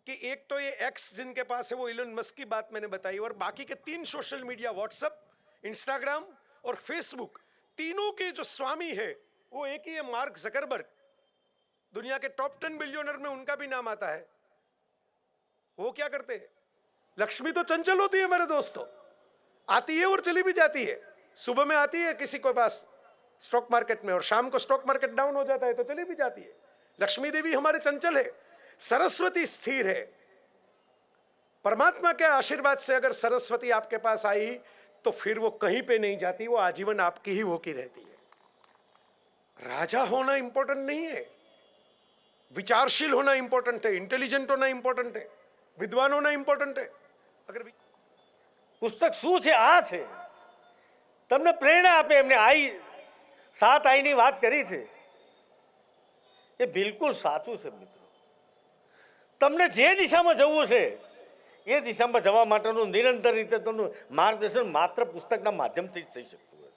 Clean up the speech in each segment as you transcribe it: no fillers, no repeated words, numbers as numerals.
कि एक तो ये एक्स जिनके पास है वो इलोन मस्क की बात मैंने बताई, और बाकी के 3 सोशल मीडिया व्हाट्सएप, इंस्टाग्राम और फेसबुक, तीनों के जो स्वामी है वो एक ही है, मार्क जकरबर्ग। दुनिया के टॉप 10 बिलियनर में उनका भी नाम आता है। वो क्या करते हैं? लक्ष्मी तो चंचल होती है मेरे दोस्तों, आती है और चली भी जाती है। सुबह में आती है किसी के पास स्टॉक मार्केट में, और शाम को स्टॉक मार्केट डाउन हो जाता है तो चली भी जाती है। लक्ष्मी देवी हमारे चंचल है, सरस्वती स्थिर है। परमात्मा के आशीर्वाद से अगर सरस्वती आपके पास आई तो फिर वो कहीं पे नहीं जाती, वो आजीवन आपकी ही होकी रहती है। राजा होना इंपॉर्टेंट नहीं है, विचारशील होना इंपॉर्टेंट है, इंटेलिजेंट होना इंपॉर्टेंट है, विद्वान होना इंपॉर्टेंट है। अगर પુસ્તક શું છે? આ છે તમને પ્રેરણા આપે. એમને આઈ 7 આઈની વાત કરી છે, એ બિલકુલ સાચું છે મિત્રો. તમને જે દિશામાં જવું છે એ દિશામાં જવા માટેનું નિરંતર રીતે તમને માર્ગદર્શન માત્ર પુસ્તકના માધ્યમથી જ થઈ શકતું હોય.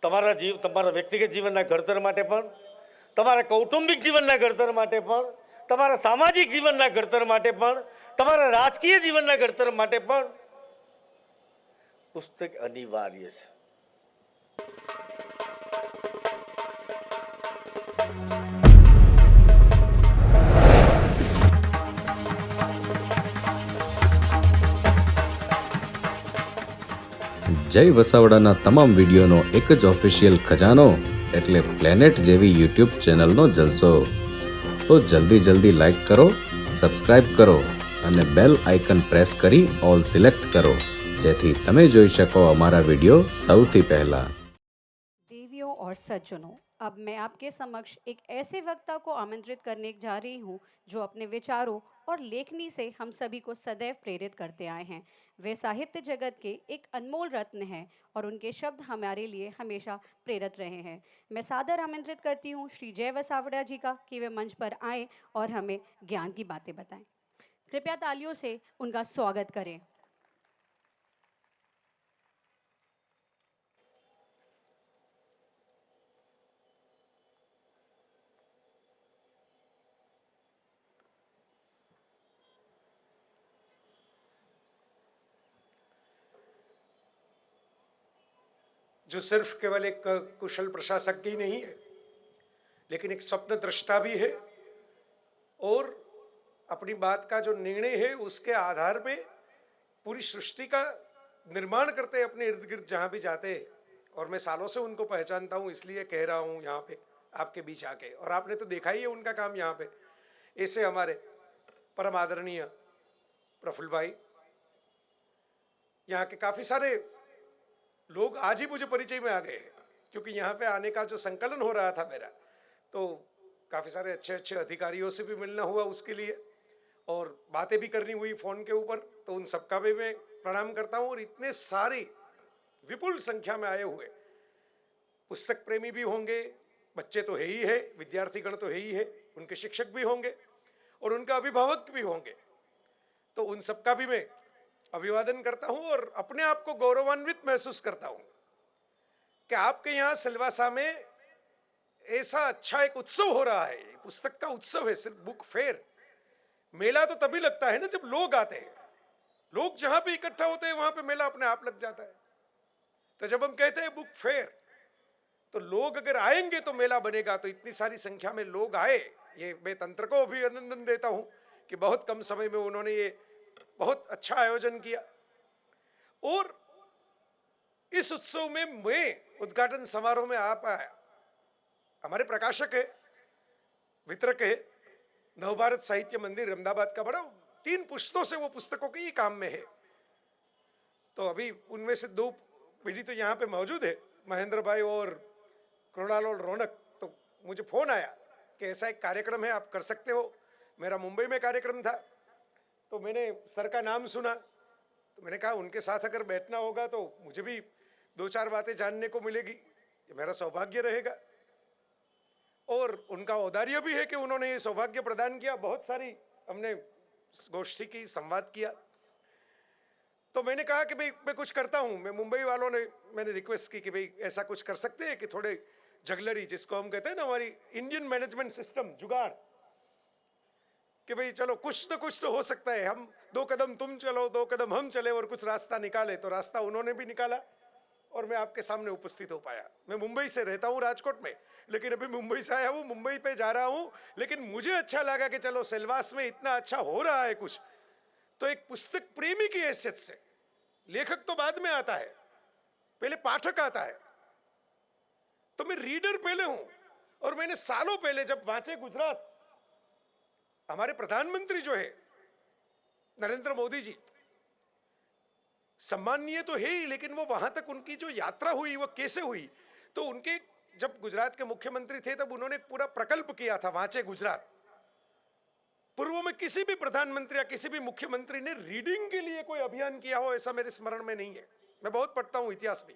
તમારા વ્યક્તિગત જીવનના ઘડતર માટે પણ, તમારા કૌટુંબિક જીવનના ઘડતર માટે પણ, તમારા સામાજિક જીવનના ઘડતર માટે પણ, તમારા રાજકીય જીવનના ઘડતર માટે પણ પુસ્તક અનિવાર્ય છે. જય વસાવડાના તમામ વિડીયોનો એક જ ઓફિશિયલ ખજાનો એટલે પ્લેનેટ જેવી યુટ્યુબ ચેનલનો જલસો. તો જલ્દી લાઈક કરો, સબસ્ક્રાઇબ કરો અને બેલ આઇકન પ્રેસ કરી ઓલ સિલેક્ટ કરો, જેથી તમે જોઈ શકો અમારા વિડીયો સૌથી પહેલા. देवियों और सज्जनों, अब मैं आपके समक्ष एक ऐसे वक्ता को आमंत्रित करने जा रही हूँ जो अपने विचारों और लेखनी से हम सभी को सदैव प्रेरित करते आए हैं। वे साहित्य जगत के एक अनमोल रत्न हैं और उनके शब्द हमारे लिए हमेशा प्रेरित रहे हैं। मैं सादर आमंत्रित करती हूँ श्री जय वसावड़ा जी का कि वे मंच पर आएँ और हमें ज्ञान की बातें बताएं। कृपया तालियों से उनका स्वागत करें। जो सिर्फ केवल एक कुशल प्रशासक ही नहीं है, लेकिन एक स्वप्न दृष्टा भी है, और अपनी बात का जो निर्णय है उसके आधार पे पूरी सृष्टि का निर्माण करते हैं अपने इर्द गिर्द जहां भी जाते हैं। और मैं सालों से उनको पहचानता हूं, इसलिए कह रहा हूं यहाँ पे आपके बीच आके, और आपने तो देखा ही है उनका काम यहाँ पे। ऐसे हमारे परम आदरणीय प्रफुल्ल भाई, यहाँ के काफी सारे लोग आज ही मुझे परिचय में आ गए हैं, क्योंकि यहाँ पे आने का जो संकलन हो रहा था मेरा, तो काफ़ी सारे अच्छे अधिकारियों से भी मिलना हुआ उसके लिए, और बातें भी करनी हुई फ़ोन के ऊपर, तो उन सबका भी मैं प्रणाम करता हूँ। और इतने सारे विपुल संख्या में आए हुए पुस्तक प्रेमी भी होंगे, बच्चे तो है ही है, विद्यार्थीगण तो है ही है, उनके शिक्षक भी होंगे और उनका अभिभावक भी होंगे, तो उन सबका भी मैं अभिवादन करता हूं और अपने आप को गौरवान्वित महसूस करता हूं कि आपके यहाँ सिलवासा में ऐसा अच्छा एक उत्सव हो रहा है। पुस्तक का उत्सव है, सिर्फ बुक फेयर। मेला तो तभी लगता है ना जब लोग आते हैं, लोग जहां पे इकट्ठा होते हैं वहां पे मेला अपने आप लग जाता है। तो जब हम कहते हैं बुक फेयर, तो लोग अगर आएंगे तो मेला बनेगा। तो इतनी सारी संख्या में लोग आए, ये मैं तंत्र को अभिनंदन देता हूं कि बहुत कम समय में उन्होंने ये बहुत अच्छा आयोजन किया। और इस उत्सव में मैं उद्घाटन समारोह में आ पाया। हमारे प्रकाशक है, वितरक है, नवभारत साहित्य मंदिर अहमदाबाद का, बड़ा 3 पुश्तों से वो पुस्तकों के ही काम में है। तो अभी उनमें से 2 पीढ़ी तो यहाँ पे मौजूद है, महेंद्र भाई और कृणाल और रौनक। तो मुझे फोन आया कि ऐसा एक कार्यक्रम है, आप कर सकते हो। मेरा मुंबई में कार्यक्रम था, तो मैंने सर का नाम सुना, तो मैंने कहा उनके साथ अगर बैठना होगा तो मुझे भी 2-4 बातें जानने को मिलेगी, ये मेरा सौभाग्य रहेगा। और उनका औदार्य भी है कि उन्होंने ये सौभाग्य प्रदान किया। बहुत सारी हमने गोष्ठी की, संवाद किया। तो मैंने कहा कि भाई मैं कुछ करता हूँ। मैं मुंबई वालों ने मैंने रिक्वेस्ट की कि भाई ऐसा कुछ कर सकते हैं कि थोड़े जगलरी, जिसको हम कहते हैं ना, हमारी इंडियन मैनेजमेंट सिस्टम जुगाड़, कि भाई चलो कुछ ना कुछ तो हो सकता है, हम 2 कदम तुम चलो 2 कदम हम चले और कुछ रास्ता निकाले। तो रास्ता उन्होंने भी निकाला और मैं आपके सामने उपस्थित हो पाया। मैं मुंबई से रहता हूँ राजकोट में, लेकिन अभी मुंबई से आया हूँ, मुंबई पे जा रहा हूँ। लेकिन मुझे अच्छा लगा कि चलो सेलवास में इतना अच्छा हो रहा है कुछ, तो एक पुस्तक प्रेमी की हैसियत से, लेखक तो बाद में आता है, पहले पाठक आता है, तो मैं रीडर पहले हूं। और मैंने सालों पहले जब वांचे गुजरात, हमारे प्रधानमंत्री जो है नरेंद्र मोदी जी, सम्माननीय तो है ही, लेकिन वो वहां तक उनकी जो यात्रा हुई वो कैसे हुई, तो उनके जब गुजरात के मुख्यमंत्री थे तब उन्होंने पूरा प्रकल्प किया था वांचे गुजरात। पूर्व में किसी भी प्रधानमंत्री या किसी भी मुख्यमंत्री ने रीडिंग के लिए कोई अभियान किया हो ऐसा मेरे स्मरण में नहीं है। मैं बहुत पढ़ता हूं इतिहास भी,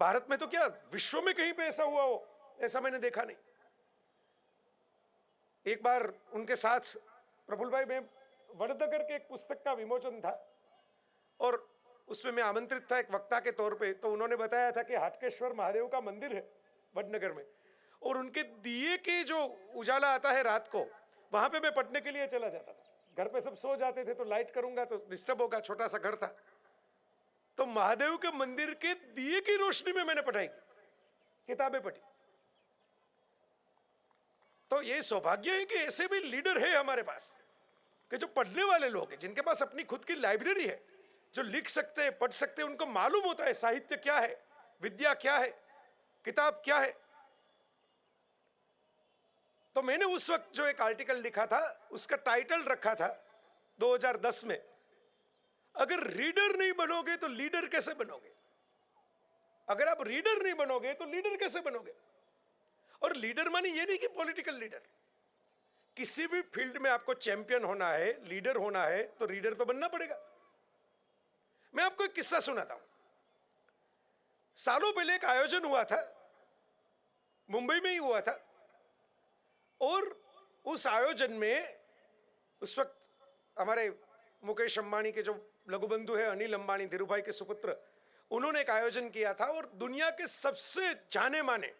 भारत में तो क्या विश्व में कहीं पे ऐसा हुआ हो ऐसा मैंने देखा नहीं। एक बार उनके साथ प्रफुल्ल भाई में वडनगर के एक पुस्तक का विमोचन था और उसमें मैं आमंत्रित था एक वक्ता के तौर पे। तो उन्होंने बताया था कि हाटकेश्वर महादेव का मंदिर है वडनगर में, और उनके दिए के जो उजाला आता है रात को, वहां पे मैं पढ़ने के लिए चला जाता था। घर पे सब सो जाते थे तो लाइट करूंगा तो डिस्टर्ब होगा, छोटा सा घर था। तो महादेव के मंदिर के दिए की रोशनी में मैंने पढ़ाई की, किताबें पढ़ी। तो ये सौभाग्य है कि ऐसे भी लीडर है हमारे पास, कि जो पढ़ने वाले लोग हैं, जिनके पास अपनी खुद की लाइब्रेरी है, जो लिख सकते हैं, पढ़ सकते हैं, उनको मालूम होता है साहित्य क्या है, विद्या क्या है, किताब क्या है। तो मैंने उस वक्त जो एक आर्टिकल लिखा था उसका टाइटल रखा था 2010 में, अगर रीडर नहीं बनोगे तो लीडर कैसे बनोगे। अगर आप रीडर नहीं बनोगे तो लीडर कैसे बनोगे। और लीडर मानी ये नहीं कि पॉलिटिकल लीडर, किसी भी फील्ड में आपको चैंपियन होना है, लीडर होना है, तो लीडर तो बनना पड़ेगा। मैं आपको एक किस्सा सुनाता हूं। सालों पहले एक आयोजन हुआ था, मुंबई में ही हुआ था, और उस आयोजन में उस वक्त हमारे मुकेश अंबानी के जो लघुबंधु है अनिल अंबानी, धीरूभाई के सुपुत्र, उन्होंने एक आयोजन किया था। और दुनिया के सबसे जाने माने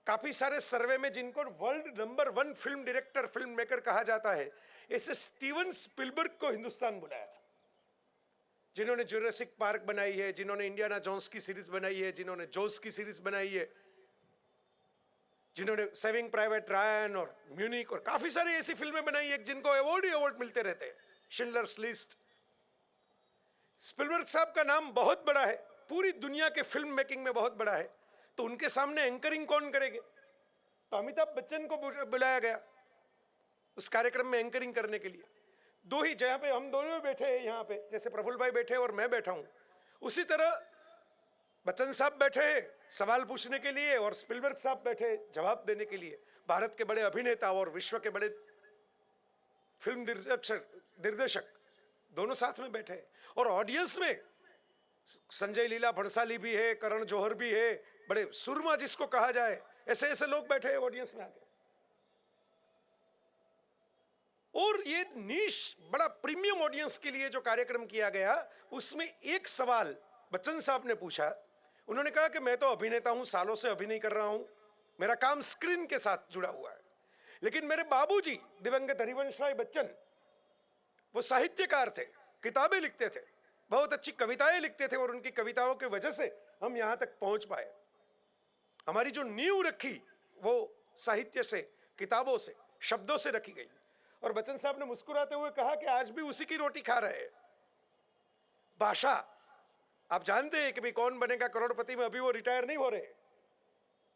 काफी सारे सर्वे में जिनको world number 1 film director, film maker कहा जाता है, ऐसे स्टीवन स्पिलबर्ग को हिंदुस्तान बुलाया था, जिन्होंने जुरासिक पार्क बनाई है, जिन्होंने इंडियाना जोन्स की सीरीज बनाई है, जिन्होंने जोस की सीरीज बनाई है, जिन्होंने सेविंग प्राइवेट रायन और म्यूनिक और काफी सारी ऐसी फिल्में बनाई है जिनको अवार्ड ही अवार्ड मिलते रहते हैं, शिंडलर्स लिस्ट। स्पिलबर्ग साहब का नाम बहुत बड़ा है, पूरी दुनिया के फिल्म मेकिंग में बहुत बड़ा है। तो उनके सामने एंकरिंग कौन करेंगे, तो अमिताभ बच्चन को बुलाया गया उस कार्यक्रम में एंकरिंग करने के लिए। दो ही, जहां पे हम दोनों बैठे हैं यहाँ पे, जैसे प्रफुल्ल भाई बैठे और मैं बैठा हूं, उसी तरह बच्चन साहब बैठे सवाल पूछने के लिए और स्पिलबर्ग साहब बैठे जवाब देने के लिए। भारत के बड़े अभिनेता और विश्व के बड़े फिल्म निर्देशक दोनों साथ में बैठे, और ऑडियंस में संजय लीला भंसाली भी है, करण जौहर भी है, बड़े सुरमा जिसको कहा जाए, ऐसे ऐसे लोग बैठे हैं ऑडियंस में आके। और ये नीश बड़ा प्रीमियम ऑडियंस के लिए जो कार्यक्रम किया गया, उसमें एक सवाल बच्चन साहब ने पूछा। उन्होंने कहा कि मैं तो अभिनेता हूं, सालों से अभिनय कर रहा हूं, मेरा काम स्क्रीन के साथ जुड़ा हुआ है, लेकिन मेरे बाबूजी दिवंगत हरिवंश राय बच्चन, वो साहित्यकार थे, किताबें लिखते थे, बहुत अच्छी कविताएं लिखते थे, और उनकी कविताओं की वजह से हम यहां तक पहुंच पाए। हमारी जो नींव रखी वो साहित्य से, किताबों से, शब्दों से रखी गई। और बच्चन साहब ने मुस्कुराते हुए कहा कि आज भी उसी की रोटी खा रहे हैं। भाषा, आप जानते हैं कि भाई कौन बनेगा करोड़पति में अभी वो रिटायर नहीं हो रहे,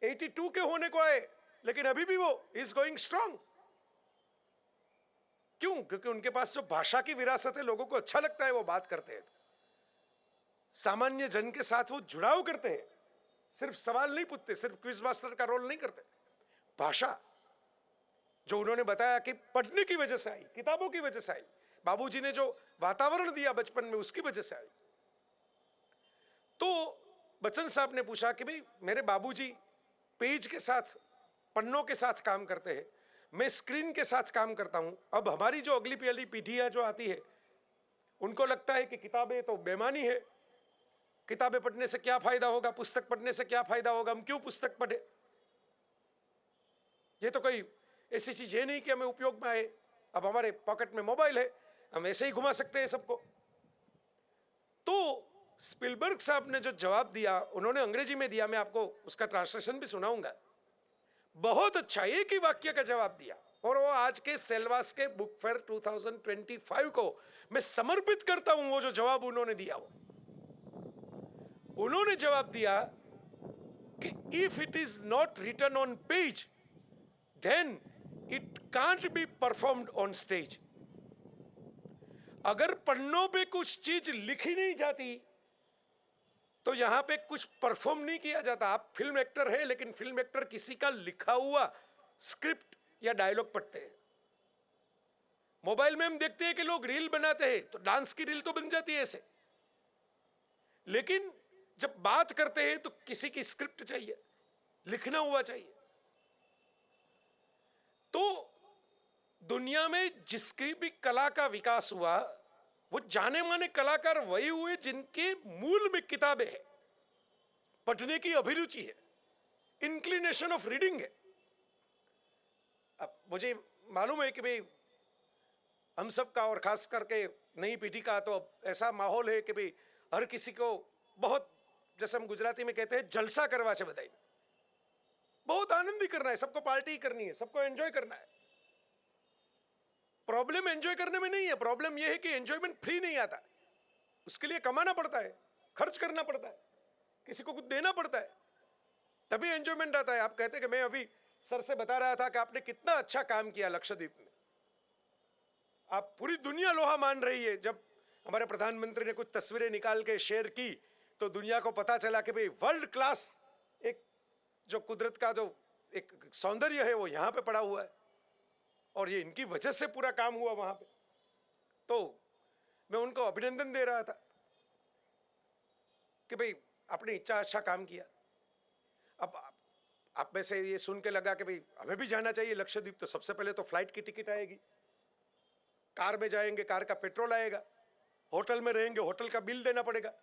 82 के होने को आए, लेकिन अभी भी वो इज गोइंग स्ट्रांग। क्यों? क्योंकि उनके पास जो भाषा की विरासत है, लोगों को अच्छा लगता है वो बात करते हैं, सामान्य जन के साथ वो जुड़ाव करते हैं, सिर्फ सवाल नहीं पूछते, सिर्फ क्विज मास्टर का रोल नहीं करते। भाषा जो उन्होंने बताया कि पढ़ने की वजह से आई, किताबों की वजह से आई, बाबूजी ने जो वातावरण दिया बचपन में उसकी वजह से आई। तो बच्चन साहब ने पूछा कि भाई मेरे बाबूजी पेज के साथ, पन्नों के साथ काम करते हैं, मैं स्क्रीन के साथ काम करता हूं। अब हमारी जो अगली पीढ़ी पीढ़ियां जो आती है, उनको लगता है कि किताबें तो बेमानी है, किताबें पढ़ने से क्या फायदा होगा, पुस्तक पढ़ने से क्या फायदा होगा, हम क्यों पुस्तक पढ़े, ये तो कोई ऐसी चीज ये नहीं कि हमें उपयोग में आए। अब हमारे पॉकेट में मोबाइल है, हम ऐसे ही घुमा सकते हैं सबको। तो स्पिलबर्ग साहब ने जो जवाब दिया, उन्होंने अंग्रेजी में दिया, मैं आपको उसका ट्रांसलेशन भी सुनाऊंगा। बहुत अच्छा, एक ही वाक्य का जवाब दिया, और वो आज के सेल्वास के बुक फेयर 2025 को मैं समर्पित करता हूं। वो जो जवाब उन्होंने दिया, उन्होंने जवाब दिया कि if it is not written on page then it can't be performed on stage. अगर पन्नों पे कुछ चीज लिखी नहीं जाती तो यहां पे कुछ परफॉर्म नहीं किया जाता। आप फिल्म एक्टर है, लेकिन फिल्म एक्टर किसी का लिखा हुआ स्क्रिप्ट या डायलॉग पढ़ते हैं। मोबाइल में हम देखते हैं कि लोग रील बनाते हैं, तो डांस की रील तो बन जाती है ऐसे, लेकिन जब बात करते हैं तो किसी की स्क्रिप्ट चाहिए, लिखना हुआ चाहिए। तो दुनिया में जिसकी भी कला का विकास हुआ, वो जाने माने कलाकार वही हुए जिनके मूल में किताबें हैं, पढ़ने की अभिरुचि है, इंक्लिनेशन ऑफ रीडिंग है। अब मुझे मालूम है कि भाई हम सब का और खास करके नई पीढ़ी का तो अब ऐसा माहौल है कि भाई हर किसी को बहुत, जैसे हम गुजराती में कहते हैं, जलसा करवा से बधाई, बहुत आनंद ही करना है, सबको पार्टी करनी है, सबको एंजॉय करना है। प्रॉब्लम एंजॉय करने में नहीं है, प्रॉब्लम यह है कि एंजॉयमेंट फ्री नहीं आता, उसके लिए कमाना पड़ता है, खर्च करना पड़ता है, किसी को कुछ देना पड़ता है, तभी एंजॉयमेंट आता है। आप कहते हैं कि मैं अभी सर से बता रहा था कि आपने कितना अच्छा काम किया लक्षद्वीप में, आप पूरी दुनिया लोहा मान रही है। जब हमारे प्रधानमंत्री ने कुछ तस्वीरें निकाल के शेयर की तो दुनिया को पता चला कि भाई वर्ल्ड क्लास एक जो कुदरत का जो एक सौंदर्य है वो यहाँ पे पड़ा हुआ है, और ये इनकी वजह से पूरा काम हुआ वहां पे। तो मैं उनको अभिनंदन दे रहा था कि भाई आपने इतना अच्छा काम किया। अब आप में से ये सुन के लगा कि भाई हमें भी जाना चाहिए लक्षद्वीप, तो सबसे पहले तो फ्लाइट की टिकट आएगी, कार में जाएंगे, कार का पेट्रोल आएगा, होटल में रहेंगे, होटल का बिल देना पड़ेगा।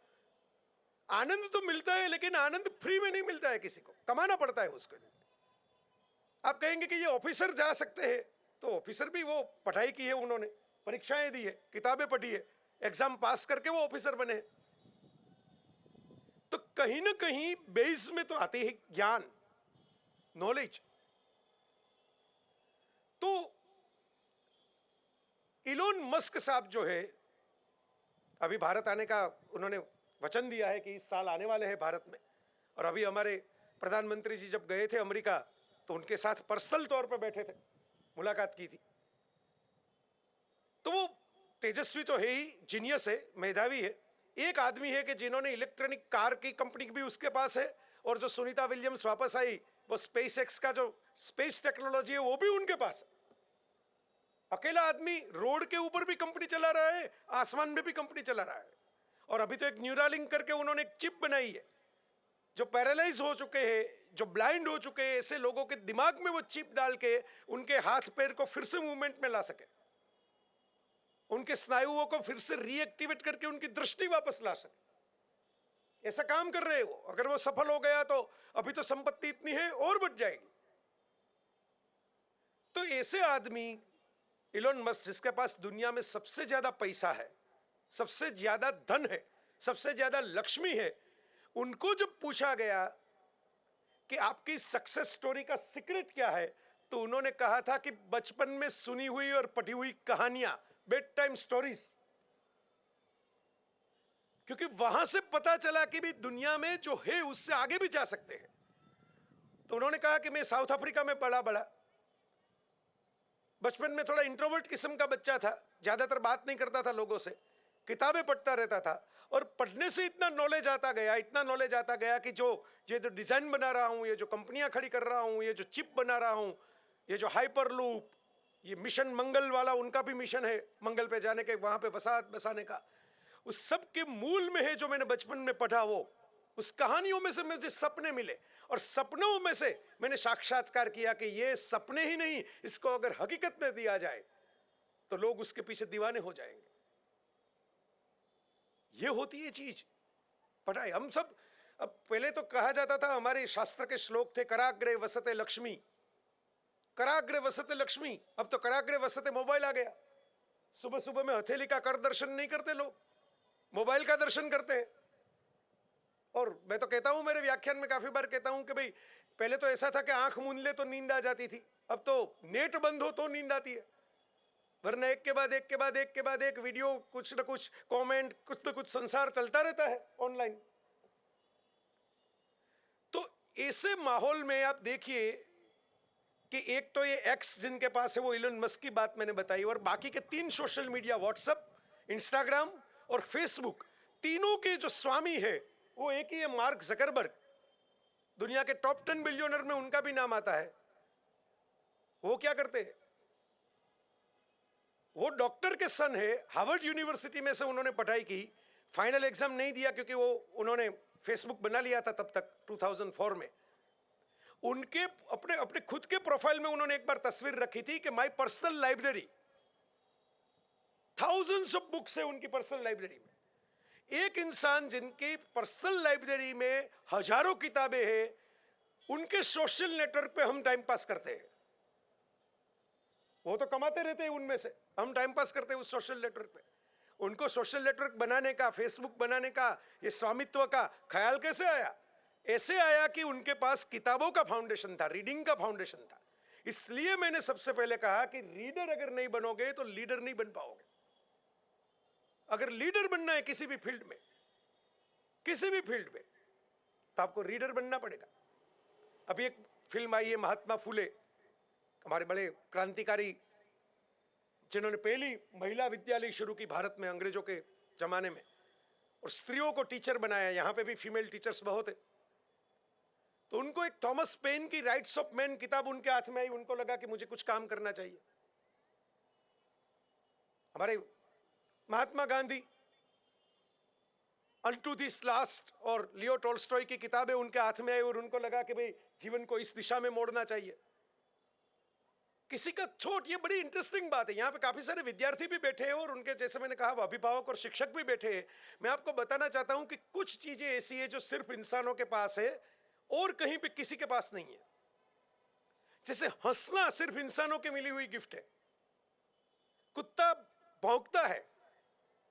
आनंद तो मिलता है, लेकिन आनंद फ्री में नहीं मिलता है, किसी को कमाना पड़ता है उसके लिए। आप कहेंगे कि ये ऑफिसर जा सकते हैं, तो ऑफिसर भी वो पढ़ाई की है, उन्होंने परीक्षाएं दी है, किताबें पढ़ी है, एग्जाम पास करके वो ऑफिसर बने हैं। तो कहीं ना कहीं बेस में तो आती है ज्ञान, नॉलेज। तो इलोन मस्क साहब जो है, अभी भारत आने का उन्होंने वचन दिया है कि इस साल आने वाले हैं भारत में, और अभी हमारे प्रधानमंत्री जी जब गए थे अमेरिका तो उनके साथ पर्सनल तौर पर बैठे थे, मुलाकात की थी। तो वो तेजस्वी तो है ही, जीनियस है, मेधावी है। एक आदमी है कि जिन्होंने इलेक्ट्रॉनिक कार की कंपनी भी उसके पास है, और जो सुनीता विलियम्स वापस आई वो स्पेस एक्स का जो स्पेस टेक्नोलॉजी है वो भी उनके पास है। अकेला आदमी रोड के ऊपर भी कंपनी चला रहा है, आसमान में भी कंपनी चला रहा है। और अभी तो एक न्यूरालिंक करके उन्होंने एक चिप बनाई है, जो पैरालाइज हो चुके हैं, जो ब्लाइंड हो चुके हैं, ऐसे लोगों के दिमाग में वो चिप डाल के उनके हाथ पैर को फिर से मूवमेंट में ला सके, उनके स्नायुओं को फिर से रीएक्टिवेट करके उनकी दृष्टि वापस ला सके। ऐसा काम कर रहे हैं वो। अगर वो सफल हो गया तो अभी तो संपत्ति इतनी है और बढ़ जाएगी। तो ऐसे आदमी इलोन मस्क, जिसके पास दुनिया में सबसे ज्यादा पैसा है, सबसे ज्यादा धन है, सबसे ज्यादा लक्ष्मी है, उनको जब पूछा गया कि आपकी सक्सेस स्टोरी का सीक्रेट क्या है, तो उन्होंने कहा था कि बचपन में सुनी हुई और पढ़ी हुई कहानियां, बेड टाइम स्टोरीज। क्योंकि वहां से पता चला कि भी दुनिया में जो है उससे आगे भी जा सकते हैं। तो उन्होंने कहा कि मैं साउथ अफ्रीका में पला बड़ा, बचपन में थोड़ा इंट्रोवर्ट किस्म का बच्चा था, ज्यादातर बात नहीं करता था लोगों से, किताबें पढ़ता रहता था, और पढ़ने से इतना नॉलेज आता गया, इतना नॉलेज आता गया कि ये जो डिजाइन बना रहा हूं, ये जो कंपनियां खड़ी कर रहा हूं, ये जो चिप बना रहा हूं, ये जो हाइपरलूप, ये मिशन मंगल वाला, उनका भी मिशन है मंगल पे जाने के, वहां पे वसाहत बसाने का, उस सब के मूल में है जो मैंने बचपन में पढ़ा। वो उस कहानियों में से मुझे सपने मिले, और सपनों में से मैंने साक्षात्कार किया कि ये सपने ही नहीं, इसको अगर हकीकत में दिया जाए तो लोग उसके पीछे दीवाने हो जाएंगे। ये होती है चीज पढ़ाई। हम सब, अब पहले तो कहा जाता था, हमारे शास्त्र के श्लोक थे, कराग्रे वसते लक्ष्मी, कराग्रे वसते लक्ष्मी, अब तो कराग्रे वसते मोबाइल आ गया। सुबह सुबह में हथेली का कर दर्शन नहीं करते लोग, मोबाइल का दर्शन करते हैं। और मैं तो कहता हूं, मेरे व्याख्यान में काफी बार कहता हूं कि भाई पहले तो ऐसा था कि आंख मूंद ले तो नींद आ जाती थी, अब तो नेट बंद हो तो नींद आती है, वरना एक के बाद एक के बाद एक के बाद एक वीडियो, कुछ ना कुछ कमेंट, कुछ ना कुछ संसार चलता रहता है ऑनलाइन। तो ऐसे माहौल में आप देखिए कि एक तो ये एक्स जिनके पास है वो इलोन मस्क की बात मैंने बताई, और बाकी के 3 सोशल मीडिया, व्हाट्सएप, इंस्टाग्राम और फेसबुक, तीनों के जो स्वामी है वो एक ही है, मार्क जकरबर्ग। दुनिया के टॉप 10 बिलियनर में उनका भी नाम आता है। वो क्या करते हैं? वो डॉक्टर के सन है, हार्वर्ड यूनिवर्सिटी में से उन्होंने पढ़ाई की, फाइनल एग्जाम नहीं दिया क्योंकि वो उन्होंने फेसबुक बना लिया था तब तक 2004 में। उनके अपने अपने खुद के प्रोफाइल में उन्होंने एक बार तस्वीर रखी थी कि my personal library, thousands of books है उनकी पर्सनल लाइब्रेरी में। एक इंसान जिनकी पर्सनल लाइब्रेरी में हजारों किताबें हैं, उनके सोशल नेटवर्क पे हम टाइम पास करते हैं। वो तो कमाते रहते हैं उनमें से, हम टाइम पास करते हैं उस सोशल नेटवर्क पे। उनको सोशल नेटवर्क बनाने का, फेसबुक बनाने का, ये स्वामित्व का ख्याल कैसे आया? ऐसे आया कि उनके पास किताबों का फाउंडेशन था, रीडिंग का फाउंडेशन था। इसलिए मैंने सबसे पहले कहा कि रीडर अगर नहीं बनोगे तो लीडर नहीं बन पाओगे। अगर लीडर बनना है किसी भी फील्ड में, किसी भी फील्ड में, तो आपको रीडर बनना पड़ेगा। अभी एक फिल्म आई है महात्मा फुले, हमारे बड़े क्रांतिकारी, जिन्होंने पहली महिला विद्यालय शुरू की भारत में अंग्रेजों के जमाने में, और स्त्रियों को टीचर बनाया। यहां पे भी फीमेल टीचर्स बहुत है। तो उनको एक थॉमस पेन की राइट्स ऑफ मैन किताब उनके हाथ में आई, उनको लगा कि मुझे कुछ काम करना चाहिए। हमारे Mahatma Gandhi, unto this last और लियो टोल्स्टॉय की किताबें उनके हाथ में आई और उनको लगा कि भाई जीवन को इस दिशा में मोड़ना चाहिए। किसी का थॉट, ये बड़ी इंटरेस्टिंग बात है। यहाँ पे काफी सारे विद्यार्थी भी बैठे हैं और उनके, जैसे मैंने कहा, अभिभावक और शिक्षक भी बैठे हैं। मैं आपको बताना चाहता हूं कि कुछ चीजें ऐसी है जो सिर्फ इंसानों के पास है और कहीं पे किसी के पास नहीं है। जैसे हंसना सिर्फ इंसानों के मिली हुई गिफ्ट है। कुत्ता भौंकता है,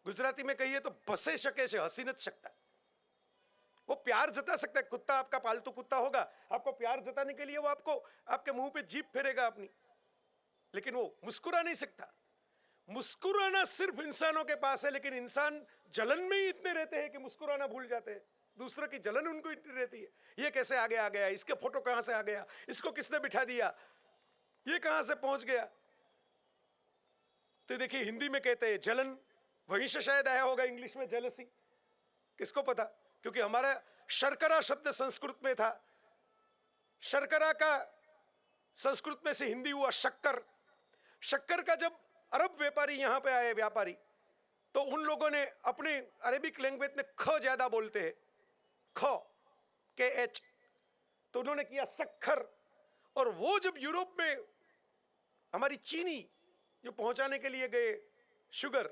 गुजराती में कहिए तो बसे शके से हंसी न सकता। वो प्यार जता सकता है। कुत्ता आपका पालतू कुत्ता होगा, आपको प्यार जताने के लिए वो आपको आपके मुंह पे जीभ फेरेगा अपनी, लेकिन वो मुस्कुरा नहीं सकता। मुस्कुराना सिर्फ इंसानों के पास है, लेकिन इंसान जलन में ही इतने रहते हैं कि मुस्कुराना भूल जाते हैं। दूसरों की जलन उनको इतनी रहती है, ये कैसे आगे आ गया, इसके फोटो कहां से आ गया, इसको किसने बिठा दिया, ये कहां से पहुंच गया। तो देखिए, हिंदी में कहते हैं जलन, वहीं से शायद आया होगा इंग्लिश में जेलसी, किसको पता। क्योंकि हमारा शर्करा शब्द संस्कृत में था, शर्करा का संस्कृत में से हिंदी हुआ शक्कर। शक्कर का जब अरब व्यापारी यहां पे आए, व्यापारी, तो उन लोगों ने अपने अरेबिक लैंग्वेज में ख ज्यादा बोलते हैं, ख के एच, तो उन्होंने किया सक्खर। और वो जब यूरोप में हमारी चीनी जो पहुंचाने के लिए गए, शुगर,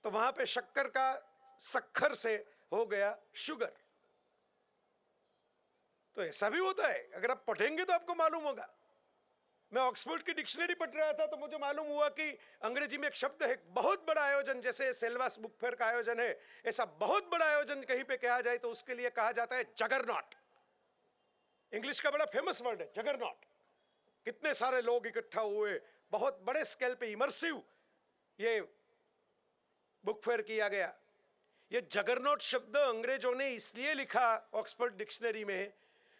तो वहां पे शक्कर का सक्खर से हो गया शुगर। तो ऐसा भी होता है, अगर आप पढ़ेंगे तो आपको मालूम होगा। मैं ऑक्सफोर्ड की डिक्शनरी पढ़ रहा था तो मुझे मालूम हुआ कि अंग्रेजी में एक शब्द है, बहुत बड़ा आयोजन, जैसे सेल्वास बुक फेयर का आयोजन है, ऐसा बहुत बड़ा आयोजन कहीं पे कहा जाए तो उसके लिए कहा जाता है जगरनॉट। इंग्लिश का बड़ा फेमस वर्ड है जगरनॉट। कितने सारे लोग इकट्ठा हुए, बहुत बड़े स्केल पे, इमर्सिव ये बुक फेयर किया गया। ये जगरनॉट शब्द अंग्रेजों ने इसलिए लिखा ऑक्सफोर्ड डिक्शनरी में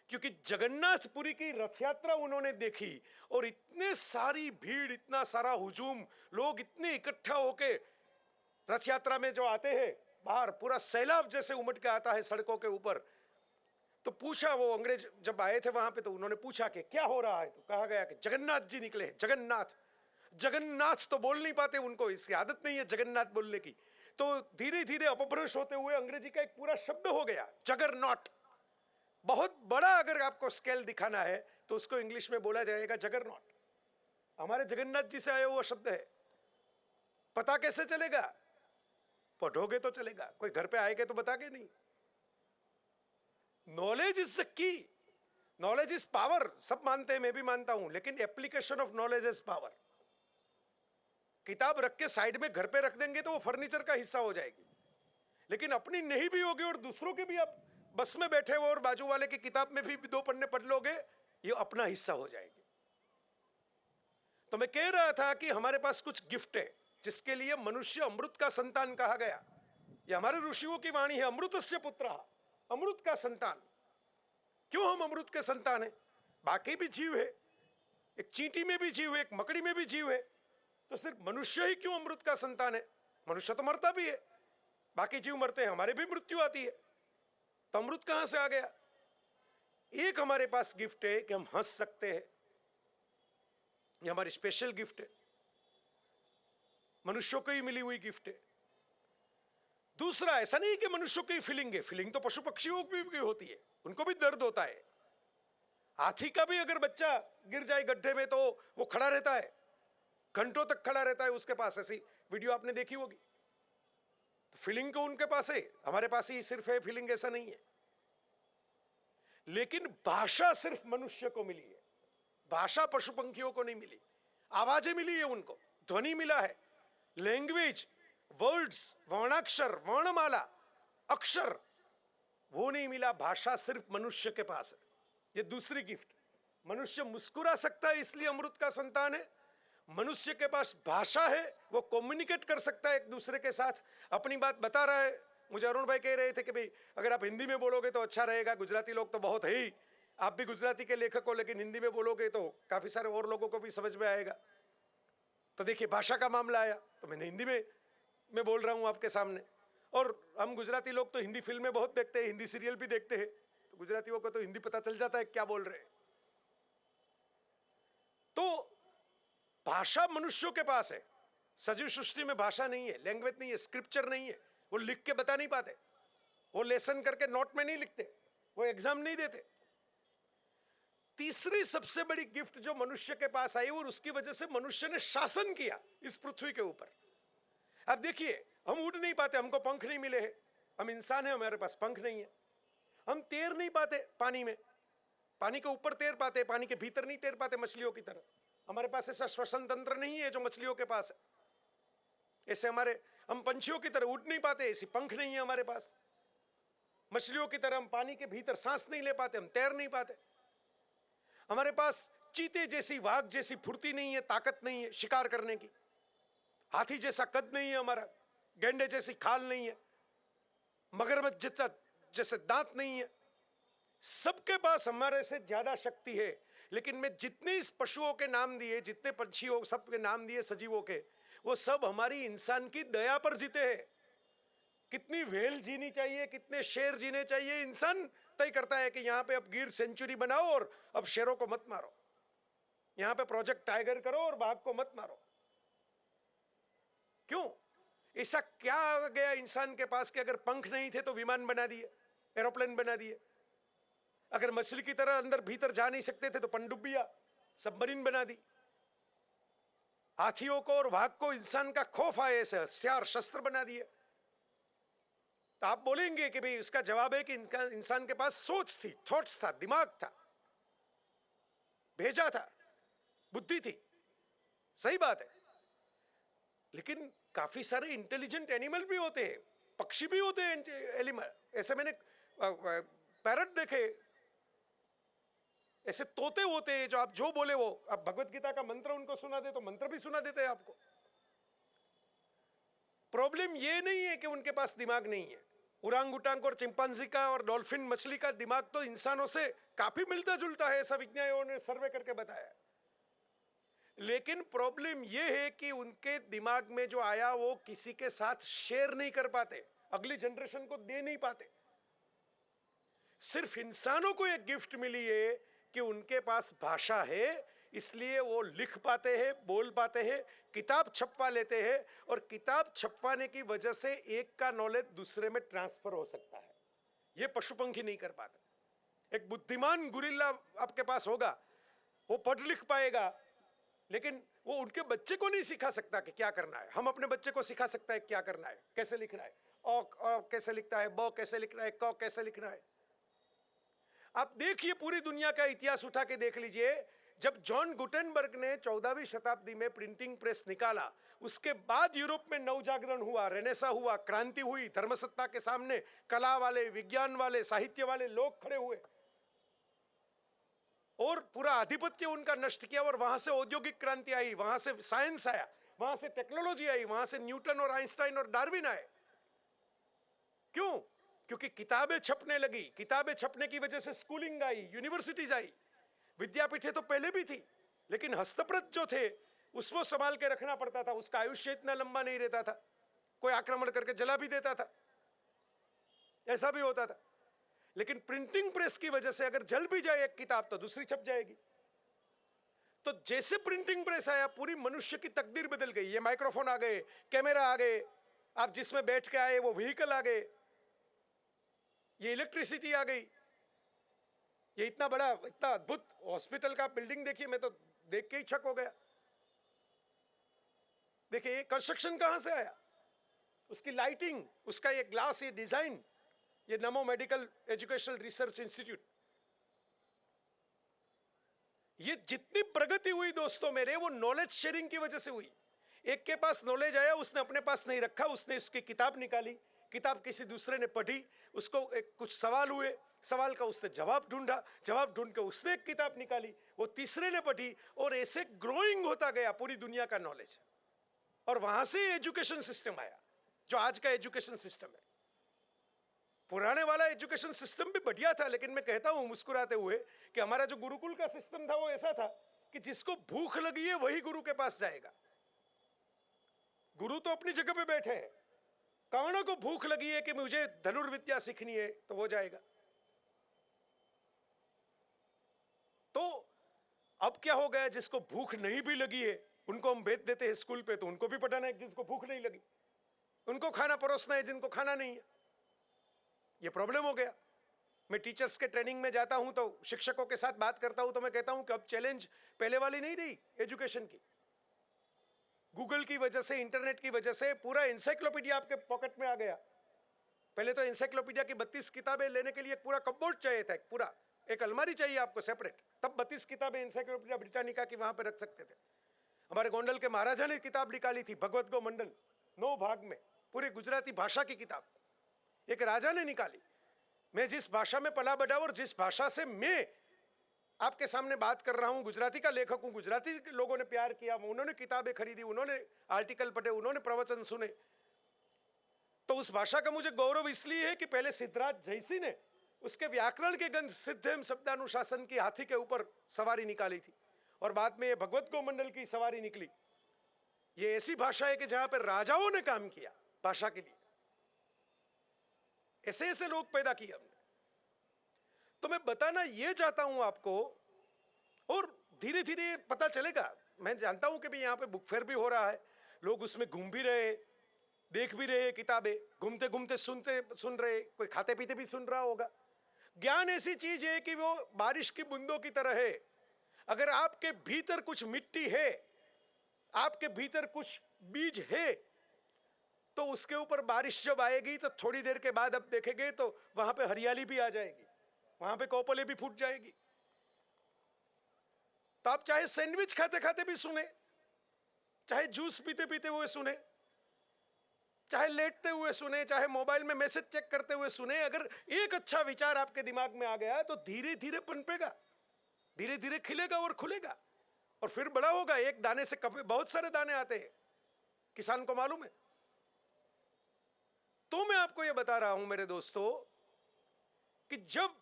क्योंकि जगन्नाथपुरी की रथ यात्रा उन्होंने देखी और इतने सारी भीड़, इतना सारा हुजूम, लोग इतने इकट्ठा होके रथ यात्रा में जो आते हैं, बाहर पूरा सैलाब जैसे उमड़ के आता है सड़कों के ऊपर। तो पूछा, वो अंग्रेज जब आए थे वहां पे तो उन्होंने पूछा कि क्या हो रहा है, तो कहा गया कि जगन्नाथ जी निकले हैं। जगन्नाथ, जगन्नाथ तो बोल नहीं पाते, उनको इसकी आदत नहीं है जगन्नाथ बोलने की। तो धीरे धीरे अपभ्रंश होते हुए अंग्रेजी का एक पूरा शब्द हो गया जगरनॉट। बहुत बड़ा अगर आपको स्केल दिखाना है तो उसको इंग्लिश में बोला जाएगा जगरनॉट। हमारे जगन्नाथ जी से आया हुआ शब्द है। पता कैसे चलेगा? पढ़ोगे तो चलेगा, कोई घर पे आएगा तो बतागे नहीं। Knowledge is the key. Knowledge is power, सब मानते हैं, मैं भी मानता हूं, लेकिन application of knowledge is power. किताब रख के साइड में घर पे रख देंगे तो वो फर्नीचर का हिस्सा हो जाएगी, लेकिन अपनी नहीं भी होगी और दूसरों की भी, आप बस में बैठे हो और बाजू वाले की किताब में भी 2 पन्ने पढ़ लोगे, ये अपना हिस्सा हो जाएगी। तो मैं कह रहा था कि हमारे पास कुछ गिफ्ट है जिसके लिए मनुष्य अमृत का संतान कहा गया। ये हमारे ऋषियों की वाणी है, अमृतस्य पुत्रः, अमृत का संतान। क्यों हम अमृत के संतान हैं? बाकी भी जीव है, एक चींटी में भी जीव है, एक मकड़ी में भी जीव है, तो सिर्फ मनुष्य ही क्यों अमृत का संतान है? मनुष्य तो मरता भी है, बाकी जीव मरते हैं, हमारे भी मृत्यु आती है, तो अमृत कहां से आ गया? एक हमारे पास गिफ्ट है कि हम हंस सकते हैं, ये हमारी स्पेशल गिफ्ट है, मनुष्यों को ही मिली हुई गिफ्ट है। दूसरा, ऐसा नहीं कि मनुष्यों की फीलिंग है, फीलिंग तो पशु पक्षियों की भी होती है, उनको भी दर्द होता है। हाथी का भी अगर बच्चा गिर जाए गड्ढे में तो वो खड़ा रहता है, घंटों तक खड़ा रहता है उसके पास, ऐसी वीडियो आपने देखी होगी। तो फीलिंग तो उनके पास है, हमारे पास ही सिर्फ है फीलिंग, ऐसा नहीं है। लेकिन भाषा सिर्फ मनुष्य को मिली है, भाषा पशु पंखियों को नहीं मिली। आवाजें मिली है उनको, ध्वनि मिला है, लैंग्वेज, वर्ड्स, वर्णाक्षर, वर्णमाला, अक्षर, वो नहीं मिला। भाषा सिर्फ मनुष्य के पास है, ये दूसरी गिफ्ट। मनुष्य मुस्कुरा सकता है इसलिए अमृत का संतान है। मनुष्य के पास भाषा है, वो कम्युनिकेट कर सकता है एक दूसरे के साथ, अपनी बात बता रहा है। मुझे अरुण भाई कह रहे थे कि भाई अगर आप हिंदी में बोलोगे तो अच्छा रहेगा, गुजराती लोग तो बहुत है ही, आप भी गुजराती के लेखक हो, लेकिन हिंदी में बोलोगे तो काफी सारे और लोगों को भी समझ में आएगा। तो देखिए, भाषा का मामला आया तो मैंने हिंदी में बोल रहा हूं आपके सामने। और हम गुजराती लोग तो हिंदी फिल्में बहुत देखते हैं, हिंदी सीरियल भी देखते हैं, तो गुजरातियों को तो हिंदी पता चल जाता है क्या बोल रहे हैं। तो भाषा मनुष्यों के पास है, सजीव सृष्टि में भाषा नहीं है, लैंग्वेज नहीं है, स्क्रिप्चर नहीं है, वो लिख के बता नहीं पाते, वो लेसन करके नोट में नहीं लिखते, वो एग्जाम नहीं देते। तीसरी सबसे बड़ी गिफ्ट जो मनुष्य के पास आई और उसकी वजह से मनुष्य ने शासन किया इस पृथ्वी के ऊपर। अब देखिए, हम उड़ नहीं पाते, हमको पंख नहीं मिले हैं, हम इंसान हैं, हमारे पास पंख नहीं है। हम तैर नहीं पाते पानी में, पानी के ऊपर तैर पाते, पानी के भीतर नहीं तैर पाते मछलियों की तरह। हमारे पास ऐसा श्वसन तंत्र नहीं है जो मछलियों के पास है। ऐसे हम पंछियों की तरह उड़ नहीं पाते, ऐसी पंख नहीं है हमारे पास। मछलियों की तरह हम पानी के भीतर सांस नहीं ले पाते, हम तैर नहीं पाते। हमारे पास चीते जैसी, वाघ जैसी फुर्ती नहीं है, ताकत नहीं है शिकार करने की। हाथी जैसा कद नहीं है हमारा, गेंडे जैसी खाल नहीं है, मगरमच्छ जैसे दांत नहीं है। सबके पास हमारे से ज्यादा शक्ति है। लेकिन मैं जितने इस पशुओं के नाम दिए, जितने पंछियों सब के नाम दिए, सजीवों के, वो सब हमारी इंसान की दया पर जीते हैं। कितनी व्हेल जीनी चाहिए, कितने शेर जीने चाहिए, इंसान तय करता है कि यहां पे अब गिर सेंचुरी बनाओ और अब शेरों को मत मारो, यहां पे प्रोजेक्ट टाइगर करो और बाघ को मत मारो। क्यों? ऐसा क्या आ गया इंसान के पास कि अगर पंख नहीं थे तो विमान बना दिए, एरोप्लेन बना दिए। अगर मछली की तरह अंदर भीतर जा नहीं सकते थे तो पनडुब्बियां, सबमरीन बना दी। हाथियों को और वाघ को इंसान का खौफ आए, ऐसे हथियार शस्त्र बना दिए। तो आप बोलेंगे कि भाई इसका जवाब है कि इंसान के पास सोच थी, थॉट्स था, दिमाग था, भेजा था, बुद्धि थी, सही बात है। लेकिन काफी सारे इंटेलिजेंट एनिमल भी होते हैं, पक्षी भी होते हैं एनिमल। ऐसे मैंने पैरट देखे, ऐसे तोते होते हैं जो आप जो बोले वो, आप भगवत गीता का मंत्र उनको सुना दे तो मंत्र भी सुना देते हैं आपको। प्रॉब्लम ये नहीं है कि उनके पास दिमाग नहीं है। उरांग उटांग और चिंपांजी का और डॉल्फिन मछली का दिमाग तो इंसानों से काफी मिलता जुलता है, ऐसा विज्ञानियों ने सर्वे करके बताया। लेकिन प्रॉब्लम यह है कि उनके दिमाग में जो आया वो किसी के साथ शेयर नहीं कर पाते, अगली जनरेशन को दे नहीं पाते। सिर्फ इंसानों को एक गिफ्ट मिली है कि उनके पास भाषा है, इसलिए वो लिख पाते हैं, बोल पाते हैं, किताब छपवा लेते हैं, और किताब छपवाने की वजह से एक का नॉलेज दूसरे में ट्रांसफर हो सकता है। ये पशु पंखी नहीं कर पाते। एक बुद्धिमान गुरिल्ला आपके पास होगा, वो पढ़ लिख पाएगा, लेकिन वो उनके बच्चे को नहीं सिखा सकता कि क्या करना है। हम अपने बच्चे को सिखा सकता है क्या करना है, कैसे लिखना है, ओ कैसे लिखता है, ब कैसे लिखना है, क कैसे लिखना है। आप देखिए, पूरी दुनिया का इतिहास उठा के देख लीजिए, जब जॉन गुटेनबर्ग ने 14वीं शताब्दी में प्रिंटिंग प्रेस निकाला, उसके बाद यूरोप में नवजागरण हुआ, रेनेसा हुआ, क्रांति हुई, धर्मसत्ता के सामने कला वाले, विज्ञान वाले, साहित्य वाले लोग खड़े हुए और पूरा आधिपत्य उनका नष्ट किया, और वहां से औद्योगिक क्रांति आई, वहां से साइंस आया, वहां से टेक्नोलॉजी आई, वहां से न्यूटन और आइंस्टाइन और डार्विन आए। क्यों? क्योंकि किताबें छपने लगी, किताबें छपने की वजह से स्कूलिंग आई, यूनिवर्सिटीज आई। विद्यापीठें तो पहले भी थी, लेकिन हस्तप्रत जो थे उसको संभाल के रखना पड़ता था, उसका आयुष्य इतना लंबा नहीं रहता था, कोई आक्रमण करके जला भी देता था, ऐसा भी होता था। लेकिन प्रिंटिंग प्रेस की वजह से अगर जल भी जाए एक किताब तो दूसरी छप जाएगी। तो जैसे प्रिंटिंग प्रेस आया, पूरी मनुष्य की तकदीर बदल गई। ये माइक्रोफोन आ गए, कैमरा आ गए, आप जिसमें बैठ के आए वो व्हीकल आ गए, ये इलेक्ट्रिसिटी आ गई, ये इतना बड़ा, इतना अद्भुत हॉस्पिटल का बिल्डिंग देखिए, मैं तो देख के ही छक हो गया। देखिए ये कंस्ट्रक्शन कहां से आया, उसकी लाइटिंग, उसका ये ग्लास, ये डिजाइन, ये नमो मेडिकल एजुकेशनल रिसर्च इंस्टीट्यूट, ये जितनी प्रगति हुई दोस्तों मेरे, वो नॉलेज शेयरिंग की वजह से हुई। एक के पास नॉलेज आया, उसने अपने पास नहीं रखा, उसने उसकी किताब निकाली, किताब किसी दूसरे ने पढ़ी, उसको कुछ सवाल हुए, सवाल का उसने जवाब ढूंढा, जवाब ढूंढ के उसने एक किताब निकाली, वो तीसरे ने पढ़ी, और ऐसे ग्रोइंग होता गया पूरी दुनिया का नॉलेज। और वहां से एजुकेशन सिस्टम आया जो आज का एजुकेशन सिस्टम है। पुराने वाला एजुकेशन सिस्टम भी बढ़िया था, लेकिन मैं कहता हूं मुस्कुराते हुए कि हमारा जो गुरुकुल का सिस्टम था वो ऐसा था कि जिसको भूख लगी है वही गुरु के पास जाएगा। गुरु तो अपनी जगह पे बैठे हैं, कौनों को भूख लगी है कि मुझे धनुर्विद्या सीखनी है तो वो जाएगा। तो अब क्या हो गया, जिसको भूख नहीं भी लगी है उनको हम भेज देते हैं स्कूल पे, तो उनको भी पढ़ाना है जिसको भूख नहीं लगी, उनको खाना परोसना है जिनको खाना नहीं है। ये प्रॉब्लम हो गया। मैं टीचर्स के ट्रेनिंग में जाता हूं तो शिक्षकों के साथ बात करता हूं तो मैं कहता हूं कि अब चैलेंज पहले वाली नहीं रही एजुकेशन की। गूगल की वजह से, इंटरनेट की वजह से पूरा इंसाइक्लोपीडिया आपके पॉकेट में आ गया। पहले तो इंसाइक्लोपीडिया की 32 किताबें लेने के लिए एक पूरा कपबोर्ड चाहिए था, पूरा एक अलमारी चाहिए आपको सेपरेट, तब 32 किताबें इंसाइक्लोपीडिया ब्रिटानिका की वहां पर रख सकते थे। हमारे गोंडल के महाराजा ने किताब निकाली थी, भगवत गो मंडल, 9 भाग में, पूरी गुजराती भाषा की किताब एक राजा ने निकाली। मैं जिस भाषा में पला बढ़ा और जिस भाषा से मैं आपके सामने बात कर रहा हूं, गुजराती का लेखक हूं, गुजराती लोगों ने प्यार किया, उन्होंने किताबें खरीदी, उन्होंने आर्टिकल पढ़े, उन्होंने प्रवचन सुने। तो उस भाषा का मुझे गौरव इसलिए है कि पहले सिद्धराज जयसी ने उसके व्याकरण के गंध सिद्धम शब्दानुशासन की हाथी के ऊपर सवारी निकाली थी, और बाद में ये भगवत गो मंडल की सवारी निकली। ये ऐसी भाषा है कि जहां पर राजाओं ने काम किया भाषा के लिए, ऐसे ऐसे लोग पैदा किए हमने। तो मैं बताना ये चाहता हूं आपको, और धीरे धीरे पता चलेगा। मैं जानता हूं कि भी यहां पे बुक फेयर भी हो रहा है, लोग उसमें घूम भी रहे, देख भी रहे किताबें, घूमते घूमते सुन रहे, कोई खाते पीते भी सुन रहा होगा। ज्ञान ऐसी चीज है कि वो बारिश की बूंदों की तरह है। अगर आपके भीतर कुछ मिट्टी है, आपके भीतर कुछ बीज है, तो उसके ऊपर बारिश जब आएगी तो थोड़ी देर के बाद आप देखेंगे तो वहां पे हरियाली भी आ जाएगी, वहां पे कोपले भी फूट जाएगी। तो आप चाहे सैंडविच खाते खाते भी सुने, चाहे जूस पीते पीते हुए सुने, चाहे लेटते हुए सुने, चाहे मोबाइल में मैसेज चेक करते हुए सुने, अगर एक अच्छा विचार आपके दिमाग में आ गया तो धीरे धीरे पनपेगा, धीरे धीरे खिलेगा और खुलेगा, और फिर बड़ा होगा। एक दाने से बहुत सारे दाने आते हैं, किसान को मालूम है। तो मैं आपको यह बता रहा हूं मेरे दोस्तों कि जब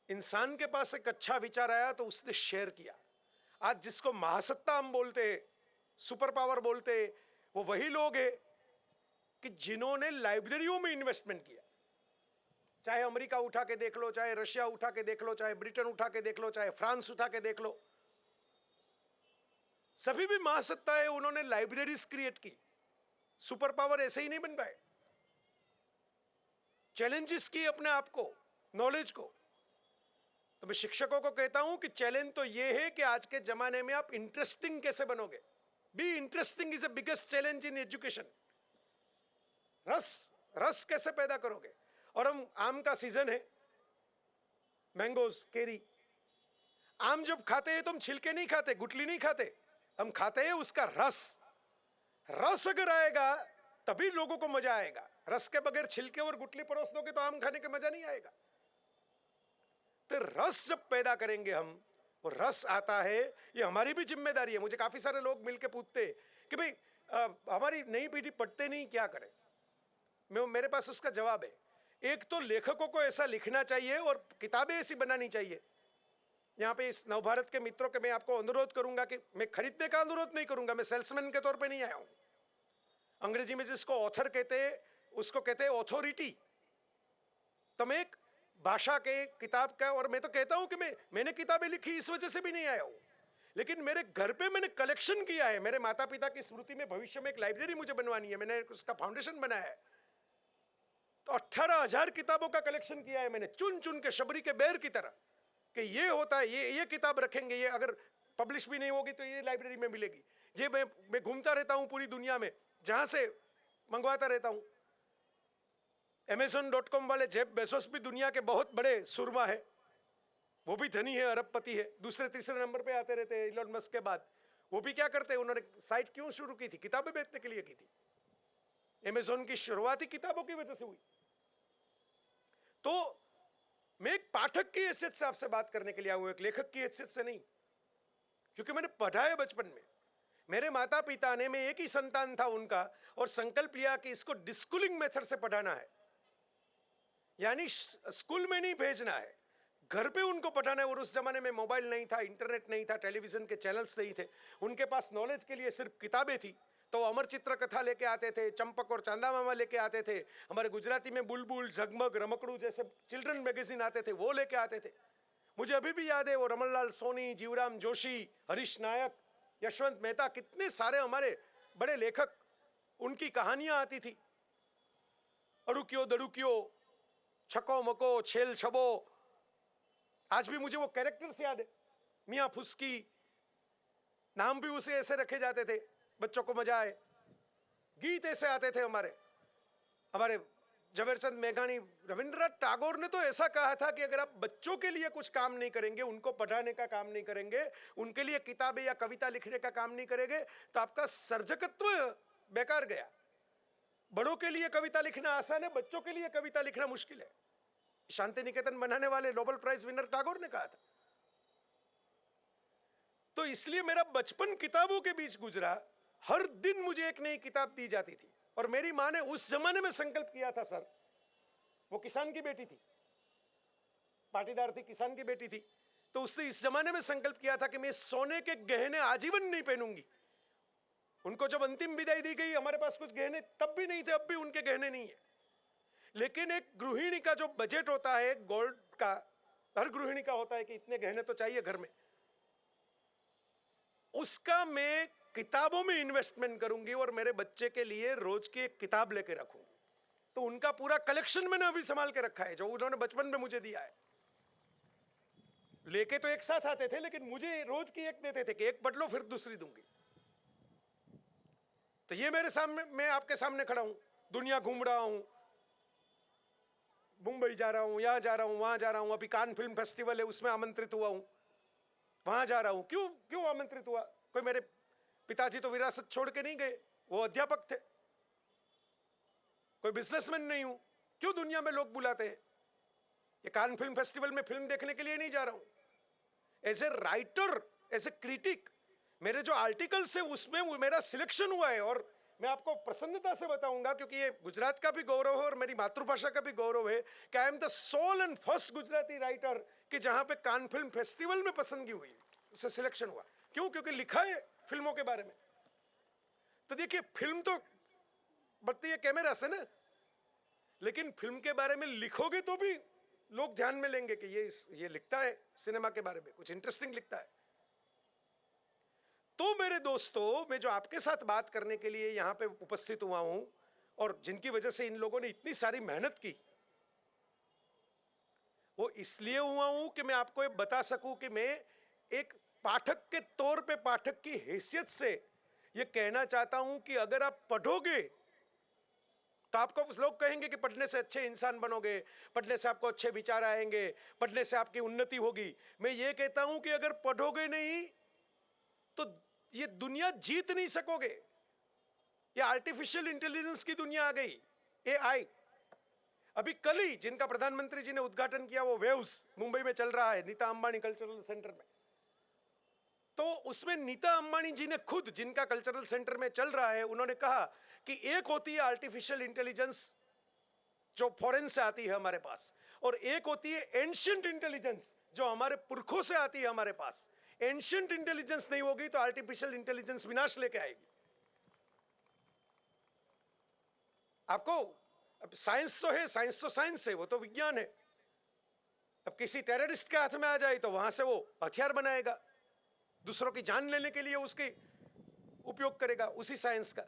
इंसान के पास एक अच्छा विचार आया तो उसने शेयर किया। आज जिसको महासत्ता हम बोलते, सुपर पावर बोलते, वो वही लोग हैं कि जिन्होंने लाइब्रेरियों में इन्वेस्टमेंट किया। चाहे अमेरिका उठा के देख लो, चाहे रशिया उठा के देख लो, चाहे ब्रिटेन उठा के देख लो, चाहे फ्रांस उठा के देख लो, सभी भी महासत्ता है, उन्होंने लाइब्रेरीज क्रिएट की। सुपर पावर ऐसे ही नहीं बन पाए, चैलेंजेस की अपने आप को, नॉलेज को। तो मैं शिक्षकों को कहता हूं कि चैलेंज तो यह है कि आज के जमाने में आप इंटरेस्टिंग कैसे बनोगे। Be interesting is the biggest challenge in education. रस कैसे पैदा करोगे। और हम आम का सीजन है, मैंगोज, केरी। आम जब खाते हैं तो हम छिलके नहीं खाते, गुठली नहीं खाते, हम खाते हैं उसका रस। रस अगर आएगा तभी लोगों को मजा आएगा। रस के बगैर छिलके और गुठली परोस दोगे तो आम खाने का मजा नहीं आएगा। तो रस जब पैदा करेंगे हम, वो रस आता है, ये हमारी भी जिम्मेदारी है। मुझे काफी सारे लोग मिलके पूछते कि भाई हमारी नई पीढ़ी पढ़ते नहीं, क्या करें? मेरे पास उसका जवाब है। एक तो लेखकों को ऐसा लिखना चाहिए और किताबें ऐसी बनानी चाहिए। यहाँ पे इस नवभारत के मित्रों के मैं आपको अनुरोध करूंगा कि मैं खरीदने का अनुरोध नहीं करूंगा, मैं सेल्समैन के तौर पे नहीं आया हूं। अंग्रेजी में जिसको ऑथर कहते हैं उसको कहते हैं ऑथोरिटी। तो मैं एक भाषा के किताब का, और मैं तो कहता हूं कि मैंने किताबें लिखी इस वजह से भी नहीं आया हूं, लेकिन मेरे घर पे मैंने कलेक्शन किया है। मेरे माता पिता की स्मृति में भविष्य में एक लाइब्रेरी मुझे बनवानी है, मैंने उसका फाउंडेशन बनाया है। तो 18,000 किताबों का कलेक्शन किया है मैंने, चुन चुन के, शबरी के बेर की तरह, कि ये होता है, ये किताब रखेंगे, ये अगर पब्लिश भी नहीं होगी तो ये लाइब्रेरी में मिलेगी। ये मैं घूमता रहता हूं पूरी दुनिया में, जहां से मंगवाता रहता हूं। Amazon.com वाले जेफ बेजोस भी दुनिया के बहुत बड़े सुरमा है, वो भी धनी है, अरबपति है, दूसरे तीसरे नंबर पे आते रहते हैं इलॉन मस्क के बाद। वो भी क्या करते हैं, उन्होंने साइट क्यों शुरू की थी? किताबें बेचने के लिए की थी। Amazon की शुरुआत ही किताबों की वजह से हुई। तो मैं एक पाठक की हैसियत से आपसे बात करने के लिए आया हूं, एक लेखक की हैसियत से नहीं, क्योंकि मैंने पढ़ा है बचपन में। मेरे माता पिता ने, मैं एक ही संतान था उनका, और संकल्प लिया कि इसको डिस्कूलिंग मेथड से पढ़ाना है, यानी स्कूल में नहीं भेजना है, घर पे उनको पढ़ाना है। और उस जमाने में मोबाइल नहीं था, इंटरनेट नहीं था, टेलीविजन के चैनल्स नहीं थे, उनके पास नॉलेज के लिए सिर्फ किताबें थी। तो अमर चित्र कथा लेके आते थे, चंपक और चांदा मामा लेके आते थे, हमारे गुजराती में बुलबुल, झगमग, रमकड़ू जैसे चिल्ड्रन मैगजीन आते थे, वो लेके आते थे। मुझे अभी भी याद है वो रमनलाल सोनी, जीवराम जोशी, हरीश नायक, यशवंत मेहता, कितने सारे हमारे बड़े लेखक, उनकी कहानियां आती थी। अड़ुकियो दड़ुकियो, छको मको, छेल छबो, आज भी मुझे वो कैरेक्टर्स याद है। मियाँ फुसकी, नाम भी उसे ऐसे रखे जाते थे, बच्चों को मजा आए। गीत ऐसे आते थे हमारे झवेरचंद मेघानी, रविंद्रनाथ टैगोर ने तो ऐसा कहा था कि अगर आप बच्चों के लिए कुछ काम नहीं करेंगे, उनको पढ़ाने का काम नहीं करेंगे, उनके लिए किताबें या कविता लिखने का काम नहीं करेंगे, तो आपका सर्जकत्व बेकार गया। बड़ों के लिए कविता लिखना आसान है, बच्चों के लिए कविता लिखना मुश्किल है। शांति निकेतन बनाने वाले नोबेल प्राइज विनर टैगोर ने कहा था। तो इसलिए मेरा बचपन किताबों के बीच गुजरा। हर दिन मुझे एक नई किताब दी जाती थी। और मेरी माँ ने उस जमाने में संकल्प किया था, सर, वो किसान की बेटी थी, पाटीदार थी, किसान की बेटी थी, तो उसने इस जमाने में संकल्प किया था कि मैं सोने के गहने आजीवन नहीं पहनूंगी। उनको जब अंतिम विदाई दी गई, हमारे पास कुछ गहने तब भी नहीं थे, अब भी उनके गहने नहीं है, लेकिन एक गृहिणी का जो बजट होता है गोल्ड का, हर गृहिणी का होता है कि इतने गहने तो चाहिए घर में, उसका मैं किताबों में इन्वेस्टमेंट करूंगी और मेरे बच्चे के लिए रोज की एक किताब लेके रखूंगी। तो उनका पूरा कलेक्शन मैंने अभी संभाल के रखा है, जो उन्होंने बचपन में मुझे दिया है। लेके तो एक साथ आते थे, लेकिन मुझे रोज की एक देते थे कि एक पढ़ लो फिर दूसरी दूंगी। तो ये मेरे सामने, मैं आपके सामने खड़ा हूं, दुनिया घूम रहा हूं, मुंबई जा रहा हूं, यहां जा रहा हूं, वहां जा रहा हूं, अभी कान फिल्म फेस्टिवल है उसमें आमंत्रित हुआ हूं, वहां जा रहा हूं। क्यों आमंत्रित हुआ? कोई मेरे पिताजी तो विरासत छोड़ के नहीं गए, वो अध्यापक थे, कोई बिजनेसमैन नहीं हूं, क्यों दुनिया में लोग बुलाते हैं? ये कान फिल्म फेस्टिवल में फिल्म देखने के लिए नहीं जा रहा हूं। As a writer, as a critic, मेरे जो आर्टिकल्स है उसमें मेरा सिलेक्शन हुआ है। और मैं आपको प्रसन्नता से बताऊंगा, क्योंकि ये गुजरात का भी गौरव है और मेरी मातृभाषा का भी गौरव है कि I am the sole and first Gujarati writer कि जहां पे कान फिल्म फेस्टिवल में पसंदगी हुई, उससे सिलेक्शन हुआ। क्यों? क्योंकि लिखा है फिल्मों के बारे में। तो देखिए, फिल्म तो बढ़ती है कैमरा से ना, लेकिन फिल्म के बारे में लिखोगे तो भी लोग ध्यान में लेंगे कि ये लिखता है सिनेमा के बारे में, कुछ इंटरेस्टिंग लिखता है। तो मेरे दोस्तों, मैं जो आपके साथ बात करने के लिए यहां पे उपस्थित हुआ हूं और जिनकी वजह से इन लोगों ने इतनी सारी मेहनत की, वो इसलिए हुआ हूं कि मैं आपको ये बता सकूं कि मैं एक पाठक के तौर पे, पाठक की हैसियत से ये कहना चाहता हूं कि अगर आप पढ़ोगे तो आपको कुछ लोग कहेंगे कि पढ़ने से अच्छे इंसान बनोगे, पढ़ने से आपको अच्छे विचार आएंगे, पढ़ने से आपकी उन्नति होगी। मैं ये कहता हूं कि अगर पढ़ोगे नहीं तो ये दुनिया जीत नहीं सकोगे। ये आर्टिफिशियल इंटेलिजेंस की दुनिया आ गई, एआई। अभी कल ही जिनका प्रधानमंत्री जी ने उद्घाटन किया वो वेव्स मुंबई में चल रहा है, नीता अंबानी कल्चरल सेंटर में। तो उसमें नीता अंबानी जी ने खुद, जिनका कल्चरल सेंटर में चल रहा है, उन्होंने कहा कि एक होती है आर्टिफिशियल इंटेलिजेंस जो फॉरेन से आती है हमारे पास, और एक होती है एंशिएंट इंटेलिजेंस जो हमारे पुरखों से आती है हमारे पास। एंशिएंट इंटेलिजेंस नहीं होगी तो आर्टिफिशियल इंटेलिजेंस विनाश लेके आएगी। आपको अब साइंस तो है, साइंस तो साइंस है, वो तो विज्ञान है। अब किसी टेररिस्ट के हाथ में आ जाए तो वहां से वो हथियार बनाएगा, दूसरों की जान लेने के लिए उसकी उपयोग करेगा उसी साइंस का।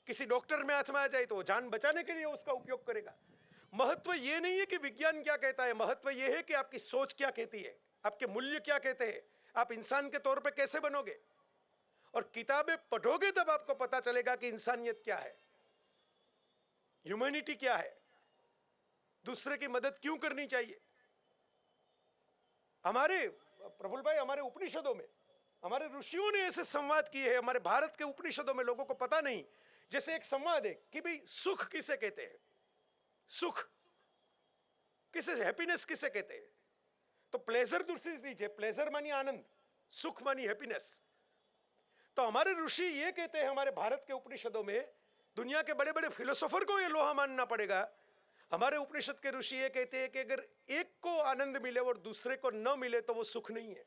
किसी डॉक्टर में हाथ में आ जाए तो वो जान बचाने के लिए उसका उपयोग करेगा। महत्व ये नहीं है कि विज्ञान क्या कहता है, महत्व ये है कि आपकी सोच क्या कहती है, आपके मूल्य क्या कहते हैं, आप इंसान के तौर पे कैसे बनोगे। और किताबें पढ़ोगे तब आपको पता चलेगा कि इंसानियत क्या है, ह्यूमैनिटी क्या है, दूसरे की मदद क्यों करनी चाहिए। हमारे प्रफुल्ल भाई, हमारे उपनिषदों में हमारे ऋषियों ने ऐसे संवाद किए हैं, हमारे भारत के उपनिषदों में लोगों को पता नहीं। जैसे एक संवाद है कि भाई सुख किसे कहते हैं, सुख किसे, हैप्पीनेस किसे कहते हैं। तो प्लेजर दूसरी चीज है, प्लेजर मानी आनंद, सुख मानी हैप्पीनेस। तो हमारे ऋषि ये कहते हैं हमारे भारत के उपनिषदों में, दुनिया के बड़े बड़े फिलोसोफर को ये लोहा मानना पड़ेगा। हमारे उपनिषद के ऋषि ये कहते हैं कि अगर एक को आनंद मिले और दूसरे को न मिले तो वो सुख नहीं है।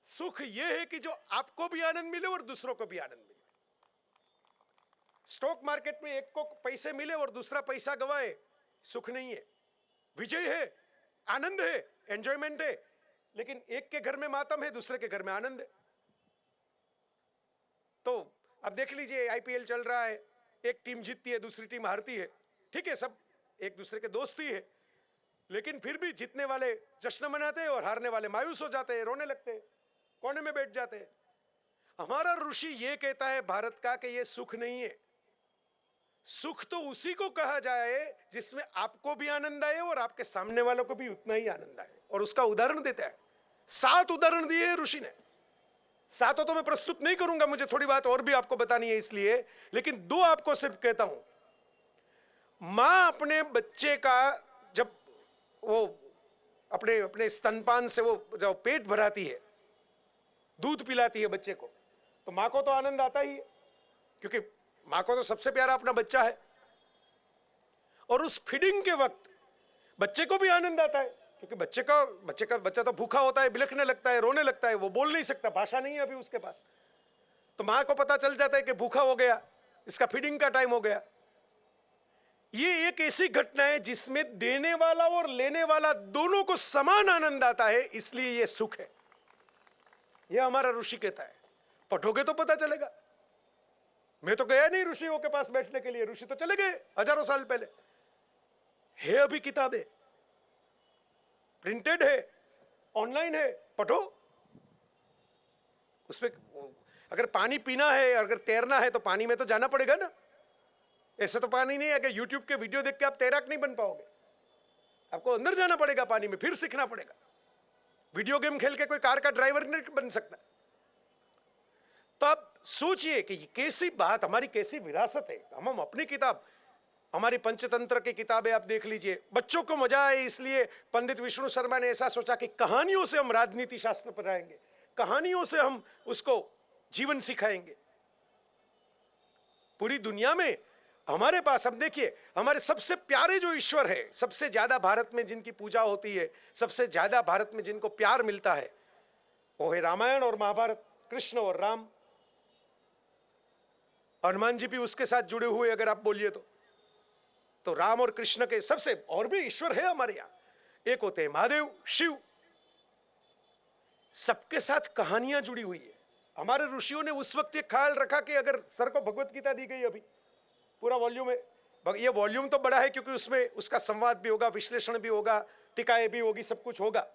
सुख ये है कि जो आपको भी आनंद मिले और दूसरों को भी आनंद मिले। स्टॉक मार्केट में एक को पैसे मिले और दूसरा पैसा गवाए, सुख नहीं है। विजय है, आनंद है, एंजॉयमेंट है, लेकिन एक के घर में मातम है, दूसरे के घर में आनंद है। तो अब देख लीजिए, आईपीएल चल रहा है, एक टीम जीतती है, दूसरी टीम हारती है, ठीक है, सब एक दूसरे के दोस्त ही है, लेकिन फिर भी जीतने वाले जश्न मनाते हैं और हारने वाले मायूस हो जाते हैं, रोने लगते हैं, कोने में बैठ जाते हैं। हमारा ऋषि ये कहता है भारत का कि ये सुख नहीं है। सुख तो उसी को कहा जाए जिसमें आपको भी आनंद आए और आपके सामने वालों को भी उतना ही आनंद आए। और उसका उदाहरण देता है, 7 उदाहरण दिए हैं ऋषि ने। 7 तो मैं प्रस्तुत नहीं करूंगा, मुझे थोड़ी बात और भी आपको बतानी है इसलिए, लेकिन 2 आपको सिर्फ कहता हूं। मां अपने बच्चे का जब वो अपने अपने स्तनपान से वो जब पेट भराती है, दूध पिलाती है बच्चे को, तो मां को तो आनंद आता ही है, क्योंकि मां को तो सबसे प्यारा अपना बच्चा है। और उस फीडिंग के वक्त बच्चे को भी आनंद आता है, क्योंकि बच्चा तो भूखा होता है, बिलखने लगता है, रोने लगता है, वो बोल नहीं सकता, भाषा नहीं है अभी उसके पास। तो मां को पता चल जाता है कि भूखा हो गया, इसका फीडिंग का टाइम हो गया। ये एक ऐसी घटना है जिसमें देने वाला और लेने वाला दोनों को समान आनंद आता है, इसलिए ये सुख है। यह हमारा ऋषि कहता है। पढ़ोगे तो पता चलेगा। मैं तो गया नहीं ऋषियों के पास बैठने के लिए, ऋषि तो चले गए हजारों साल पहले। है अभी किताबें, प्रिंटेड है, ऑनलाइन है, पढ़ो। उसमें अगर पानी पीना है, अगर तैरना है तो पानी में तो जाना पड़ेगा ना। ऐसे तो पानी नहीं है कि यूट्यूब के वीडियो देख के आप तैराक नहीं बन पाओगे, आपको अंदर जाना पड़ेगा पानी में, फिर सीखना पड़ेगा। वीडियो गेम खेल के कोई कार का ड्राइवर नहीं बन सकता। तो आप सोचिए कि कैसी बात, हमारी कैसी विरासत है। हम अपनी किताब, हमारी पंचतंत्र की किताबें आप देख लीजिए। बच्चों को मजा आए इसलिए पंडित विष्णु शर्मा ने ऐसा सोचा कि कहानियों से हम राजनीति शास्त्र पढ़ाएंगे, कहानियों से हम उसको जीवन सिखाएंगे। पूरी दुनिया में हमारे पास, अब देखिए, हमारे सबसे प्यारे जो ईश्वर है, सबसे ज्यादा भारत में जिनकी पूजा होती है, सबसे ज्यादा भारत में जिनको प्यार मिलता है, वो है रामायण और महाभारत, कृष्ण और राम। हनुमान जी भी उसके साथ जुड़े हुए अगर आप बोलिए तो राम और कृष्ण के सबसे, और भी ईश्वर है हमारे यहां, एक होते हैं महादेव, शिव, सबके साथ कहानियां जुड़ी हुई है। हमारे ऋषियों ने उस वक्त ये ख्याल रखा कि अगर सर को भगवत गीता दी गई, अभी पूरा वॉल्यूम है, ये वॉल्यूम तो बड़ा है क्योंकि उसमें उसका संवाद भी होगा, विश्लेषण भी होगा, टीकाएं भी होगी, सब कुछ होगा।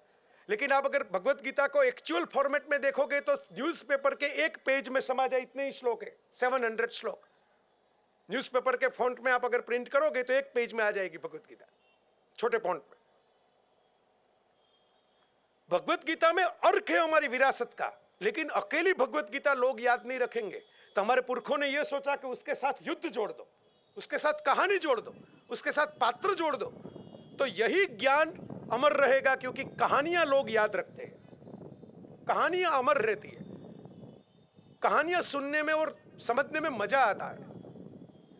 लेकिन आप अगर भगवत गीता को एक्चुअल फॉर्मेट में देखोगे तो न्यूज़पेपर के एक पेज में समा जाए इतने ही श्लोक है, 700 श्लोक। न्यूज़पेपर के फॉन्ट में आप अगर प्रिंट करोगे तो एक पेज में आ जाएगी भगवत गीता, छोटे फॉन्ट में। भगवत गीता में अर्थ है हमारी विरासत का, लेकिन अकेली भगवत गीता लोग याद नहीं रखेंगे। तो हमारे पुरखों ने यह सोचा कि उसके साथ युद्ध जोड़ दो, उसके साथ कहानी जोड़ दो, उसके साथ पात्र जोड़ दो, तो यही ज्ञान अमर रहेगा। क्योंकि कहानियां लोग याद रखते हैं, कहानियां अमर रहती है, कहानियां सुनने में और समझने में मजा आता है।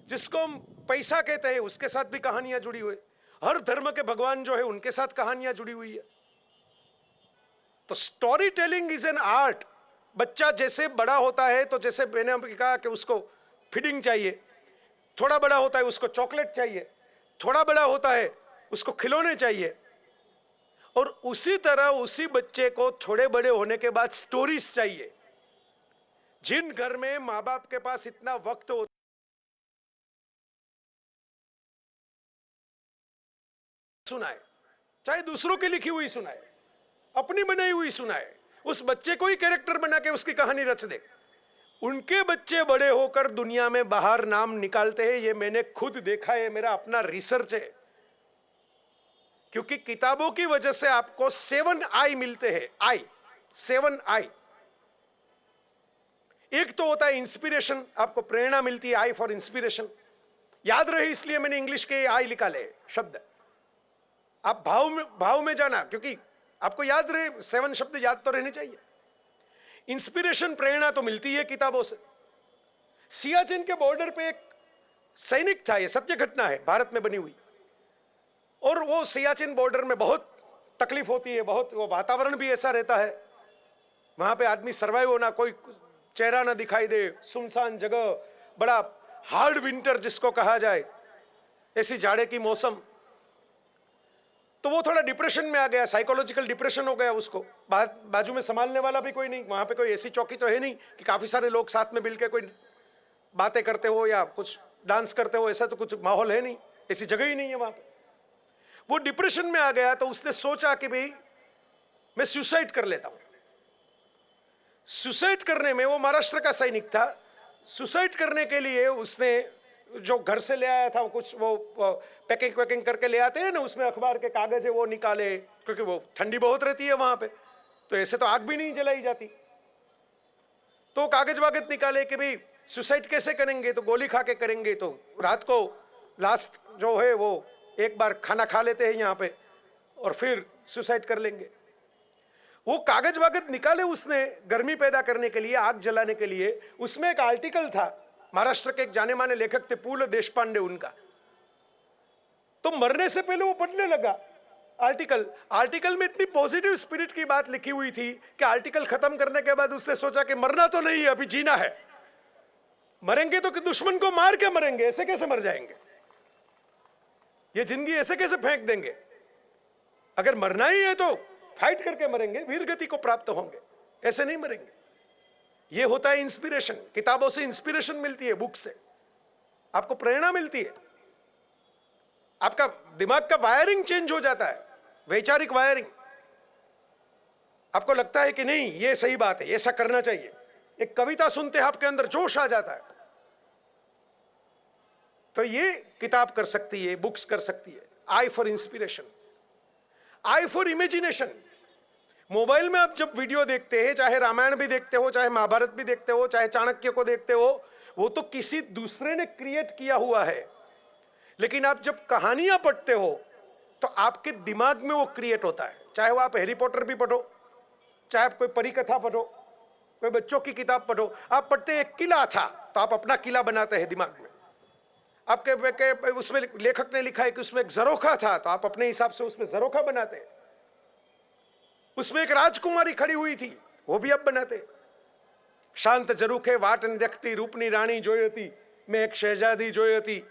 जिसको हम पैसा कहते हैं उसके साथ भी कहानियां जुड़ी हुई, हर धर्म के भगवान जो है उनके साथ कहानियां जुड़ी हुई है। तो story telling is an art. बच्चा जैसे बड़ा होता है, तो जैसे मैंने कहा कि उसको फीडिंग चाहिए, थोड़ा बड़ा होता है उसको चॉकलेट चाहिए, थोड़ा बड़ा होता है उसको खिलौने चाहिए, और उसी तरह उसी बच्चे को थोड़े बड़े होने के बाद स्टोरीज चाहिए। जिन घर में माँ बाप के पास इतना वक्त होता सुनाए, चाहे दूसरों की लिखी हुई सुनाए, अपनी बनाई हुई सुनाए, उस बच्चे को ही कैरेक्टर बना के उसकी कहानी रच दे, उनके बच्चे बड़े होकर दुनिया में बाहर नाम निकालते हैं। ये मैंने खुद देखा है, मेरा अपना रिसर्च है। क्योंकि किताबों की वजह से आपको 7 आई मिलते हैं। आई, 7 आई। एक तो होता है इंस्पिरेशन, आपको प्रेरणा मिलती है, आई फॉर इंस्पिरेशन। याद रहे इसलिए मैंने इंग्लिश के आई निकाले शब्द। आप भाव में जाना, क्योंकि आपको याद रहे, 7 शब्द याद तो रहने चाहिए। इंस्पिरेशन, प्रेरणा तो मिलती है किताबों से। सियाचिन के बॉर्डर पे एक सैनिक था, ये सत्य घटना है, भारत में बनी हुई। और वो सियाचिन बॉर्डर में बहुत तकलीफ होती है, बहुत, वो वातावरण भी ऐसा रहता है, वहां पे आदमी सर्वाइव होना, कोई चेहरा ना दिखाई दे, सुनसान जगह, बड़ा हार्ड विंटर जिसको कहा जाए, ऐसी जाड़े की मौसम। तो वो थोड़ा डिप्रेशन में आ गया, साइकोलॉजिकल डिप्रेशन हो गया उसको। बाजू में संभालने वाला भी कोई नहीं, वहां पे कोई ऐसी चौकी तो है नहीं कि काफी सारे लोग साथ में मिलकर कोई बातें करते हो या कुछ डांस करते हो, ऐसा तो कुछ माहौल है नहीं, ऐसी जगह ही नहीं है वहां पे। वो डिप्रेशन में आ गया, तो उसने सोचा कि भाई मैं सुसाइड कर लेता हूं। सुसाइड करने में, वो महाराष्ट्र का सैनिक था, सुसाइड करने के लिए उसने जो घर से ले आया था वो कुछ, वो पैकिंग वैकिंग करके ले आते हैं ना, उसमें अखबार के कागज है वो निकाले, क्योंकि वो ठंडी बहुत रहती है वहां पे, तो ऐसे तो आग भी नहीं जलाई जाती। तो कागज वागज निकाले कि भाई सुसाइड कैसे करेंगे, तो गोली खा के करेंगे, तो रात को लास्ट जो है वो एक बार खाना खा लेते हैं यहाँ पे और फिर सुसाइड कर लेंगे। वो कागज वागज निकाले उसने गर्मी पैदा करने के लिए, आग जलाने के लिए। उसमें एक आर्टिकल था, महाराष्ट्र के एक जाने माने लेखक थे पूल देशपांडे, उनका। तो मरने से पहले वो पढ़ने लगा आर्टिकल में इतनी पॉजिटिव स्पिरिट की बात लिखी हुई थी कि आर्टिकल खत्म करने के बाद उसने सोचा कि मरना तो नहीं है, अभी जीना है। मरेंगे तो कि दुश्मन को मार के मरेंगे, ऐसे कैसे मर जाएंगे, ये जिंदगी ऐसे कैसे फेंक देंगे। अगर मरना ही है तो फाइट करके मरेंगे, वीर गति को प्राप्त होंगे, ऐसे नहीं मरेंगे। ये होता है इंस्पिरेशन। किताबों से इंस्पिरेशन मिलती है, बुक से आपको प्रेरणा मिलती है, आपका दिमाग का वायरिंग चेंज हो जाता है, वैचारिक वायरिंग। आपको लगता है कि नहीं ये सही बात है, ऐसा करना चाहिए। एक कविता सुनते हैं आपके अंदर जोश आ जाता है। तो ये किताब कर सकती है, बुक्स कर सकती है। I for inspiration, I for imagination. Mobile में आप जब वीडियो देखते हैं, चाहे रामायण भी देखते हो, चाहे महाभारत भी देखते हो, चाहे चाणक्य को देखते हो, वो तो किसी दूसरे ने क्रिएट किया हुआ है। लेकिन आप जब कहानियां पढ़ते हो तो आपके दिमाग में वो क्रिएट होता है। चाहे वो आप हैरी पॉटर भी पढ़ो, चाहे आप कोई परी कथा पढ़ो, कोई बच्चों की किताब पढ़ो। आप पढ़ते एक किला था तो आप अपना किला बनाते हैं दिमाग में। आपके उसमें लेखक ने लिखा है कि उसमें एक जरोखा था, तो आप अपने हिसाब से उसमें जरोखा बनाते हैं। उसमें एक राजकुमारी खड़ी हुई थी, वो भी आप बनाते। शांत जरूखे वाट देखती रूपनी रानी जोयती, मैं एक शहजादी जोयती,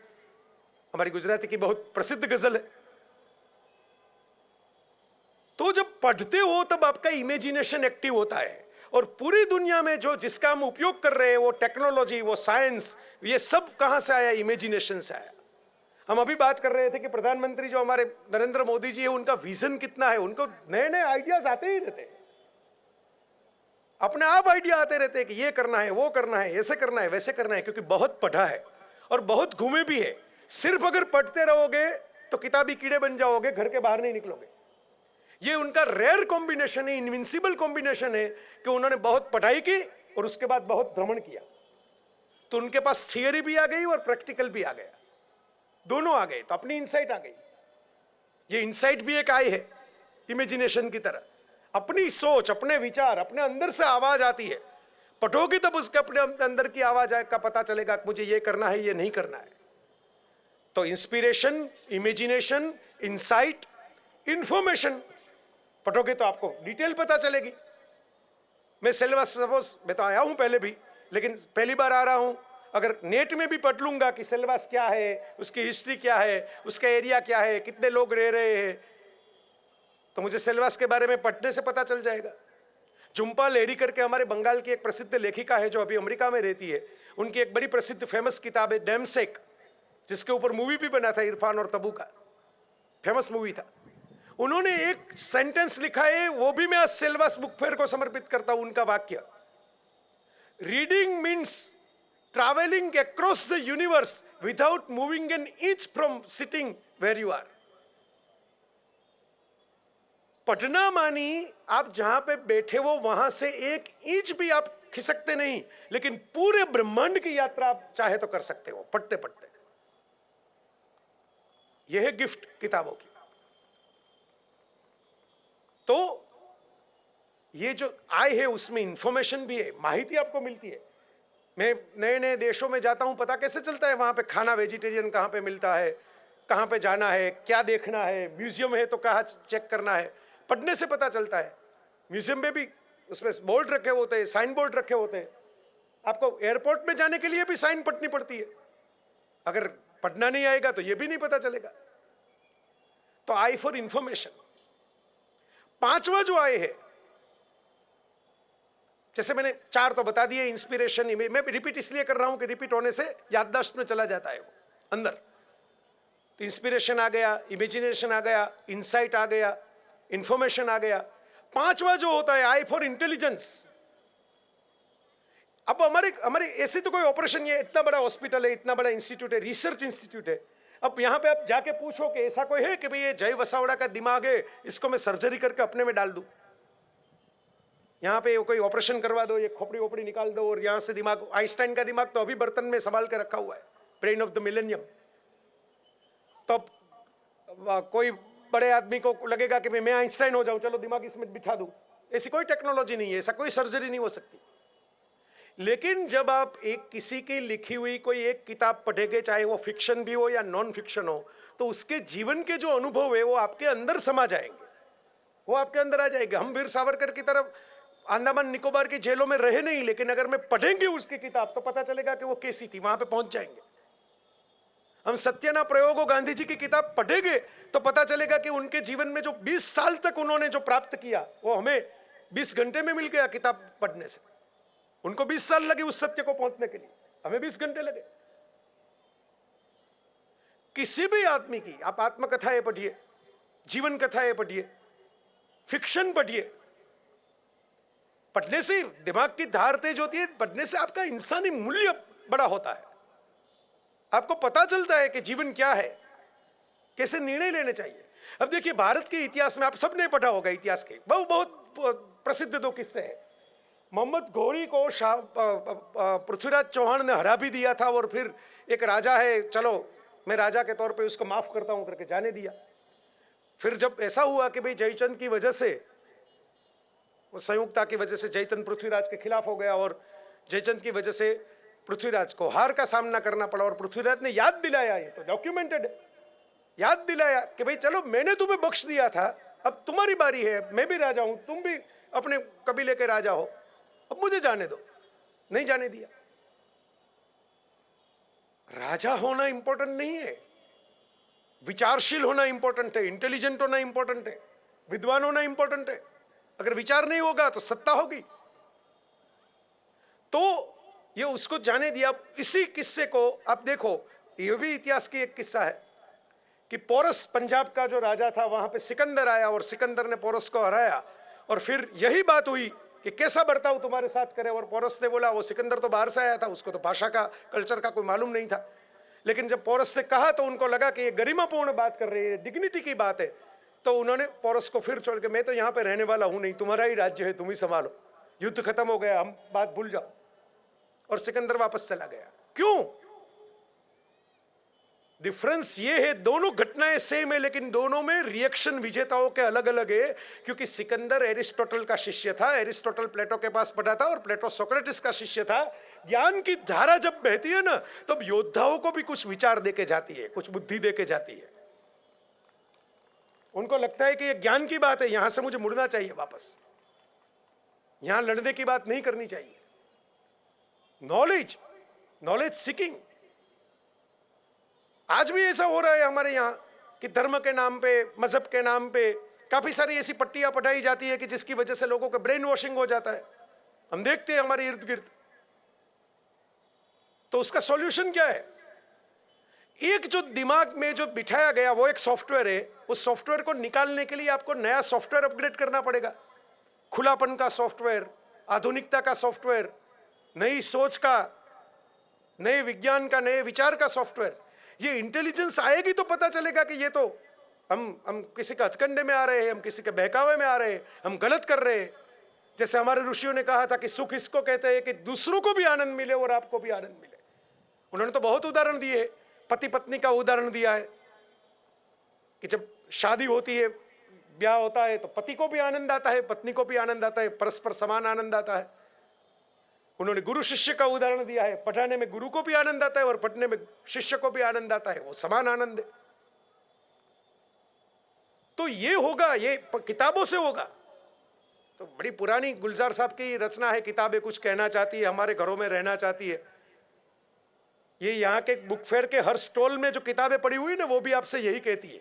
हमारी गुजराती की बहुत प्रसिद्ध गजल है। तो जब पढ़ते हो तब आपका इमेजिनेशन एक्टिव होता है, और पूरी दुनिया में जो जिसका हम उपयोग कर रहे हैं, वो टेक्नोलॉजी, वो साइंस, ये सब कहां से आया? इमेजिनेशन से आया। हम अभी बात कर रहे थे कि प्रधानमंत्री जो हमारे नरेंद्र मोदी जी है, उनका विजन कितना है, उनको नए नए आइडियाज आते ही रहते हैं, अपने आप आइडिया आते रहते हैं कि ये करना है, वो करना है, ऐसे करना है, वैसे करना है, क्योंकि बहुत पढ़ा है और बहुत घूमे भी है। सिर्फ अगर पढ़ते रहोगे तो किताबी कीड़े बन जाओगे, घर के बाहर नहीं निकलोगे। ये उनका रेयर कॉम्बिनेशन है, इनविंसिबल कॉम्बिनेशन है कि उन्होंने बहुत पढ़ाई की और उसके बाद बहुत भ्रमण किया, तो उनके पास थियरी भी आ गई और प्रैक्टिकल भी आ गया, दोनों आ गए, तो अपनी इंसाइट आ गई। ये इंसाइट भी एक आई है इमेजिनेशन की तरह, अपनी सोच, अपने विचार, अपने अंदर से आवाज आती है। पढ़ोगे तब उसके अपने अंदर की आवाज का पता चलेगा कि मुझे ये करना है, ये नहीं करना है। तो इंस्पिरेशन, इमेजिनेशन, इंसाइट, इंफॉर्मेशन, पढ़ोगे तो आपको डिटेल पता चलेगी। मैं सिलेबस, सपोज मैं तो आया हूं पहले भी, लेकिन पहली बार आ रहा हूं, अगर नेट में भी पढ़ लूंगा कि सिलेबस क्या है, उसकी हिस्ट्री क्या है, उसका एरिया क्या है, कितने लोग रह रहे हैं, तो मुझे सिलेबस के बारे में पढ़ने से पता चल जाएगा। झुम्पा लेहरी करके हमारे बंगाल की एक प्रसिद्ध लेखिका है जो अभी अमेरिका में रहती है, उनकी एक बड़ी प्रसिद्ध फेमस किताब है डैमसेक, जिसके ऊपर मूवी भी बना था इरफान और तबू का, फेमस मूवी था। उन्होंने एक सेंटेंस लिखा है, वो भी मैं आज सिलेबस बुक फेयर को समर्पित करता हूं। उनका वाक्य, reading means travelling across the universe without moving an inch from sitting where you are. पढ़ना मानी आप जहां पे बैठे हो वहां से एक इंच भी आप खिसकते नहीं, लेकिन पूरे ब्रह्मांड की यात्रा आप चाहे तो कर सकते हो पढ़ते पढ़ते। यह है गिफ्ट किताबों की। तो ये जो आय है उसमें इंफॉर्मेशन भी है, माहिती आपको मिलती है। मैं नए नए देशों में जाता हूं, पता कैसे चलता है वहां पे खाना वेजिटेरियन कहां पे मिलता है, कहां पे जाना है, क्या देखना है, म्यूजियम है तो कहां चेक करना है, पढ़ने से पता चलता है। म्यूजियम में भी उसमें बोर्ड रखे होते हैं, साइन बोर्ड रखे होते हैं। आपको एयरपोर्ट में जाने के लिए भी साइन पढ़नी पड़ती है, अगर पढ़ना नहीं आएगा तो यह भी नहीं पता चलेगा। तो आई फॉर इंफॉर्मेशन। पांचवा जो आए है, जैसे मैंने चार तो बता दिए, इंस्पिरेशन, मैं रिपीट इसलिए कर रहा हूं कि रिपीट होने से याददाश्त में चला जाता है वो अंदर। तो इंस्पिरेशन आ गया, इमेजिनेशन आ गया, इंसाइट आ गया, इंफॉर्मेशन आ गया। पांचवा जो होता है आई फॉर इंटेलिजेंस। अब हमारे ऐसे तो कोई ऑपरेशन, ये इतना बड़ा हॉस्पिटल है, इतना बड़ा इंस्टीट्यूट है, रिसर्च इंस्टीट्यूट है। अब यहां पे आप जाके पूछो कि ऐसा कोई है कि भाई ये जय वसावड़ा का दिमाग है, इसको मैं सर्जरी करके अपने में डाल दूं, यहां पे कोई ऑपरेशन करवा दो, ये खोपड़ी वोपड़ी निकाल दो और यहां से दिमाग। आइंस्टाइन का दिमाग तो अभी बर्तन में संभाल के रखा हुआ है, ब्रेन ऑफ द मिलेनियम। तो अब कोई बड़े आदमी को लगेगा कि मैं आइंस्टाइन हो जाऊं, चलो दिमाग इसमें बिठा दूं, ऐसी कोई टेक्नोलॉजी नहीं है, ऐसा कोई सर्जरी नहीं हो सकती। लेकिन जब आप एक किसी की लिखी हुई कोई एक किताब पढ़ेंगे, चाहे वो फिक्शन भी हो या नॉन फिक्शन हो, तो उसके जीवन के जो अनुभव है वो आपके अंदर समा जाएंगे, वो आपके अंदर आ जाएंगे। हम वीर सावरकर की तरफ अंडमान निकोबार की जेलों में रहे नहीं, लेकिन अगर मैं पढ़ेंगे उसकी किताब तो पता चलेगा कि वो कैसी थी, वहां पे पहुंच जाएंगे। हम सत्यना प्रयोगो गांधी जी की किताब पढ़ेंगे तो पता चलेगा कि उनके जीवन में जो 20 साल तक उन्होंने जो प्राप्त किया वो हमें 20 घंटे में मिल गया किताब पढ़ने से। उनको 20 साल लगे उस सत्य को पहुंचने के लिए, हमें 20 घंटे लगे। किसी भी आदमी की आप आत्मकथाएं पढ़िए, जीवन कथाएं पढ़िए, फिक्शन पढ़िए, पढ़ने से दिमाग की धार तेज होती है, पढ़ने से आपका इंसानी मूल्य बड़ा होता है, आपको पता चलता है कि जीवन क्या है, कैसे निर्णय लेने चाहिए। अब देखिए भारत के इतिहास में आप सबने पढ़ा होगा, इतिहास के बहुत प्रसिद्ध दो किस्से हैं। मोहम्मद घोरी को पृथ्वीराज चौहान ने हरा भी दिया था और फिर एक राजा है, चलो मैं राजा के तौर पे उसको माफ करता हूं करके जाने दिया। फिर जब ऐसा हुआ कि भाई जयचंद की वजह से, वो संयुक्ता की वजह से जयचंद पृथ्वीराज के खिलाफ हो गया और जयचंद की वजह से पृथ्वीराज को हार का सामना करना पड़ा। और पृथ्वीराज ने याद दिलाया, ये तो डॉक्यूमेंटेड है, याद दिलाया कि भाई चलो मैंने तुम्हें बख्श दिया था, अब तुम्हारी बारी है, मैं भी राजा हूं, तुम भी अपने कबीले के राजा हो, अब मुझे जाने दो। नहीं जाने दिया। राजा होना इंपॉर्टेंट नहीं है, विचारशील होना इंपॉर्टेंट है, इंटेलिजेंट होना इंपॉर्टेंट है, विद्वान होना इंपॉर्टेंट है। अगर विचार नहीं होगा तो सत्ता होगी। तो ये उसको जाने दिया। इसी किस्से को आप देखो, ये भी इतिहास की एक किस्सा है कि पोरस पंजाब का जो राजा था, वहां पे सिकंदर आया और सिकंदर ने पोरस को हराया। और फिर यही बात हुई कि कैसा बर्ताव तुम्हारे साथ करे, और पोरस ने बोला, वो सिकंदर तो बाहर से आया था, उसको तो भाषा का, कल्चर का कोई मालूम नहीं था। लेकिन जब पोरस ने कहा तो उनको लगा कि ये गरिमापूर्ण बात कर रही है, डिग्निटी की बात है, तो उन्होंने पोरस को फिर छोड़ के, मैं तो यहाँ पे रहने वाला हूं नहीं, तुम्हारा ही राज्य है, तुम ही संभालो, युद्ध खत्म हो गया, हम बात भूल जाओ। और सिकंदर वापस चला गया। क्यों? डिफरेंस ये है, दोनों घटनाएं सेम है, लेकिन दोनों में रिएक्शन विजेताओं के अलग अलग है। क्योंकि सिकंदर एरिस्टोटल का शिष्य था, एरिस्टोटल प्लेटो के पास पढ़ा था, और प्लेटो सोक्रेटिस का शिष्य था। ज्ञान की धारा जब बहती है ना, तब योद्धाओं को भी कुछ विचार देके जाती है, कुछ बुद्धि देके जाती है। उनको लगता है कि ये ज्ञान की बात है, यहां से मुझे मुड़ना चाहिए वापस, यहां लड़ने की बात नहीं करनी चाहिए। Knowledge seeking. आज भी ऐसा हो रहा है हमारे यहां कि धर्म के नाम पे, मजहब के नाम पे काफी सारी ऐसी पट्टियां पढ़ाई जाती है कि जिसकी वजह से लोगों का ब्रेन वॉशिंग हो जाता है। हम देखते हैं हमारे इर्द गिर्द। तो उसका सॉल्यूशन क्या है? एक जो दिमाग में जो बिठाया गया वो एक सॉफ्टवेयर है, उस सॉफ्टवेयर को निकालने के लिए आपको नया सॉफ्टवेयर अपग्रेड करना पड़ेगा। खुलापन का सॉफ्टवेयर, आधुनिकता का सॉफ्टवेयर, नई सोच का, नए विज्ञान का, नए विचार का सॉफ्टवेयर। ये इंटेलिजेंस आएगी तो पता चलेगा कि ये तो हम किसी का हथकंडे में आ रहे हैं, हम किसी के बहकावे में आ रहे हैं, हम गलत कर रहे हैं। जैसे हमारे ऋषियों ने कहा था कि सुख इसको कहते हैं कि दूसरों को भी आनंद मिले और आपको भी आनंद मिले। उन्होंने तो बहुत उदाहरण दिए हैं। पति पत्नी का उदाहरण दिया है कि जब शादी होती है, ब्याह होता है, तो पति को भी आनंद आता है, पत्नी को भी आनंद आता है, परस्पर समान आनंद आता है। उन्होंने गुरु शिष्य का उदाहरण दिया है, पढ़ाने में गुरु को भी आनंद आता है और पढ़ने में शिष्य को भी आनंद आता है, वो समान आनंद है। तो ये होगा, ये किताबों से होगा। तो बड़ी पुरानी गुलजार साहब की रचना है, किताबें कुछ कहना चाहती है, हमारे घरों में रहना चाहती है। ये यहाँ के बुक फेयर के हर स्टॉल में जो किताबें पड़ी हुई ना, वो भी आपसे यही कहती है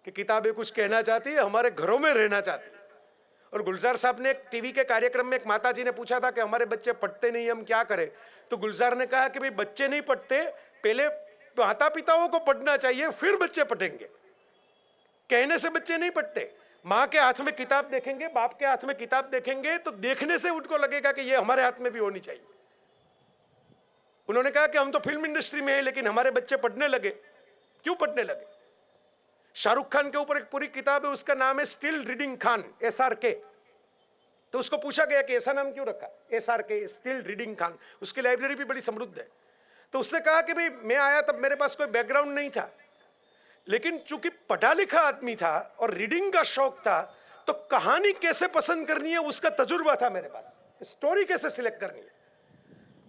कि किताबें कुछ कहना चाहती है, हमारे घरों में रहना चाहती है। और गुलजार साहब ने एक टीवी के कार्यक्रम में एक माताजी ने पूछा था कि हमारे बच्चे पढ़ते नहीं, हम क्या करें? तो गुलजार ने कहा कि भाई बच्चे नहीं पढ़ते, पहले माता पिताओं को पढ़ना चाहिए, फिर बच्चे पढ़ेंगे। कहने से बच्चे नहीं पढ़ते। माँ के हाथ में किताब देखेंगे, बाप के हाथ में किताब देखेंगे, तो देखने से उनको लगेगा कि ये हमारे हाथ में भी होनी चाहिए। उन्होंने कहा कि हम तो फिल्म इंडस्ट्री में हैं, लेकिन हमारे बच्चे पढ़ने लगे। क्यों पढ़ने लगे? शाहरुख खान के ऊपर एक पूरी किताब है, उसका नाम है स्टिल रीडिंग खान, SRK। तो उसको पूछा गया कि ऐसा नाम क्यों रखा, SRK, स्टिल रीडिंग खान। उसकी लाइब्रेरी भी बड़ी समृद्ध है। तो उसने कहा कि भाई मैं आया तब मेरे पास कोई बैकग्राउंड नहीं था, लेकिन चूंकि पढ़ा लिखा आदमी था और रीडिंग का शौक था, तो कहानी कैसे पसंद करनी है उसका तजुर्बा था मेरे पास, स्टोरी कैसे सिलेक्ट करनी है।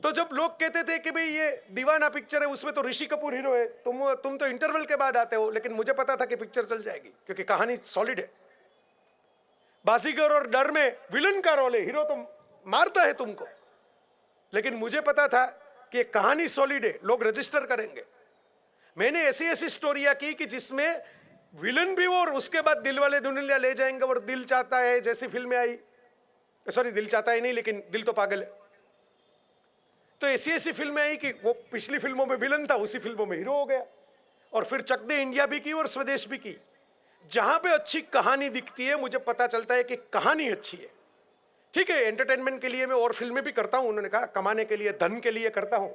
तो जब लोग कहते थे कि भाई ये दीवाना पिक्चर है, उसमें तो ऋषि कपूर हीरो है, तुम तो इंटरवल के बाद आते हो, लेकिन मुझे पता था कि पिक्चर चल जाएगी क्योंकि कहानी सॉलिड है। बाजीगर और डर में विलन का रोल है, हीरो तो मारता है तुमको, लेकिन मुझे पता था कि कहानी सॉलिड है, लोग रजिस्टर करेंगे। मैंने ऐसी ऐसी स्टोरियां की कि जिसमें विलन भी हो और उसके बाद दिल वाले दुल्हनिया ले जाएंगे और दिल चाहता है जैसी फिल्में आई, सॉरी दिल चाहता है नहीं, लेकिन दिल तो पागल है। तो ऐसी ऐसी फिल्में आई कि वो पिछली फिल्मों में विलन था, उसी फिल्मों में हीरो हो गया। और फिर चक दे इंडिया भी की और स्वदेश भी की। जहां पे अच्छी कहानी दिखती है, मुझे पता चलता है कि कहानी अच्छी है। ठीक है, एंटरटेनमेंट के लिए मैं और फिल्में भी करता हूं, उन्होंने कहा कमाने के लिए, धन के लिए करता हूं,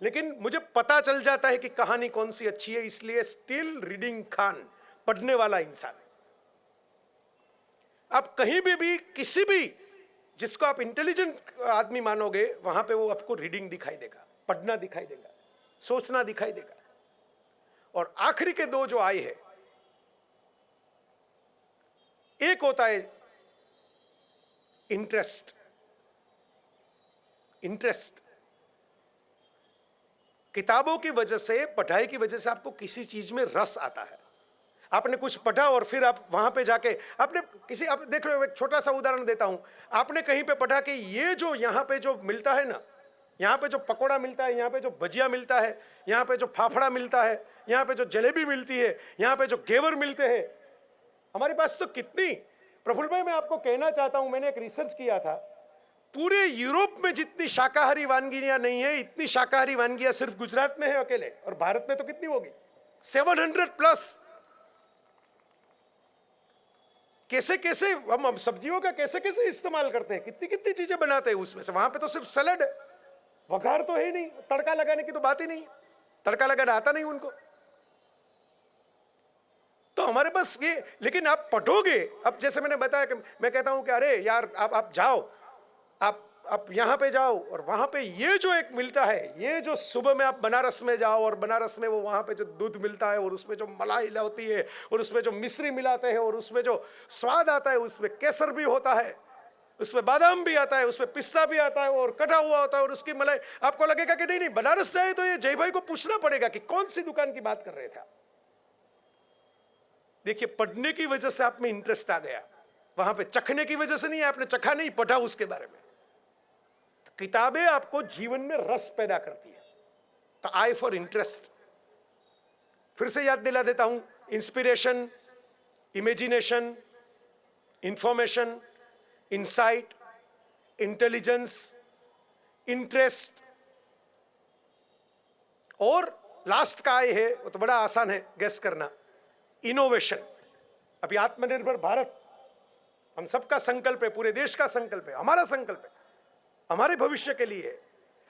लेकिन मुझे पता चल जाता है कि कहानी कौन सी अच्छी है। इसलिए स्टिल रीडिंग खान, पढ़ने वाला इंसान। आप कहीं भी किसी भी जिसको आप इंटेलिजेंट आदमी मानोगे, वहां पे वो आपको रीडिंग दिखाई देगा, पढ़ना दिखाई देगा, सोचना दिखाई देगा। और आखिरी के दो जो आए हैं, एक होता है इंटरेस्ट। किताबों की वजह से, पढ़ाई की वजह से आपको किसी चीज में रस आता है। आपने कुछ पढ़ा और फिर आप वहां पे जाके आपने किसी, आप देख लो, एक छोटा सा उदाहरण देता हूं। आपने कहीं पे पढ़ा कि ये जो यहाँ पे जो मिलता है ना, यहाँ पे जो पकोड़ा मिलता है, यहाँ पे जो भजिया मिलता है, यहाँ पे जो फाफड़ा मिलता है, यहाँ पे जो जलेबी मिलती है, यहाँ पे जो घेवर मिलते हैं, हमारे पास तो कितनी। प्रफुल्ल भाई, मैं आपको कहना चाहता हूं, मैंने एक रिसर्च किया था, पूरे यूरोप में जितनी शाकाहारी वानगियां नहीं है, इतनी शाकाहारी वानगियां सिर्फ गुजरात में है अकेले। और भारत में तो कितनी होगी? 700+। कैसे कैसे हम सब्जियों का कैसे कैसे इस्तेमाल करते हैं, कितनी कितनी चीजें बनाते हैं उसमें से। वहां पे तो सिर्फ सलाद है, वघार तो है ही नहीं, तड़का लगाने की तो बात ही नहीं। तड़का लगाना आता नहीं उनको। तो हमारे पास ये, लेकिन आप पढ़ोगे, अब जैसे मैंने बताया कि मैं कहता हूं कि अरे यार आप जाओ, आप यहाँ पे जाओ और वहां पे ये जो एक मिलता है, ये जो सुबह में आप बनारस में जाओ और बनारस में वो वहां पे जो दूध मिलता है और उसमें जो मलाई होती है और उसमें जो मिश्री मिलाते हैं और उसमें जो स्वाद आता है, उसमें केसर भी होता है, उसमें बादाम भी आता है, उसमें पिस्ता भी आता है और कटा हुआ होता है और उसकी मलाई, आपको लगेगा कि नहीं नहीं बनारस जाए तो ये जय भाई को पूछना पड़ेगा कि कौन सी दुकान की बात कर रहे थे आप। देखिए, पढ़ने की वजह से आप में इंटरेस्ट आ गया, वहां पे चखने की वजह से नहीं, आपने चखा नहीं, पढ़ा उसके बारे में। तो किताबें आपको जीवन में रस पैदा करती है। तो आई फॉर इंटरेस्ट, फिर से याद दिला देता हूं, inspiration, imagination, information, insight, intelligence, interest, और लास्ट का आई है, वो तो बड़ा आसान है गेस करना, इनोवेशन। अभी आत्मनिर्भर भारत हम सबका संकल्प है, पूरे देश का संकल्प है, हमारा संकल्प है, हमारे भविष्य के लिए।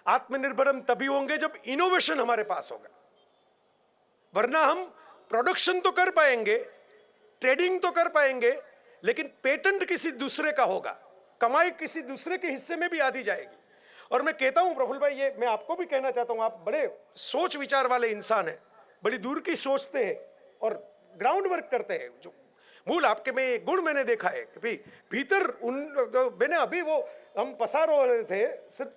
आत्मनिर्भर हम तभी होंगे जब इनोवेशन हमारे पास होगा, वरना हम प्रोडक्शन तो कर पाएंगे, ट्रेडिंग तो कर पाएंगे, लेकिन पेटेंट किसी दूसरे का होगा, कमाई किसी दूसरे के हिस्से में भी आती जाएगी। और मैं कहता हूं प्रफुल्ल भाई, ये मैं आपको भी कहना चाहता हूं, आप बड़े सोच विचार वाले इंसान हैं, बड़ी दूर की सोचते हैं और ग्राउंड वर्क करते हैं। जो मूल आपके में एक गुण मैंने देखा है कि भीतर उन, मैंने अभी वो हम पसार हो रहे थे सिर्फ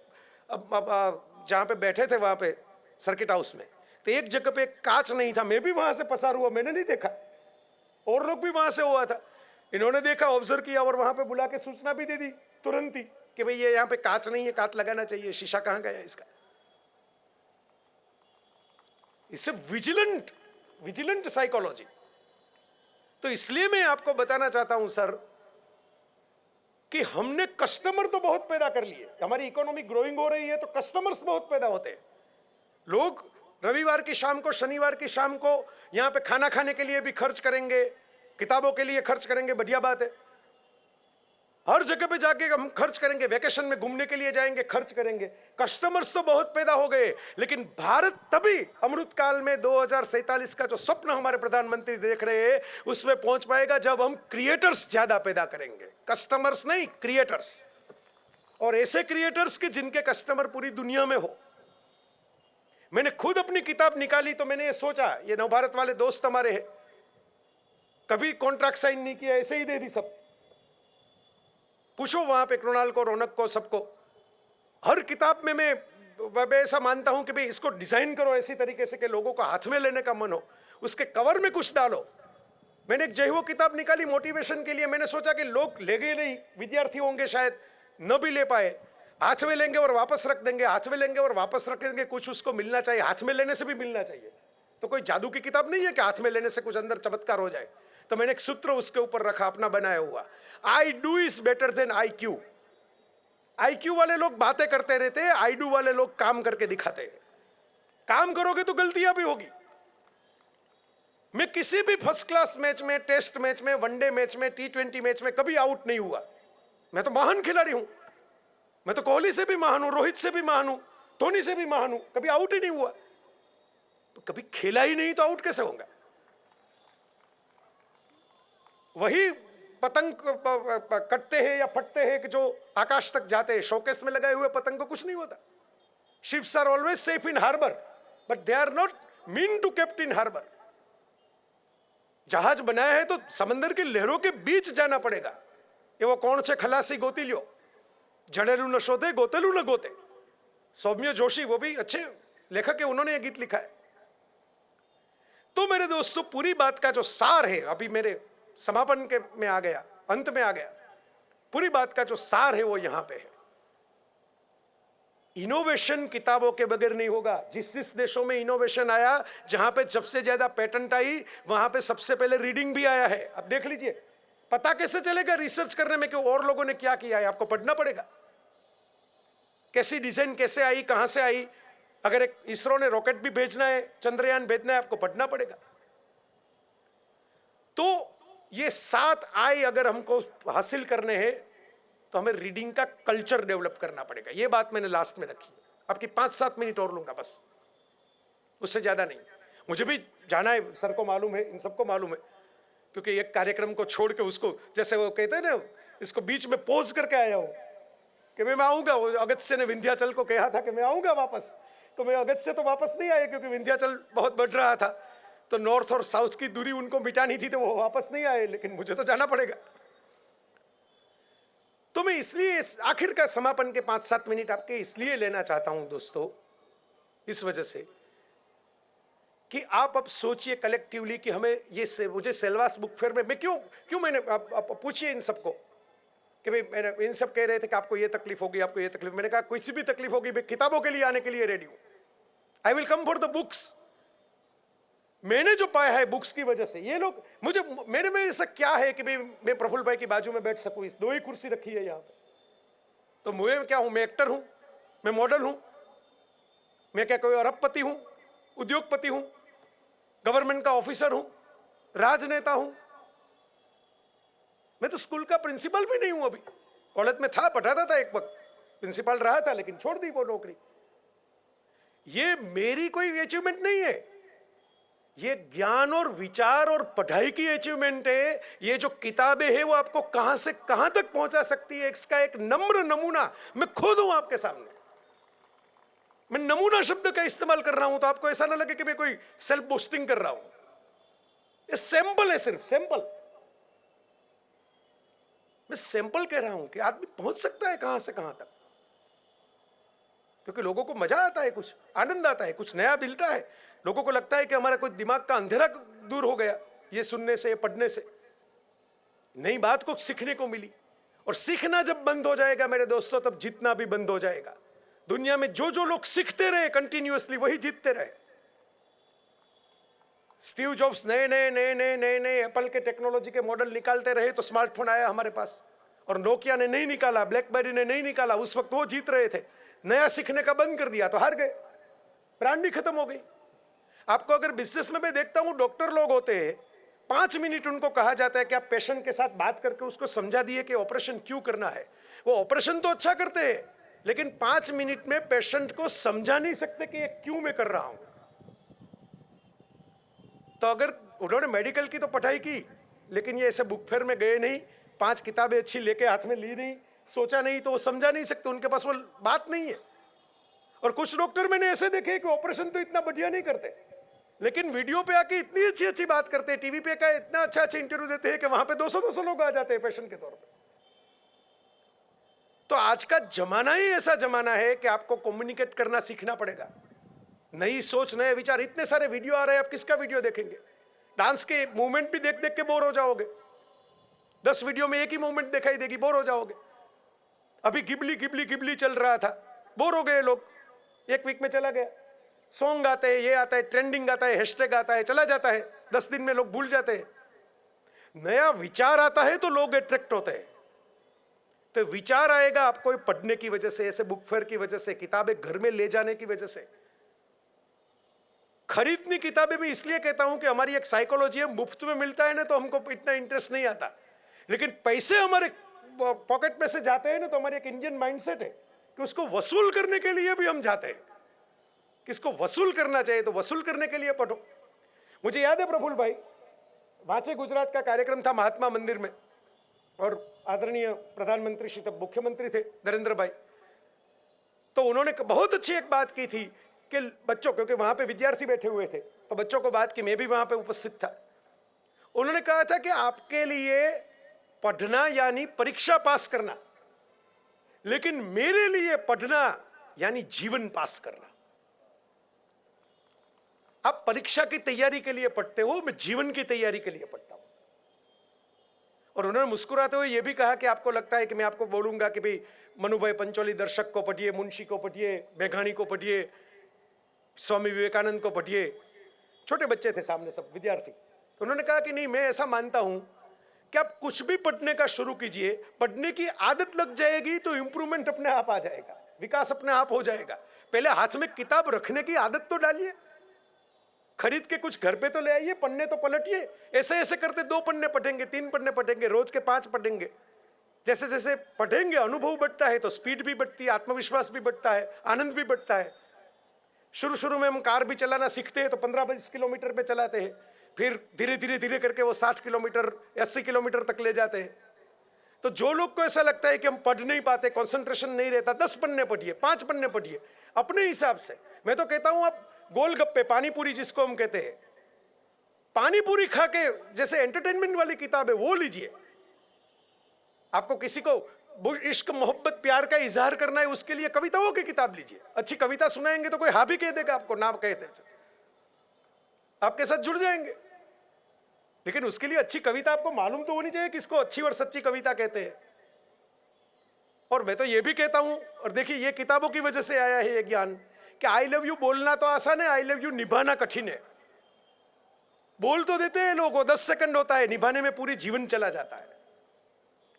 जहाँ पे बैठे थे वहाँ पे सर्किट हाउस में, तो एक जगह पे कांच नहीं था, मैं भी वहाँ से पसार हुआ, मैंने नहीं देखा, और लोग भी वहाँ से हुआ था, इन्होंने देखा, ऑब्जर्व किया और वहाँ पे बुला के सूचना भी दे दी तुरंत ही कि भाई ये यहाँ पे कांच नहीं है, कांच लगाना चाहिए, शीशा कहाँ गया इसका। इससे विजिलेंट साइकोलॉजी। तो इसलिए मैं आपको बताना चाहता हूं सर कि हमने कस्टमर तो बहुत पैदा कर लिए, हमारी इकोनॉमी ग्रोइंग हो रही है तो कस्टमर्स बहुत पैदा होते हैं। लोग रविवार की शाम को, शनिवार की शाम को यहां पे खाना खाने के लिए भी खर्च करेंगे, किताबों के लिए खर्च करेंगे, बढ़िया बात है, हर जगह पे जाके हम खर्च करेंगे, वैकेशन में घूमने के लिए जाएंगे, खर्च करेंगे। कस्टमर्स तो बहुत पैदा हो गए, लेकिन भारत तभी अमृत काल में 2047 का जो स्वप्न हमारे प्रधानमंत्री देख रहे हैं उसमें पहुंच पाएगा जब हम क्रिएटर्स ज्यादा पैदा करेंगे, कस्टमर्स नहीं, क्रिएटर्स। और ऐसे क्रिएटर्स के जिनके कस्टमर पूरी दुनिया में हो। मैंने खुद अपनी किताब निकाली तो मैंने ये सोचा, ये नवभारत वाले दोस्त हमारे हैं, कभी कॉन्ट्रैक्ट साइन नहीं किया, ऐसे ही दे दी सब। पूछो वहां पे कृणाल को, रौनक को, सबको। हर किताब में मैं ऐसा मानता हूं कि भाई इसको डिजाइन करो ऐसी तरीके से कि लोगों को हाथ में लेने का मन हो, उसके कवर में कुछ डालो। मैंने एक जय हो किताब निकाली मोटिवेशन के लिए, मैंने सोचा कि लोग ले गए नहीं, विद्यार्थी होंगे शायद न भी ले पाए, हाथ में लेंगे और वापस रख देंगे, हाथ में लेंगे और वापस रख देंगे, कुछ उसको मिलना चाहिए, हाथ में लेने से भी मिलना चाहिए। तो कोई जादू की किताब नहीं है कि हाथ में लेने से कुछ अंदर चमत्कार हो जाए। तो मैंने एक सूत्र उसके ऊपर रखा अपना बनाया हुआ, I do is better than IQ. IQ वाले लोग बातें करते रहते हैं, आई डू वाले लोग काम करके दिखाते हैं। काम करोगे तो गलतियां भी होगी। मैं किसी भी फर्स्ट क्लास मैच में, टेस्ट मैच में, वनडे मैच में, T20 मैच में कभी आउट नहीं हुआ। मैं तो महान खिलाड़ी हूं, मैं तो कोहली से भी महान हूं, रोहित से भी महान हूं, धोनी से भी महान हूं, कभी आउट ही नहीं हुआ। तो कभी खेला ही नहीं तो आउट कैसे होगा। वही पतंग कटते हैं या फटते हैं कि जो आकाश तक जाते हैं, शोकेस में लगाए हुए पतंग को कुछ नहीं होता। Ships are always safe in harbour but they are not mean to kept in harbour. जहाज बनाया है तो समंदर की लहरों के बीच जाना पड़ेगा। ये वो कौन से खलासी गोती लियो, जड़ेलू न शोधे गोतेलू न गोते। सौम्य जोशी, वो भी अच्छे लेखक है, उन्होंने ये गीत लिखा है। तो मेरे दोस्तों, पूरी बात का जो सार है, अभी मेरे समापन के में आ गया, अंत में आ गया, पूरी बात का जो सार है वो यहां पे है। इनोवेशन किताबों के बगैर नहीं होगा। जिस देशों में इनोवेशन आया, जहां पे सबसे ज्यादा पेटेंट आई, वहां पे सबसे पहले रीडिंग भी आया है। अब देख लीजिए, पता कैसे चलेगा रिसर्च करने में कि और लोगों ने क्या किया है? आपको पढ़ना पड़ेगा, कैसी डिजाइन कैसे आई, कहां से आई। अगर एक इसरो ने रॉकेट भी भेजना है, चंद्रयान भेजना है, आपको पढ़ना पड़ेगा। तो ये 7 आई अगर हमको हासिल करने हैं तो हमें रीडिंग का कल्चर डेवलप करना पड़ेगा। ये बात मैंने लास्ट में रखी। आपकी 5-7 मिनट और लूंगा बस। उससे ज़्यादा नहीं। मुझे भी जाना है, सर को मालूम है, इन सबको मालूम है, क्योंकि एक कार्यक्रम को छोड़ के उसको, जैसे वो कहते हैं ना, इसको बीच में पोज करके आया हूँ कि मैं आऊँगा। वो अगस्त्य ने विंध्याचल को कहा था कि मैं आऊँगा वापस, तो मैं अगस्त्य तो वापस नहीं आए क्योंकि विंध्याचल बहुत बढ़ रहा था, तो नॉर्थ और साउथ की दूरी उनको मिटानी थी, तो वो वापस नहीं आए, लेकिन मुझे तो जाना पड़ेगा। तो मैं इसलिए आखिर का समापन के 5-7 मिनट आपके इसलिए लेना चाहता हूं दोस्तों, इस वजह से कि आप अब सोचिए कलेक्टिवली कि हमें ये मुझे सेल्वास बुक फेयर में मैं क्यों मैंने आप पूछिए इन सबको कि भाई मैंने इन सब कह रहे थे कि आपको ये तकलीफ होगी, आपको ये तकलीफ, मैंने कहा किसी भी तकलीफ होगी मैं किताबों के लिए आने के लिए रेडी हूं। I will come for the books. मैंने जो पाया है बुक्स की वजह से, ये लोग मुझे, मेरे में ऐसा क्या है कि भाई मैं प्रफुल्ल भाई की बाजू में बैठ सकूं, इस 2 ही कुर्सी रखी है यहाँ पे, तो मैं क्या हूं, मैं एक्टर हूं, मैं मॉडल हूं, मैं क्या कोई अरबपति हूं, उद्योगपति हूं, गवर्नमेंट का ऑफिसर हूं, राजनेता हूं? मैं तो स्कूल का प्रिंसिपल भी नहीं हूं। अभी कॉलेज में था, पढ़ाता था, एक वक्त प्रिंसिपल रहा था, लेकिन छोड़ दी वो नौकरी। ये मेरी कोई अचीवमेंट नहीं है, ये ज्ञान और विचार और पढ़ाई की अचीवमेंट है। ये जो किताबें हैं वो आपको कहां से कहां तक पहुंचा सकती है, इसका एक नम्र नमूना मैं खुद हूं आपके सामने। मैं नमूना शब्द का इस्तेमाल कर रहा हूं तो आपको ऐसा ना लगे कि मैं कोई सेल्फ बोस्टिंग कर रहा हूं। ये सैंपल है, सिर्फ सैंपल। मैं सैंपल कह रहा हूं कि आदमी पहुंच सकता है कहां से कहां तक, क्योंकि लोगों को मजा आता है, कुछ आनंद आता है, कुछ नया मिलता है। लोगों को लगता है कि हमारा कोई दिमाग का अंधेरा दूर हो गया ये सुनने से, पढ़ने से, नई बात को सीखने को मिली। और सीखना जब बंद हो जाएगा मेरे दोस्तों, तब जीतना भी बंद हो जाएगा। दुनिया में जो जो लोग सीखते रहे कंटिन्यूअसली, वही जीतते रहे। स्टीव जॉब्स नए नए नए नए नए नए एप्पल के टेक्नोलॉजी के मॉडल निकालते रहे तो स्मार्टफोन आया हमारे पास, और नोकिया ने नहीं निकाला, ब्लैकबेरी ने नहीं निकाला, उस वक्त वो जीत रहे थे। नया सीखने का बंद कर दिया तो हार गए, ब्रांड ही खत्म हो गई। आपको अगर बिजनेस में मैं देखता हूं, डॉक्टर लोग होते हैं, 5 मिनट उनको कहा जाता है कि आप पेशेंट के साथ बात करके उसको समझा दिए कि ऑपरेशन क्यों करना है। वो ऑपरेशन तो अच्छा करते हैं, लेकिन 5 मिनट में पेशेंट को समझा नहीं सकते कि ये क्यों मैं कर रहा हूं। तो अगर उन्होंने मेडिकल की तो पढ़ाई की, लेकिन ये ऐसे बुक फेयर में गए नहीं, 5 किताबें अच्छी लेके हाथ में ली नहीं, सोचा नहीं, तो वो समझा नहीं सकते, उनके पास वो बात नहीं है। और कुछ डॉक्टर मैंने ऐसे देखे कि ऑपरेशन तो इतना बढ़िया नहीं करते, लेकिन वीडियो पे आके इतनी अच्छी अच्छी बात करते हैं, टीवी पे का इतना अच्छा अच्छा इंटरव्यू देते हैं कि वहां पे 200-200 लोग आ जाते हैं पेशेंट के तौर पे। तो आज का जमाना ही ऐसा जमाना है कि आपको कम्युनिकेट करना सीखना पड़ेगा। नई सोच, नए विचार, इतने सारे वीडियो आ रहे हैं, आप किसका वीडियो देखेंगे? डांस के मूवमेंट भी देख देख के बोर हो जाओगे। 10 वीडियो में एक ही मूवमेंट दिखाई देगी, बोर हो जाओगे। अभी गिबली गिबली गिबली चल रहा था, बोर हो गए लोग, 1 वीक में चला गया। सॉन्ग आते हैं, ये आता है, ट्रेंडिंग आता है, हैशटैग आता है, चला जाता है, 10 दिन में लोग भूल जाते हैं। नया विचार आता है तो लोग अट्रैक्ट होते हैं। तो विचार आएगा आपको पढ़ने की वजह से, ऐसे बुक फेयर की वजह से, किताबें घर में ले जाने की वजह से। खरीदनी किताबें भी इसलिए कहता हूं कि हमारी एक साइकोलॉजी है, मुफ्त में मिलता है ना तो हमको इतना इंटरेस्ट नहीं आता, लेकिन पैसे हमारे पॉकेट में से जाते हैं ना, तो हमारी एक इंडियन माइंडसेट है कि उसको वसूल करने के लिए भी हम जाते हैं। किसको वसूल करना चाहिए तो वसूल करने के लिए पढ़ो। मुझे याद है प्रफुल्ल भाई, वाचे गुजरात का कार्यक्रम था महात्मा मंदिर में, और आदरणीय प्रधानमंत्री श्री, तब मुख्यमंत्री थे नरेंद्र भाई, तो उन्होंने बहुत अच्छी एक बात की थी कि बच्चों, क्योंकि वहां पे विद्यार्थी बैठे हुए थे, तो बच्चों को बात की, मैं भी वहां पे उपस्थित था। उन्होंने कहा था कि आपके लिए पढ़ना यानी परीक्षा पास करना, लेकिन मेरे लिए पढ़ना यानी जीवन पास करना। आप परीक्षा की तैयारी के लिए पढ़ते हो, मैं जीवन की तैयारी के लिए पढ़ता हूं। और उन्होंने मुस्कुराते हुए यह भी कहा कि आपको लगता है कि मैं आपको बोलूंगा कि भाई मनुभाई पंचोली दर्शक को पढ़िए, मुंशी को पढ़िए, मेघाणी को पढ़िए, स्वामी विवेकानंद को पढ़िए। छोटे बच्चे थे सामने, सब विद्यार्थी। तो उन्होंने कहा कि नहीं, मैं ऐसा मानता हूं कि आप कुछ भी पढ़ने का शुरू कीजिए, पढ़ने की आदत लग जाएगी तो इंप्रूवमेंट अपने आप आ जाएगा, विकास अपने आप हो जाएगा। पहले हाथ में किताब रखने की आदत तो डालिए, खरीद के कुछ घर पे तो ले आइए, पन्ने तो पलटिए। ऐसे ऐसे करते 2 पन्ने पढ़ेंगे, 3 पन्ने पढ़ेंगे, रोज के 5 पढ़ेंगे। जैसे जैसे पढ़ेंगे अनुभव बढ़ता है तो स्पीड भी बढ़ती है, आत्मविश्वास भी बढ़ता है, आनंद भी बढ़ता है। शुरू शुरू में हम कार भी चलाना सीखते हैं तो 15-20 किलोमीटर पे चलाते हैं, फिर धीरे धीरे धीरे करके वो 60 किलोमीटर 80 किलोमीटर तक ले जाते हैं। तो जो लोग को ऐसा लगता है कि हम पढ़ नहीं पाते, कंसंट्रेशन नहीं रहता, 10 पन्ने पढ़िए, 5 पन्ने पढ़िए अपने हिसाब से। मैं तो कहता हूं आप गोलगप्पे, पानी पूरी जिसको हम कहते हैं, पानी पूरी खा के जैसे एंटरटेनमेंट वाली किताब है वो लीजिए। आपको किसी को इश्क मोहब्बत प्यार का इजहार करना है, उसके लिए कविताओं की किताब लीजिए। अच्छी कविता सुनाएंगे तो कोई हाँ भी कह देगा आपको, ना कहते आपके साथ जुड़ जाएंगे। लेकिन उसके लिए अच्छी कविता आपको मालूम तो होनी चाहिए किसको अच्छी और सच्ची कविता कहते हैं। और मैं तो ये भी कहता हूं, और देखिए ये किताबों की वजह से आया है ये ज्ञान, कि आई लव यू बोलना तो आसान है, आई लव यू निभाना कठिन है। बोल तो देते हैं लोग, 10 सेकंड होता है, निभाने में पूरी जीवन चला जाता है।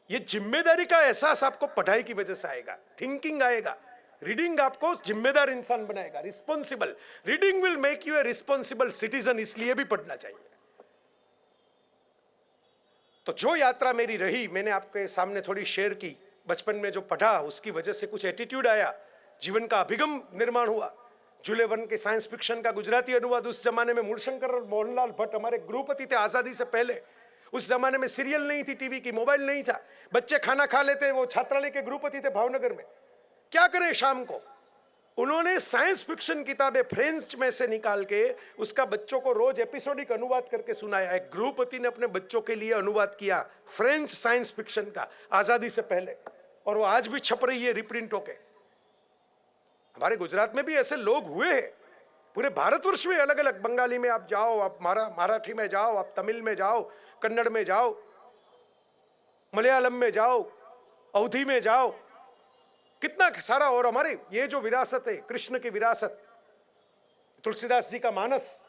ये जिम्मेदारी का एहसास आपको पढ़ाई की वजह से आएगा, थिंकिंग आएगा। रीडिंग आपको जिम्मेदार इंसान बनाएगा, responsible. Reading will make U A responsible citizen, इसलिए भी पढ़ना चाहिए। तो जो यात्रा मेरी रही, मैंने आपके सामने थोड़ी शेयर की। बचपन में जो पढ़ा उसकी वजह से कुछ एटीट्यूड आया, जीवन का अभिगम निर्माण हुआ। जुले वर्न के साइंस फिक्शन का गुजराती अनुवाद, उस जमाने में मूलशंकर और मोहनलाल भट्ट हमारे गृहपति थे आजादी से पहले। उस जमाने में सीरियल नहीं थी, टीवी की, मोबाइल नहीं था, बच्चे खाना खा लेते। वो छात्रालय के गृहपति थे भावनगर में, क्या करें शाम को, उन्होंने साइंस फिक्शन किताबें फ्रेंच में से निकाल के उसका बच्चों को रोज एपिसोडिक अनुवाद करके सुनाया। एक गृहपति ने अपने बच्चों के लिए अनुवाद किया फ्रेंच साइंस फिक्शन का आजादी से पहले, और वो आज भी छप रही है रिप्रिंट होके। हमारे गुजरात में भी ऐसे लोग हुए हैं, पूरे भारतवर्ष में अलग अलग। बंगाली में आप जाओ, आप मराठी में जाओ, आप तमिल में जाओ, कन्नड़ में जाओ, मलयालम में जाओ, अवधी में जाओ, कितना सारा। और हमारे ये जो विरासत है, कृष्ण की विरासत, तुलसीदास जी का मानस,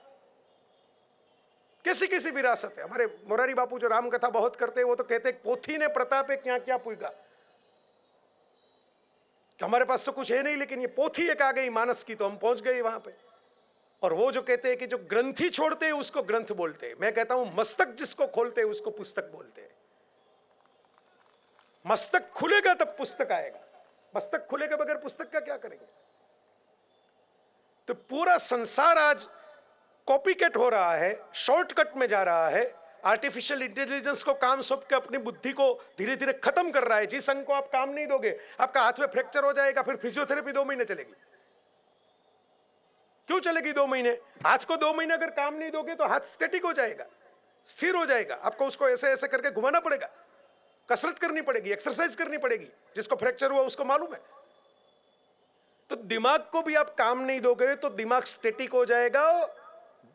कैसी कैसी विरासत है। हमारे मोरारी बापू जो राम कथा बहुत करते हैं, वो तो कहते हैं पोथी ने प्रतापे क्या क्या पुगा। हमारे पास तो कुछ है नहीं, लेकिन ये पोथी एक आ गई मानस की, तो हम पहुंच गए वहां पे। और वो जो कहते हैं कि जो ग्रंथी छोड़ते हैं उसको ग्रंथ बोलते हैं, मैं कहता हूं मस्तक जिसको खोलते हैं उसको पुस्तक बोलते हैं। मस्तक खुलेगा तब पुस्तक आएगा, मस्तक खुलेगा बगैर पुस्तक का क्या करेंगे। तो पूरा संसार आज कॉपी कैट हो रहा है, शॉर्टकट में जा रहा है, आर्टिफिशियल इंटेलिजेंस को काम सौंप के अपनी बुद्धि को धीरे धीरे खत्म कर रहा है। जिस अंग को आप काम नहीं दोगे, आपका हाथ में फ्रैक्चर हो जाएगा, फिर फिजियोथेरेपी 2 महीने चलेगी। क्यों चलेगी 2 महीने? हाथ को 2 महीने अगर काम नहीं दोगे तो हाथ स्टैटिक हो जाएगा, स्थिर हो जाएगा। आपको उसको ऐसे ऐसे करके घुमाना पड़ेगा, कसरत करनी पड़ेगी, एक्सरसाइज करनी पड़ेगी। जिसको फ्रैक्चर हुआ उसको मालूम है। तो दिमाग को भी आप काम नहीं दोगे तो दिमाग स्टैटिक हो जाएगा,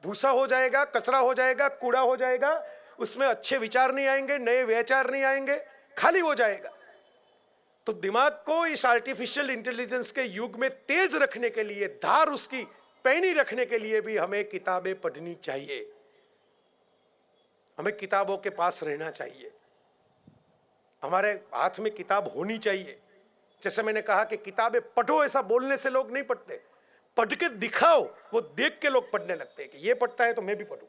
भूसा हो जाएगा, कचरा हो जाएगा, कूड़ा हो जाएगा, उसमें अच्छे विचार नहीं आएंगे, नए विचार नहीं आएंगे, खाली हो जाएगा। तो दिमाग को इस आर्टिफिशियल इंटेलिजेंस के युग में तेज रखने के लिए, धार उसकी पैनी रखने के लिए भी हमें किताबें पढ़नी चाहिए, हमें किताबों के पास रहना चाहिए, हमारे हाथ में किताब होनी चाहिए। जैसे मैंने कहा कि किताबें पढ़ो, ऐसा बोलने से लोग नहीं पढ़ते, पढ़ के दिखाओ, वो देख के लोग पढ़ने लगते हैं कि ये पढ़ता है तो मैं भी पढ़ूं।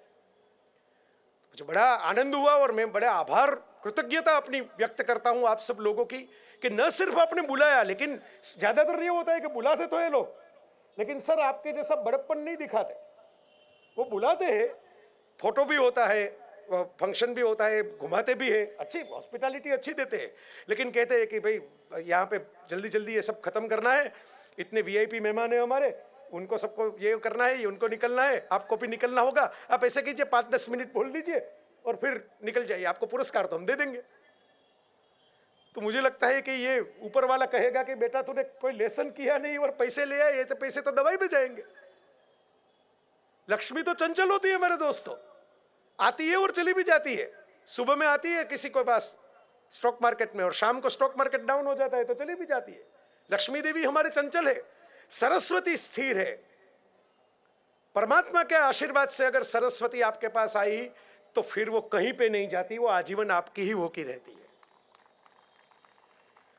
मुझे बड़ा आनंद हुआ और मैं बड़ा आभार, कृतज्ञता अपनी व्यक्त करता हूं आप सब लोगों की, कि न सिर्फ आपने बुलाया, लेकिन ज्यादातर ये होता है कि बुलाते तो है लोग, लेकिन सर आपके जैसा बड़प्पन नहीं दिखाते। वो बुलाते हैं, फोटो भी होता है, फंक्शन भी होता है, घुमाते भी है, अच्छी हॉस्पिटैलिटी अच्छी देते हैं, लेकिन कहते हैं कि भाई यहाँ पे जल्दी जल्दी ये सब खत्म करना है, इतने वीआईपी मेहमान है हमारे, उनको सबको ये करना है, उनको निकलना है, आपको भी निकलना होगा, आप ऐसे कीजिए 5-10 मिनट बोल दीजिए और फिर निकल जाइए, आपको पुरस्कार तो हम दे देंगे। तो मुझे लगता है कि ये ऊपर वाला कहेगा कि बेटा तूने कोई लेसन किया नहीं और पैसे ले आए, ऐसे पैसे तो दवाई में जाएंगे। लक्ष्मी तो चंचल होती है मेरे दोस्तों, आती है और चली भी जाती है। सुबह में आती है किसी के पास स्टॉक मार्केट में, और शाम को स्टॉक मार्केट डाउन हो जाता है तो चली भी जाती है। लक्ष्मी देवी हमारे चंचल है, सरस्वती स्थिर है। परमात्मा के आशीर्वाद से अगर सरस्वती आपके पास आई तो फिर वो कहीं पे नहीं जाती, वो आजीवन आपकी ही होकी रहती है।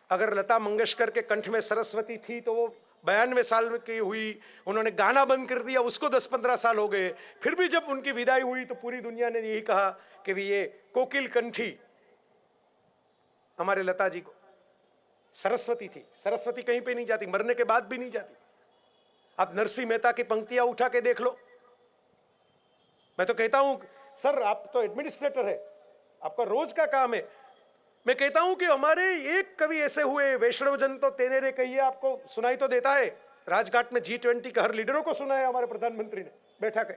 अगर लता मंगेशकर के कंठ में सरस्वती थी तो वो 92 साल की हुई, उन्होंने गाना बंद कर दिया, उसको 10-15 साल हो गए, फिर भी जब उनकी विदाई हुई तो पूरी दुनिया ने यही कहा कि भी ये कोकिल कंठी हमारे लता जी को सरस्वती थी। सरस्वती कहीं पे नहीं जाती, मरने के बाद भी नहीं जाती। आप नरसिंह मेहता की पंक्तियां उठा के देख लो। मैं तो कहता हूं सर आप तो एडमिनिस्ट्रेटर है, आपका रोज का काम है। मैं कहता हूं कि हमारे एक कवि ऐसे हुए, वैष्णवजन तो तेने रे कहिए, आपको सुनाई तो देता है, राजघाट में G20 के हर लीडरों को सुनाया हमारे प्रधानमंत्री ने बैठा के।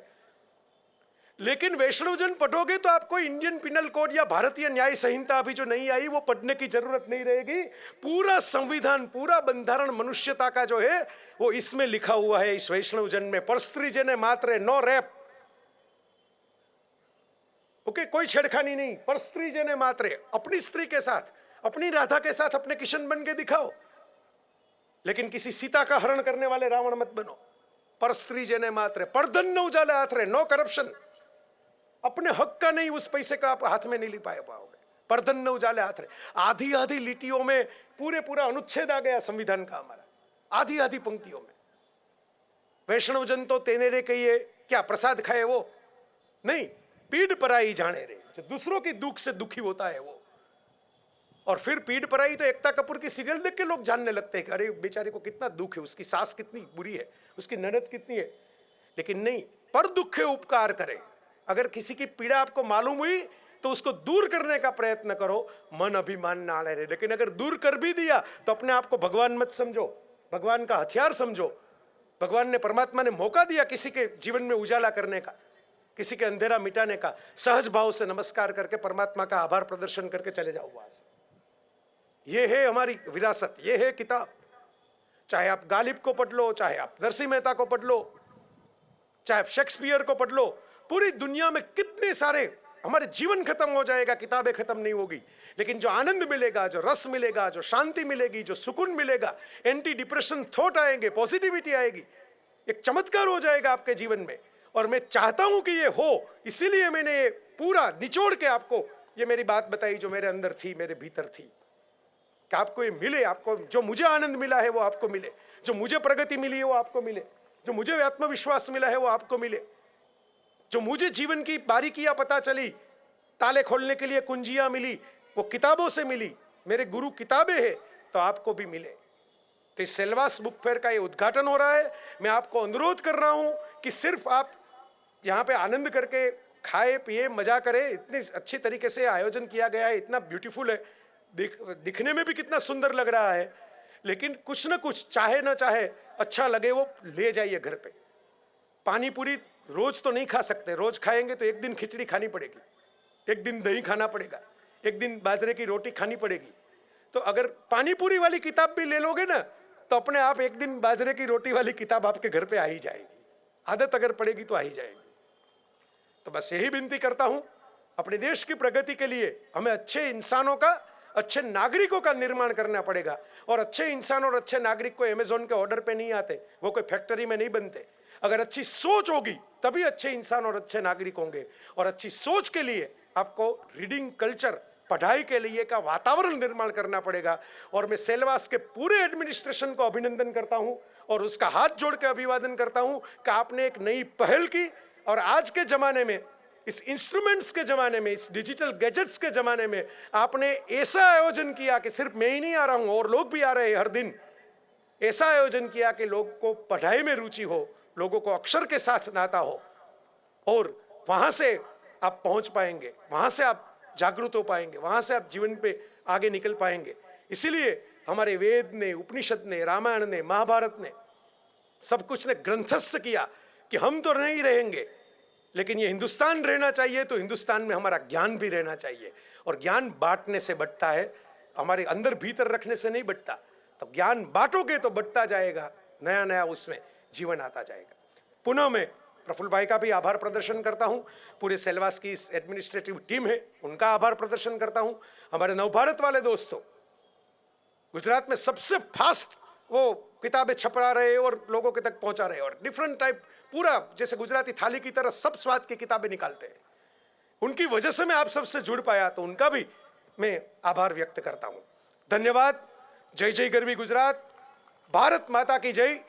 लेकिन वैष्णवजन पढ़ोगे तो आपको इंडियन पिनल कोड या भारतीय न्याय संहिता अभी जो नहीं आई वो पढ़ने की जरूरत नहीं रहेगी। पूरा संविधान, पूरा बंधारण मनुष्यता का जो है वो इसमें लिखा हुआ है, इस वैष्णवजन में। परस्त्री जने मात्रे, नो रैप, ओके, कोई छेड़खानी नहीं, परस्त्री जने मात्रे। अपनी स्त्री के साथ, अपनी राधा के साथ अपने किशन बन के दिखाओ, लेकिन किसी सीता का हरण करने वाले रावण मत बनो। परस्त्री जने मात्रे, परधन न उजाले हाथरे, नो करप्शन। अपने हक का नहीं, उस पैसे का आप हाथ में नहीं ले पाओगे। परधन न उजाले हाथरे, आधी आधी लिटियों में पूरा अनुच्छेद आ गया संविधान का हमारा, आधी आधी पंक्तियों में। वैष्णवजन तो तेने रे कहिए, क्या प्रसाद खाए वो नहीं, पीड़ पराई जाने रे, जो दूसरों की दुख से दुखी होता है वो। और फिर पीड़ पराई तो एकता कपूर की सीरियल देख के लोग जानने लगते हैं कि अरे बेचारे को कितना दुख है, उसकी सास कितनी बुरी है, उसकी ननद कितनी है। लेकिन नहीं, पर दुख है उपकार करे। अगर किसी की पीड़ा आपको मालूम हुई तो उसको दूर करने का प्रयत्न करो, मन अभिमान ना ले। लेकिन अगर दूर कर भी दिया तो अपने आप को भगवान मत समझो, भगवान का हथियार समझो। भगवान ने, परमात्मा ने मौका दिया किसी के जीवन में उजाला करने का, किसी के अंधेरा मिटाने का। सहज भाव से नमस्कार करके परमात्मा का आभार प्रदर्शन करके चले जाओ वहां से। ये है हमारी विरासत, ये है किताब। चाहे आप गालिब को पढ़ लो, चाहे आप नरसिंह मेहता को पढ़ लो, चाहे आप शेक्सपियर को पढ़ लो, पूरी दुनिया में कितने सारे, हमारे जीवन खत्म हो जाएगा, किताबें खत्म नहीं होगी, लेकिन जो आनंद मिलेगा, जो रस मिलेगा, जो शांति मिलेगी, जो सुकून मिलेगा, एंटी डिप्रेशन थॉट आएंगे, पॉजिटिविटी आएगी, एक चमत्कार हो जाएगा आपके जीवन में। और मैं चाहता हूं कि ये हो, इसीलिए मैंने ये पूरा निचोड़ के आपको ये मेरी बात बताई जो मेरे अंदर थी, मेरे भीतर थी, कि आपको ये मिले। आपको जो मुझे आनंद मिला है वो आपको मिले, जो मुझे प्रगति मिली है वो आपको मिले, जो मुझे आत्मविश्वास मिला है वो आपको मिले, जो मुझे जीवन की बारीकियां पता चली, ताले खोलने के लिए कुंजियां मिली, वो किताबों से मिली, मेरे गुरु किताबें हैं, तो आपको भी मिले। तो इस सेल्वास बुक फेयर का ये उद्घाटन हो रहा है। मैं आपको अनुरोध कर रहा हूं कि सिर्फ आप यहाँ पे आनंद करके खाए पिए मजा करें। इतनी अच्छी तरीके से आयोजन किया गया है, इतना ब्यूटीफुल है, दिखने में भी कितना सुंदर लग रहा है। लेकिन कुछ ना कुछ, चाहे ना चाहे, अच्छा लगे वो ले जाइए घर पे। पानी पूरी रोज तो नहीं खा सकते, रोज खाएंगे तो एक दिन खिचड़ी खानी पड़ेगी, एक दिन दही खाना पड़ेगा, एक दिन बाजरे की रोटी खानी पड़ेगी। तो अगर पानी पूरी वाली किताब भी ले लोगे ना, तो अपने आप एक दिन बाजरे की रोटी वाली किताब आपके घर पे आ ही जाएगी। आदत अगर पड़ेगी तो आ ही जाएगी। तो बस यही विनती करता हूं, अपने देश की प्रगति के लिए हमें अच्छे इंसानों का, अच्छे नागरिकों का निर्माण करना पड़ेगा। और अच्छे इंसान और अच्छे नागरिक को अमेज़न के ऑर्डर पे नहीं आते, वो कोई फैक्ट्री में नहीं बनते। अगर अच्छी सोच होगी तभी अच्छे इंसान और अच्छे नागरिक होंगे। और अच्छी सोच के लिए आपको रीडिंग कल्चर, पढ़ाई के लिए का वातावरण निर्माण करना पड़ेगा। और मैं सेल्वास के पूरे एडमिनिस्ट्रेशन को अभिनंदन करता हूं और उसका हाथ जोड़ के अभिवादन करता हूं कि आपने एक नई पहल की। और आज के जमाने में, इस इंस्ट्रूमेंट्स के जमाने में, इस डिजिटल गैजेट्स के जमाने में आपने ऐसा आयोजन किया कि सिर्फ मैं ही नहीं आ रहा हूं और लोग भी आ रहे हैं हर दिन। ऐसा आयोजन किया कि लोग को पढ़ाई में रुचि हो, लोगों को अक्षर के साथ नाता हो, और वहां से आप पहुंच पाएंगे, वहां से आप जागरूक हो पाएंगे, वहां से आप जीवन पे आगे निकल पाएंगे। इसीलिए हमारे वेद ने, उपनिषद ने, रामायण ने, महाभारत ने, सब कुछ ने ग्रंथस्थ किया कि हम तो नहीं रहेंगे, लेकिन ये हिंदुस्तान रहना चाहिए, तो हिंदुस्तान में हमारा ज्ञान भी रहना चाहिए। और ज्ञान बांटने से बढ़ता है, हमारे अंदर भीतर रखने से नहीं बढ़ता। तो ज्ञान बांटोगे तो बढ़ता जाएगा, नया नया उसमें जीवन आता जाएगा। पुनः मैं प्रफुल्ल भाई का भी आभार प्रदर्शन करता हूं, पूरे सेल्वास की इस एडमिनिस्ट्रेटिव टीम है उनका आभार प्रदर्शन करता हूं, हमारे नवभारत वाले दोस्तों, गुजरात में सबसे फास्ट वो किताबें छपा रहे और लोगों के तक पहुंचा रहे, और डिफरेंट टाइप, पूरा जैसे गुजराती थाली की तरह सब स्वाद की किताबें निकालते हैं। उनकी वजह से मैं आप सबसे जुड़ पाया, तो उनका भी मैं आभार व्यक्त करता हूं। धन्यवाद। जय जय गरवी गुजरात, भारत माता की जय,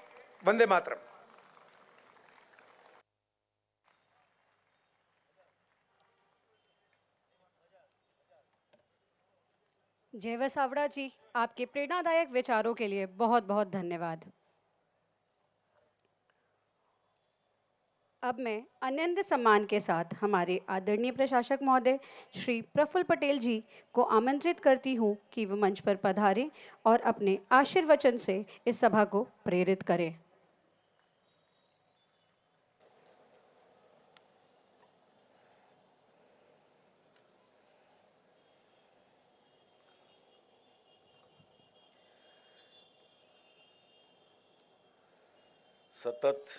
वंदे मातरम। जय वसावड़ा जी, आपके प्रेरणादायक विचारों के लिए बहुत बहुत धन्यवाद। अब मैं अनन्य सम्मान के साथ हमारे आदरणीय प्रशासक महोदय श्री प्रफुल्ल पटेल जी को आमंत्रित करती हूँ कि वो मंच पर पधारें और अपने आशीर्वचन से इस सभा को प्रेरित करें। સતત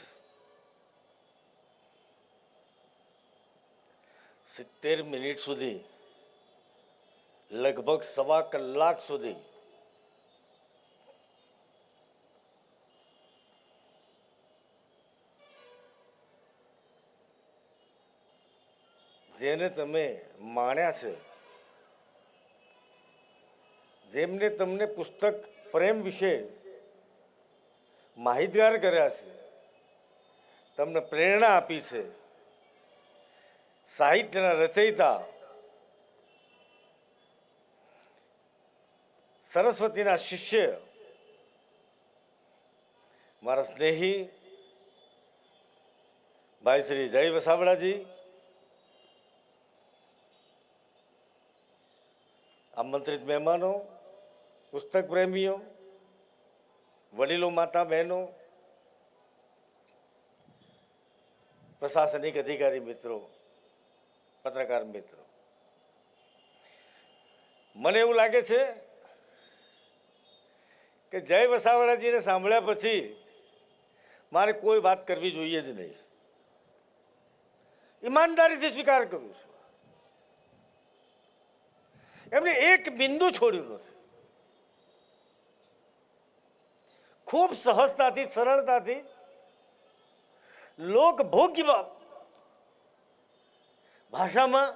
70 મિનિટ સુધી લગભગ સવા કલાક સુધી જેને તમે માણ્યા છે, જેમને તમને પુસ્તક પ્રેમ વિશે માહિતગાર કર્યા છે, તમને પ્રેરણા આપી છે, સાહિત્યના રચયિતા સરસ્વતીના શિષ્ય મારા સ્નેહી ભાઈ શ્રી જય વસાવડાજી, આમંત્રિત મહેમાનો, પુસ્તક પ્રેમીઓ, વડીલો, માતા બહેનો, પ્રશાસનિક અધિકારી મિત્રો, પત્રકાર મિત્રો, મને એવું લાગે છે કે જય વસાવડાજીને સાંભળ્યા પછી મારે કોઈ વાત કરવી જોઈએ જ નહીં. ઈમાનદારીથી સ્વીકાર કરું છું. એમને એક બિંદુ છોડ્યું નથી. ખૂબ સહજતાથી, સરળતાથી લોકભોગ્ય ભાષામાં,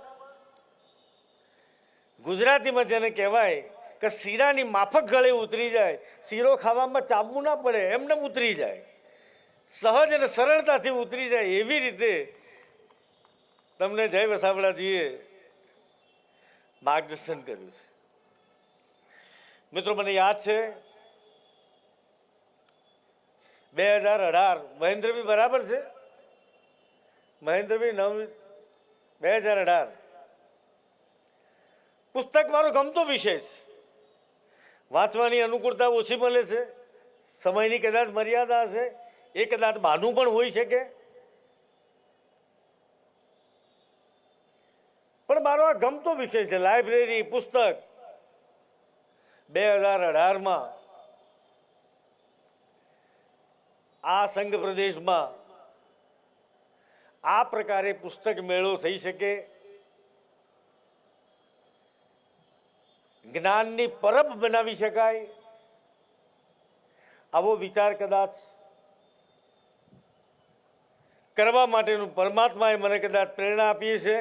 ગુજરાતીમાં જેને કહેવાય કે શીરાની માફક ગળે ઉતરી જાય, શીરો ખાવામાં ચાવવું ના પડે, એમને ઉતરી જાય, સહજ અને સરળતાથી ઉતરી જાય, એવી રીતે તમને જય વસાવડાજીએ માર્ગદર્શન કર્યું છે. મિત્રો, મને યાદ છે 2018, મહેન્દ્રભાઈ બરાબર છે, મહેન્દ્રભાઈ 2018 પુસ્તક મારો ગમતો વિષય છે. વાંચવાની અનુકૂળતા ઓછી મળે છે, સમયની કદાચ મર્યાદા હશે, એ કદાચ બહાનું પણ હોઈ શકે, પણ મારો આ ગમતો વિષય છે. લાઇબ્રેરી, પુસ્તક 2018માં આ સંઘ પ્રદેશમાં આ પ્રકારે પુસ્તક મેળો થઈ શકે, જ્ઞાનની પરબ બનાવી શકાય, આવો વિચાર કદાચ કરવા માટેનું પરમાત્માએ મને કદાચ પ્રેરણા આપી છે.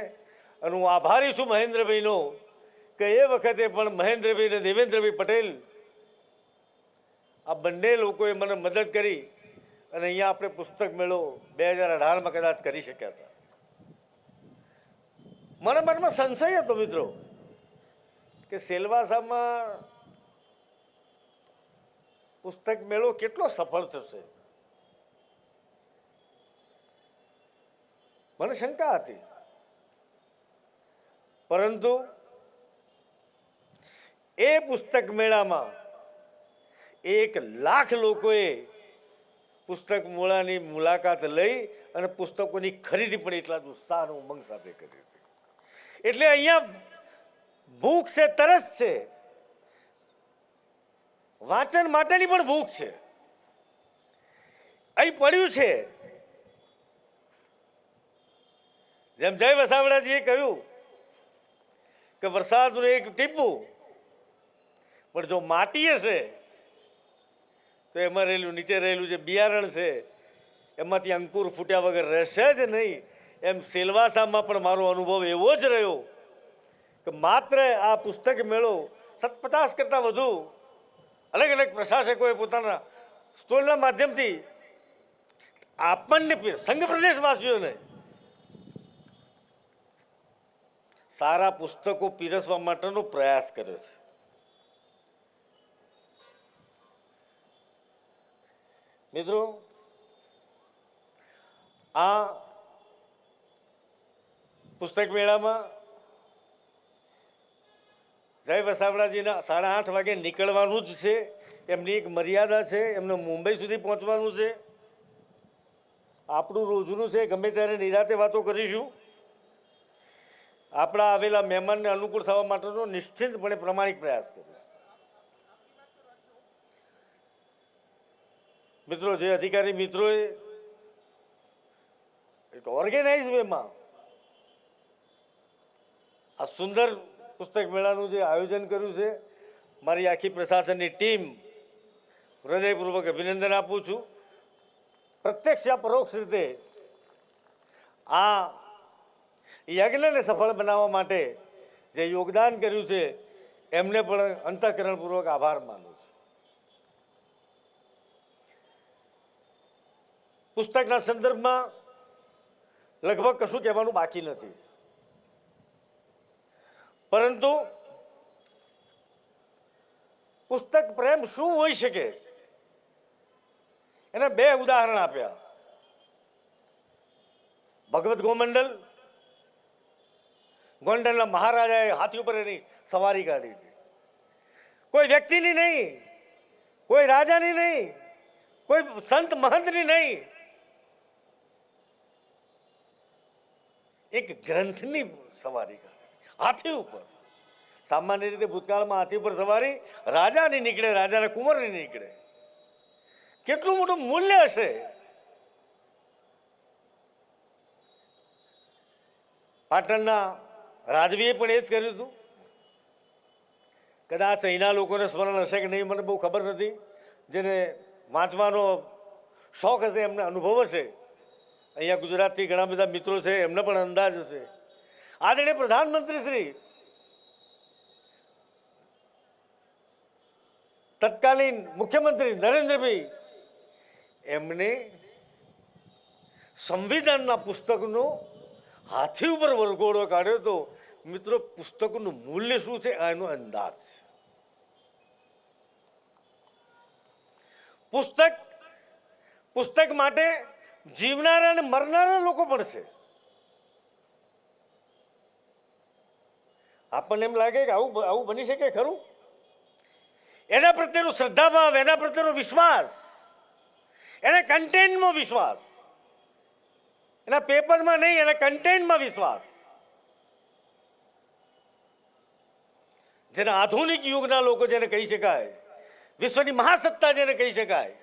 અને હું આભારી છું મહેન્દ્રભાઈનો કે એ વખતે પણ મહેન્દ્રભાઈ અને દેવેન્દ્રભાઈ પટેલ આ બંને લોકોએ મને મદદ કરી અને અહીંયા આપણે પુસ્તક મેળો 2018માં કદાચ કરી શક્યા હતા. મારા મનમાં સંશય હતો મિત્રો કે સેલવાસામાં પુસ્તક મેળો કેટલો સફળ થશે. મને શંકા હતી, પરંતુ એ પુસ્તક મેળામાં 1 લાખ લોકોએ પુસ્તક મેળાની મુલાકાત લઈ અને પુસ્તકોની ખરીદી પણ એટલા જ ઉત્સાહ અને ઉમંગ સાથે કરી હતી. એટલે અહીંયા ભૂખ છે, તરસ છે, વાંચન માટેની પણ ભૂખ છે. અહીં પડ્યું છે, જેમ જય વસાવડાજીએ કહ્યું કે વરસાદનું એક ટીપું પણ જો માટી હશે તો એમાં રહેલું, નીચે રહેલું જે બિયારણ છે એમાંથી અંકુર ફૂટ્યા વગર રહેશે જ નહીં. એમ સેલવાસામાં પણ મારો અનુભવ એવો જ રહ્યો કે માત્ર આ પુસ્તક મેળો 50 કરતાં વધુ અલગ અલગ પ્રશાસકોએ પોતાના સ્ટોલના માધ્યમથી આપણને, સંઘ પ્રદેશવાસીઓને સારા પુસ્તકો પીરસવા માટેનો પ્રયાસ કર્યો છે. મિત્રો, આ પુસ્તક મેળામાં જય વસાવડાજીના 8:30 વાગે નીકળવાનું જ છે. એમની એક મર્યાદા છે, એમને મુંબઈ સુધી પહોંચવાનું છે. આપણું રોજનું છે, ગમે ત્યારે નિરાતે વાતો કરીશું. આપણા આવેલા મહેમાનને અનુકૂળ થવા માટેનો નિશ્ચિતપણે પ્રમાણિક પ્રયાસ કરીશું. મિત્રો, જે અધિકારી મિત્રોએ એક ઓર્ગેનાઇઝ વેમાં આ સુંદર પુસ્તક મેળાનું જે આયોજન કર્યું છે, મારી આખી પ્રશાસનની ટીમ હૃદયપૂર્વક અભિનંદન આપું છું. પ્રત્યક્ષ યા પરોક્ષ રીતે આ યજ્ઞને સફળ બનાવવા માટે જે યોગદાન કર્યું છે એમને પણ અંતઃકરણપૂર્વક આભાર માનું છું. પુસ્તકના સંદર્ભમાં લગભગ કશું કહેવાનું બાકી નથી, પરંતુ પુસ્તક પ્રેમ શું હોઈ શકે એના 2 ઉદાહરણ આપ્યા. ભગવત ગોંડલના મહારાજાએ હાથી ઉપર એની સવારી કાઢી હતી. કોઈ વ્યક્તિની નહીં, કોઈ રાજાની નહીં, કોઈ સંત મહંતની નહીં, એક ગ્રંથની સવારી કાઢી હાથી ઉપર. સામાન્ય રીતે ભૂતકાળમાં હાથી ઉપર સવારી રાજાની નીકળે, રાજાના કુંવરની નીકળે. કેટલું મોટું મૂલ્ય હશે. પાટણના રાજવીએ પણ એ જ કર્યું હતું. કદાચ અહીંના લોકોને સ્મરણ હશે કે નહીં મને બહુ ખબર નથી. જેને વાંચવાનો શોખ હશે એમને અનુભવ હશે. અહીંયા ગુજરાતથી ઘણા બધા મિત્રો છે, એમને પણ અંદાજ હશે. આદરણીય પ્રધાનમંત્રી શ્રી તત્કાલીન મુખ્યમંત્રી નરેન્દ્રભાઈ એમને સંવિધાનના પુસ્તકનો હાથી ઉપર વરઘોડો કાઢ્યો તો મિત્રો, પુસ્તકનું મૂલ્ય શું છે એનો અંદાજ. પુસ્તક માટે જીવનારા અને મરનારા લોકો પણ છે. આપણને એમ લાગે કે આવું બની શકે ખરું? એના પ્રત્યેનો શ્રદ્ધાભાવ, એના પ્રત્યેનો વિશ્વાસ, એના કન્ટેન્ટમાં વિશ્વાસ, એના પેપરમાં નહીં, એના કન્ટેન્ટમાં વિશ્વાસ, જેના આધુનિક યુગના લોકો જેને કહી શકાય, વિશ્વની મહાસત્તા જેને કહી શકાય,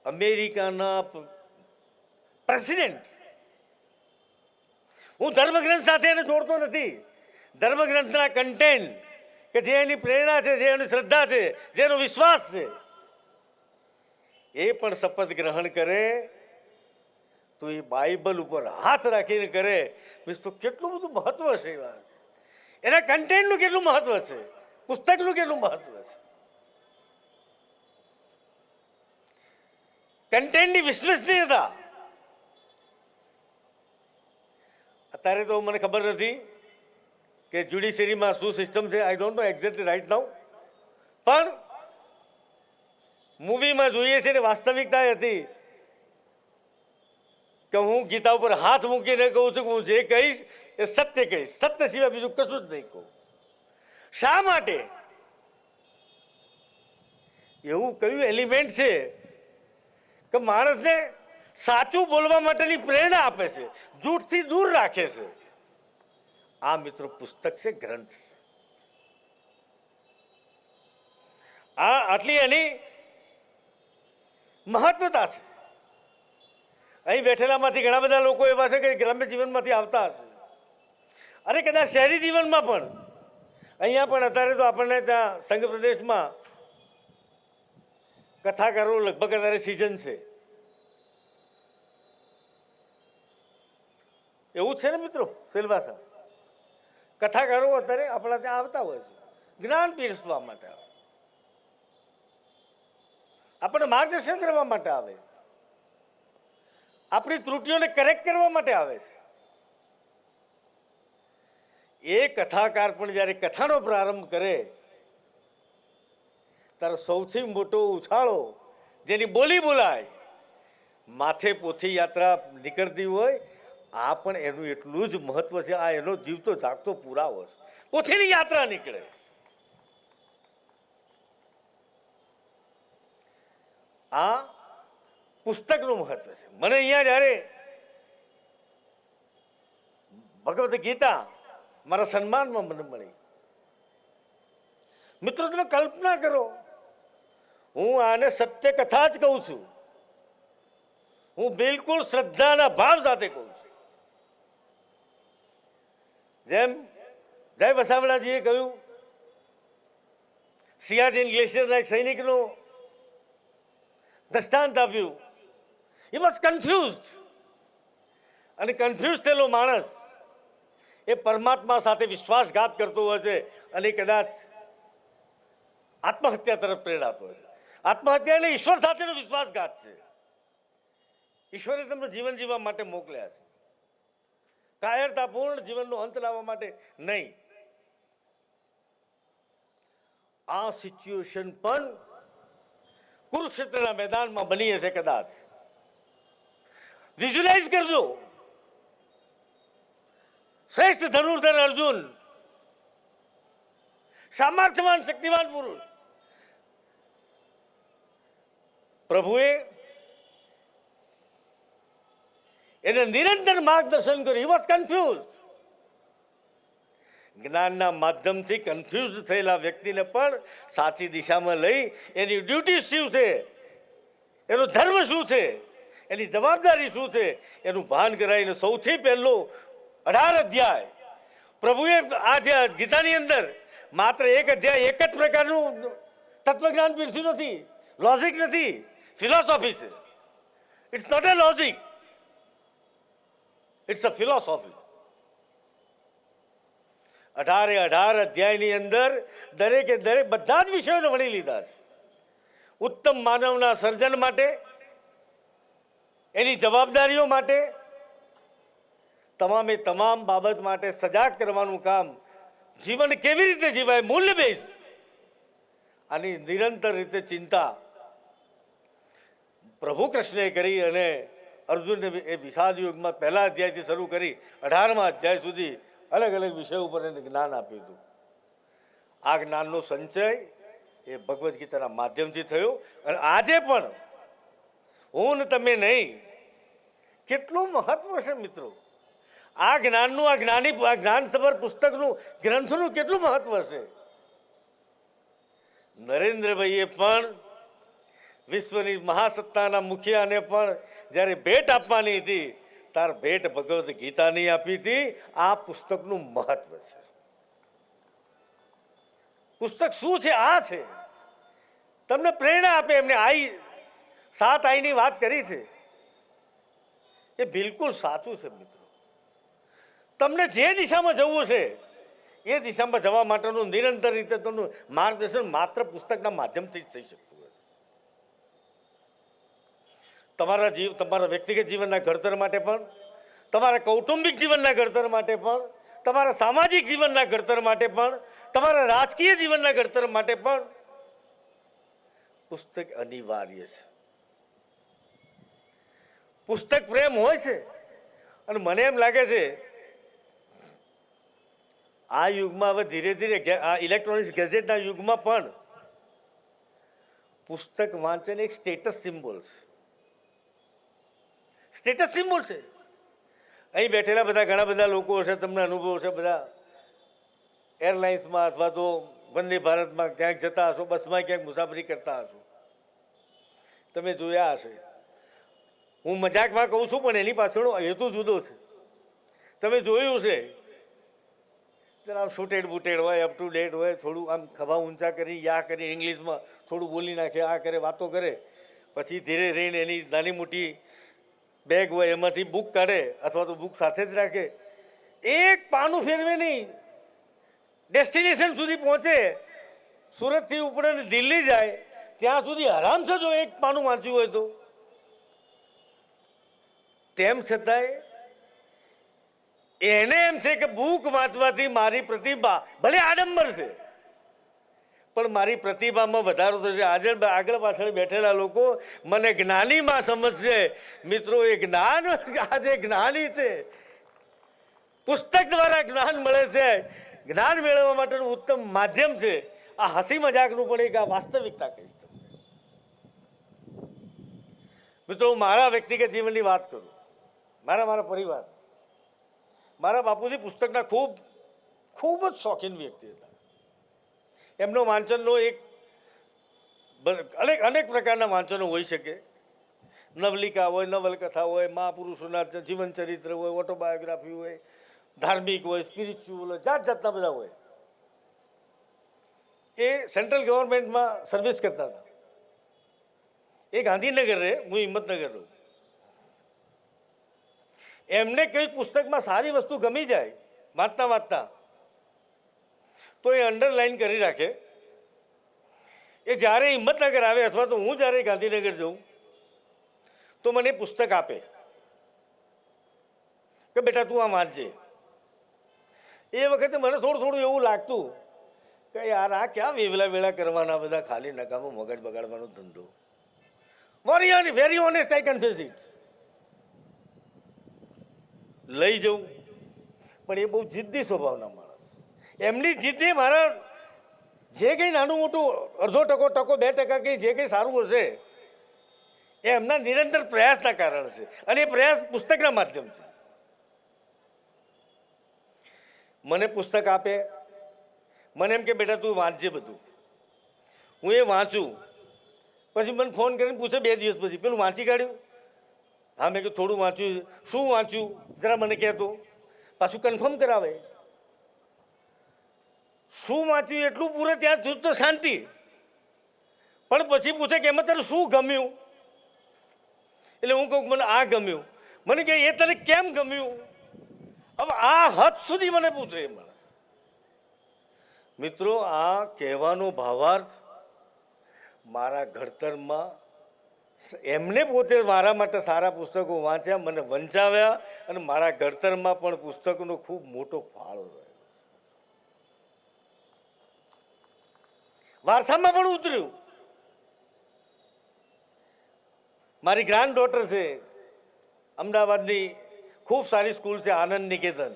અમેરિકાના પ્રેસિડેન્ટ. હું ધર્મગ્રંથ સાથે એને જોડતો નથી. ધર્મગ્રંથના કન્ટેન્ટ કે જે એની પ્રેરણા છે, જે એની શ્રદ્ધા છે, જેનો વિશ્વાસ છે, એ પણ શપથ ગ્રહણ કરે તો એ બાઇબલ ઉપર હાથ રાખીને કરે. તો કેટલું બધું મહત્વ છે. એના કન્ટેન્ટનું કેટલું મહત્વ છે, પુસ્તકનું કેટલું મહત્વ છે, કન્ટેન્ટની વિશ્વસનીયતા. અત્યારે તો મને ખબર નથી કે જ્યુડિશરીમાં શું સિસ્ટમ છે. I don't know exactly right now, પણ મૂવીમાં જોઈએ છે ને વાસ્તવિકતા હતી કે હું ગીતા ઉપર હાથ મૂકીને કહું છું કે હું જે કહીશ એ સત્ય કહીશ, સત્ય સિવાય બીજું કશું જ નહીં કહું. શા માટે? એવું કયું એલિમેન્ટ છે કે માણસને સાચું બોલવા માટેની પ્રેરણા આપે છે, જૂઠથી દૂર રાખે છે? આ મિત્રો પુસ્તક છે, ગ્રંથ છે. આ આટલી એની મહત્વતા છે. અહીં બેઠેલામાંથી ઘણા બધા લોકો એવા છે કે ગ્રામ્ય જીવનમાંથી આવતા હશે, અરે કદાચ શહેરી જીવનમાં પણ. અહીંયા પણ અત્યારે તો આપણને ત્યાં સંઘ પ્રદેશમાં કથાકારો લગભગ અત્યારે સિઝન છે. એવું જ છે ને મિત્રો, સેલવાસા કથાકારો અત્યારે આપણા ત્યાં આવતા હોય છે, જ્ઞાન પીરસવા માટે આવે, આપણને માર્ગદર્શન કરવા માટે આવે, આપણી ત્રુટિઓને કરેક્ટ કરવા માટે આવે છે. એ કથાકાર પણ જ્યારે કથાનો પ્રારંભ કરે ત્યારે સૌથી મોટો ઉછાળો જેની બોલી બોલાય, માથે પોથી યાત્રા નીકળતી હોય, આ પણ એનું એટલું જ મહત્વ છે. આ એનો જીવતો જાગતો પુરાવો છે. પોથીની યાત્રા નીકળે. આ પુસ્તકનું મહત્વ છે. મને અહીંયા જ્યારે ભગવદ્ ગીતા મારા સન્માનમાં મને મળી, મિત્રો તમે કલ્પના કરો, હું આને સત્ય કથા જ કહું છું. હું બિલકુલ શ્રદ્ધાના ભાવ સાથે કહું છું. જેમ જય વસાવડાજીએ કહ્યું, સિયાચીન ગ્લેશિયરના એક સૈનિકનું દ્રષ્ટાંત આપ્યું. He was confused. અને કન્ફ્યુઝ થયેલો માણસ એ પરમાત્મા સાથે વિશ્વાસઘાત કરતો હોય છે અને કદાચ આત્મહત્યા તરફ પ્રેરાતો હોય છે. આત્મહત્યા એટલે ઈશ્વર સાથેનો વિશ્વાસઘાત છે. ઈશ્વરે તમને જીવન જીવવા માટે મોકલ્યા છે, કાયરતાપૂર્ણ જીવનનો અંત લાવવા માટે નહીં. આ સિચ્યુએશન પણ કુરુક્ષેત્રના મેદાનમાં બની હશે કદાચ. વિઝ્યુલાઇઝ કરજો, શ્રેષ્ઠ ધનુર્ધર અર્જુન, સામર્થ્યવાન શક્તિવાન પુરુષ, પ્રભુએ એને નિરંતર માર્ગદર્શન કર્યું. He was confused. જ્ઞાનના માધ્યમથી કન્ફ્યુઝ થયેલા વ્યક્તિને પણ સાચી દિશામાં લઈ એની ડ્યુટી શું છે, એનો ધર્મ શું છે, એની જવાબદારી શું છે, એનું ભાન કરાવીને સૌથી પહેલો 18 અધ્યાય પ્રભુએ આ જે ગીતાની અંદર માત્ર એક અધ્યાય એક જ પ્રકારનું તત્વજ્ઞાન પીરસ્યું નથી. લોજિક નથી, ફિલોસોફી છે. It's not a logic, it's a philosophy. 18 અધ્યાયની અંદર દરેકે દરેક બધા જ વિષયોને વણી લીધા છે. ઉત્તમ માનવના સર્જન માટે, એની જવાબદારીઓ માટે, તમામે તમામ બાબત માટે સજાગ કરવાનું કામ, જીવન કેવી રીતે જીવાય, મૂલ્ય બેઝ, આની નિરંતર રીતે ચિંતા પ્રભુ કૃષ્ણે કરી અને અર્જુનને એ વિષાદ યુગમાં પહેલા અધ્યાયથી શરૂ કરી 18મા અધ્યાય સુધી અલગ અલગ વિષયો ઉપર એને જ્ઞાન આપ્યું હતું. આ જ્ઞાનનો સંચય એ ભગવદ્ ગીતાના માધ્યમથી થયો. અને આજે પણ હું ને તમે નહીં, કેટલું મહત્વ છે મિત્રો આ જ્ઞાનનું. આ જ્ઞાનસભર પુસ્તકનું, ગ્રંથનું કેટલું મહત્વ છે. નરેન્દ્રભાઈએ પણ વિશ્વની મહાસત્તાના મુખિયાને પણ જ્યારે ભેટ આપવાની હતી તાર ભેટ ભગવદ્ ગીતાની આપી હતી. આ પુસ્તકનું મહત્વ છે. પુસ્તક શું છે? આ છે તમને પ્રેરણા આપે. એમને 7 આઈની વાત કરી છે, એ બિલકુલ સાચું છે મિત્રો. તમને જે દિશામાં જવું છે એ દિશામાં જવા માટેનું નિરંતર રીતે તમને માર્ગદર્શન માત્ર પુસ્તકના માધ્યમથી જ થઈ શકતું હોય છે. તમારા વ્યક્તિગત જીવનના ઘડતર માટે પણ, તમારા કૌટુંબિક જીવનના ઘડતર માટે પણ, તમારા સામાજિક જીવનના ઘડતર માટે પણ, તમારા રાજકીય જીવનના ઘડતર માટે પણ પુસ્તક અનિવાર્ય છે. પુસ્તક પ્રેમ હોય છે. અને મને એમ લાગે છે આ યુગમાં હવે ધીરે ધીરે આ ઇલેક્ટ્રોનિક્સ ગેજેટના યુગમાં પણ પુસ્તક વાંચન એક સ્ટેટસ સિમ્બોલ છે. સ્ટેટસ સિમ્બોલ છે. અહીં બેઠેલા બધા ઘણા બધા લોકો હશે, તમને અનુભવ છે, બધા એરલાઇન્સમાં અથવા તો વંદે ભારતમાં ક્યાંક જતા હશો, બસમાં ક્યાંક મુસાફરી કરતા હશો, તમે જોયા હશે. હું મજાકમાં કહું છું પણ એની પાછળનો હેતુ જુદો છે. તમે જોયું છે જરા શૂટેડ બૂટેડ હોય, અપ ટુ ડેટ હોય, થોડું આમ ખભા ઊંચા કરી યા કરી ઇંગ્લિશમાં થોડું બોલી નાખે, આ કરે, વાતો કરે, પછી ધીરે રહીને એની નાની મોટી બેગ હોય એમાંથી બુક કાઢે અથવા તો બુક સાથે જ રાખે. એક પાનું ફેરવે નહીં, ડેસ્ટિનેશન સુધી પહોંચે. સુરતથી ઉપડે ને દિલ્હી જાય ત્યાં સુધી આરામથી જો એક પાનું વાંચ્યું હોય તો. તેમ છતાંય એને એમ છે કે બુક વાંચવાથી મારી પ્રતિભા ભલે આડંબર છે પણ મારી પ્રતિભામાં વધારો થશે. આગળ પાછળ બેઠેલા લોકો મને જ્ઞાનીમાં સમજશે. મિત્રો, એ જ્ઞાન આજે જ્ઞાની છે પુસ્તક દ્વારા જ્ઞાન મળે છે. જ્ઞાન મેળવવા માટેનું ઉત્તમ માધ્યમ છે આ હસી મજાકનું પણ એક આ વાસ્તવિકતા કહીશ તમને. મિત્રો, હું મારા વ્યક્તિગત જીવનની વાત કરું. મારા પરિવાર, મારા બાપુજી પુસ્તકના ખૂબ જ શોખીન વ્યક્તિ હતા. એમનો વાંચનનો એક અનેક પ્રકારના વાંચનો હોઈ શકે. નવલિકા હોય, નવલકથા હોય, મહાપુરુષોના જીવન ચરિત્ર હોય, ઓટોબાયોગ્રાફી હોય, ધાર્મિક હોય, સ્પિરિચ્યુઅલ હોય, જાતના બધા હોય. એ સેન્ટ્રલ ગવર્મેન્ટમાં સર્વિસ કરતા હતા. એ ગાંધીનગર રહે, હું હિંમતનગર રહું. એમને કંઈક પુસ્તકમાં સારી વસ્તુ ગમી જાય વાંચતા તો એ અંડરલાઈન કરી રાખે. એ જ્યારે હિંમતનગર આવે અથવા તો હું જ્યારે ગાંધીનગર જાઉં તો મને પુસ્તક આપે કે બેટા તું આ વાંચજે. એ વખતે મને થોડું એવું લાગતું કે યાર આ ક્યાં વેલા કરવાના બધા ખાલી નકામો મગજ બગાડવાનો ધંધો. Very honest, I confess it. લઈ જવું, પણ એ બહુ જિદ્દી સ્વભાવના માણસ. એમની જિદ્દી મારા જે કંઈ નાનું મોટું અડધો ટકો 2% કંઈ જે કંઈ સારું હશે એ એમના નિરંતર પ્રયાસના કારણે છે. અને એ પ્રયાસ પુસ્તકના માધ્યમથી. મને પુસ્તક આપે, મને એમ કે બેટા તું વાંચજે બધું. હું એ વાંચું, પછી મને ફોન કરીને પૂછે 2 દિવસ પછી, પેલું વાંચી કાઢ્યું? હા, મેં કીધું થોડું વાંચ્યું. શું વાંચ્યું જરા મને કહેતો. પાછું કન્ફર્મ કરાવે. શું વાંચ્યું એટલું પૂરે ત્યાં સુધી તો શાંતિ, પણ પછી પૂછે કે એમાં તને શું ગમ્યું? એટલે હું કહું મને આ ગમ્યું. મને કહે એ તને કેમ ગમ્યું? હવે આ હદ સુધી મને પૂછે એ માણસ. મિત્રો, આ કહેવાનો ભાવાર્થ મારા ઘડતરમાં એમને પોતે મારા માટે સારા પુસ્તકો વાંચ્યા, મને વંચાવ્યા, અને મારા ઘડતરમાં પણ પુસ્તકનો ખૂબ મોટો ફાળો રહ્યો. વારસામાં પણ ઉતર્યું. મારી ગ્રાન્ડ ડોટર છે, અમદાવાદની ખૂબ સારી સ્કૂલ છે Anand Niketan,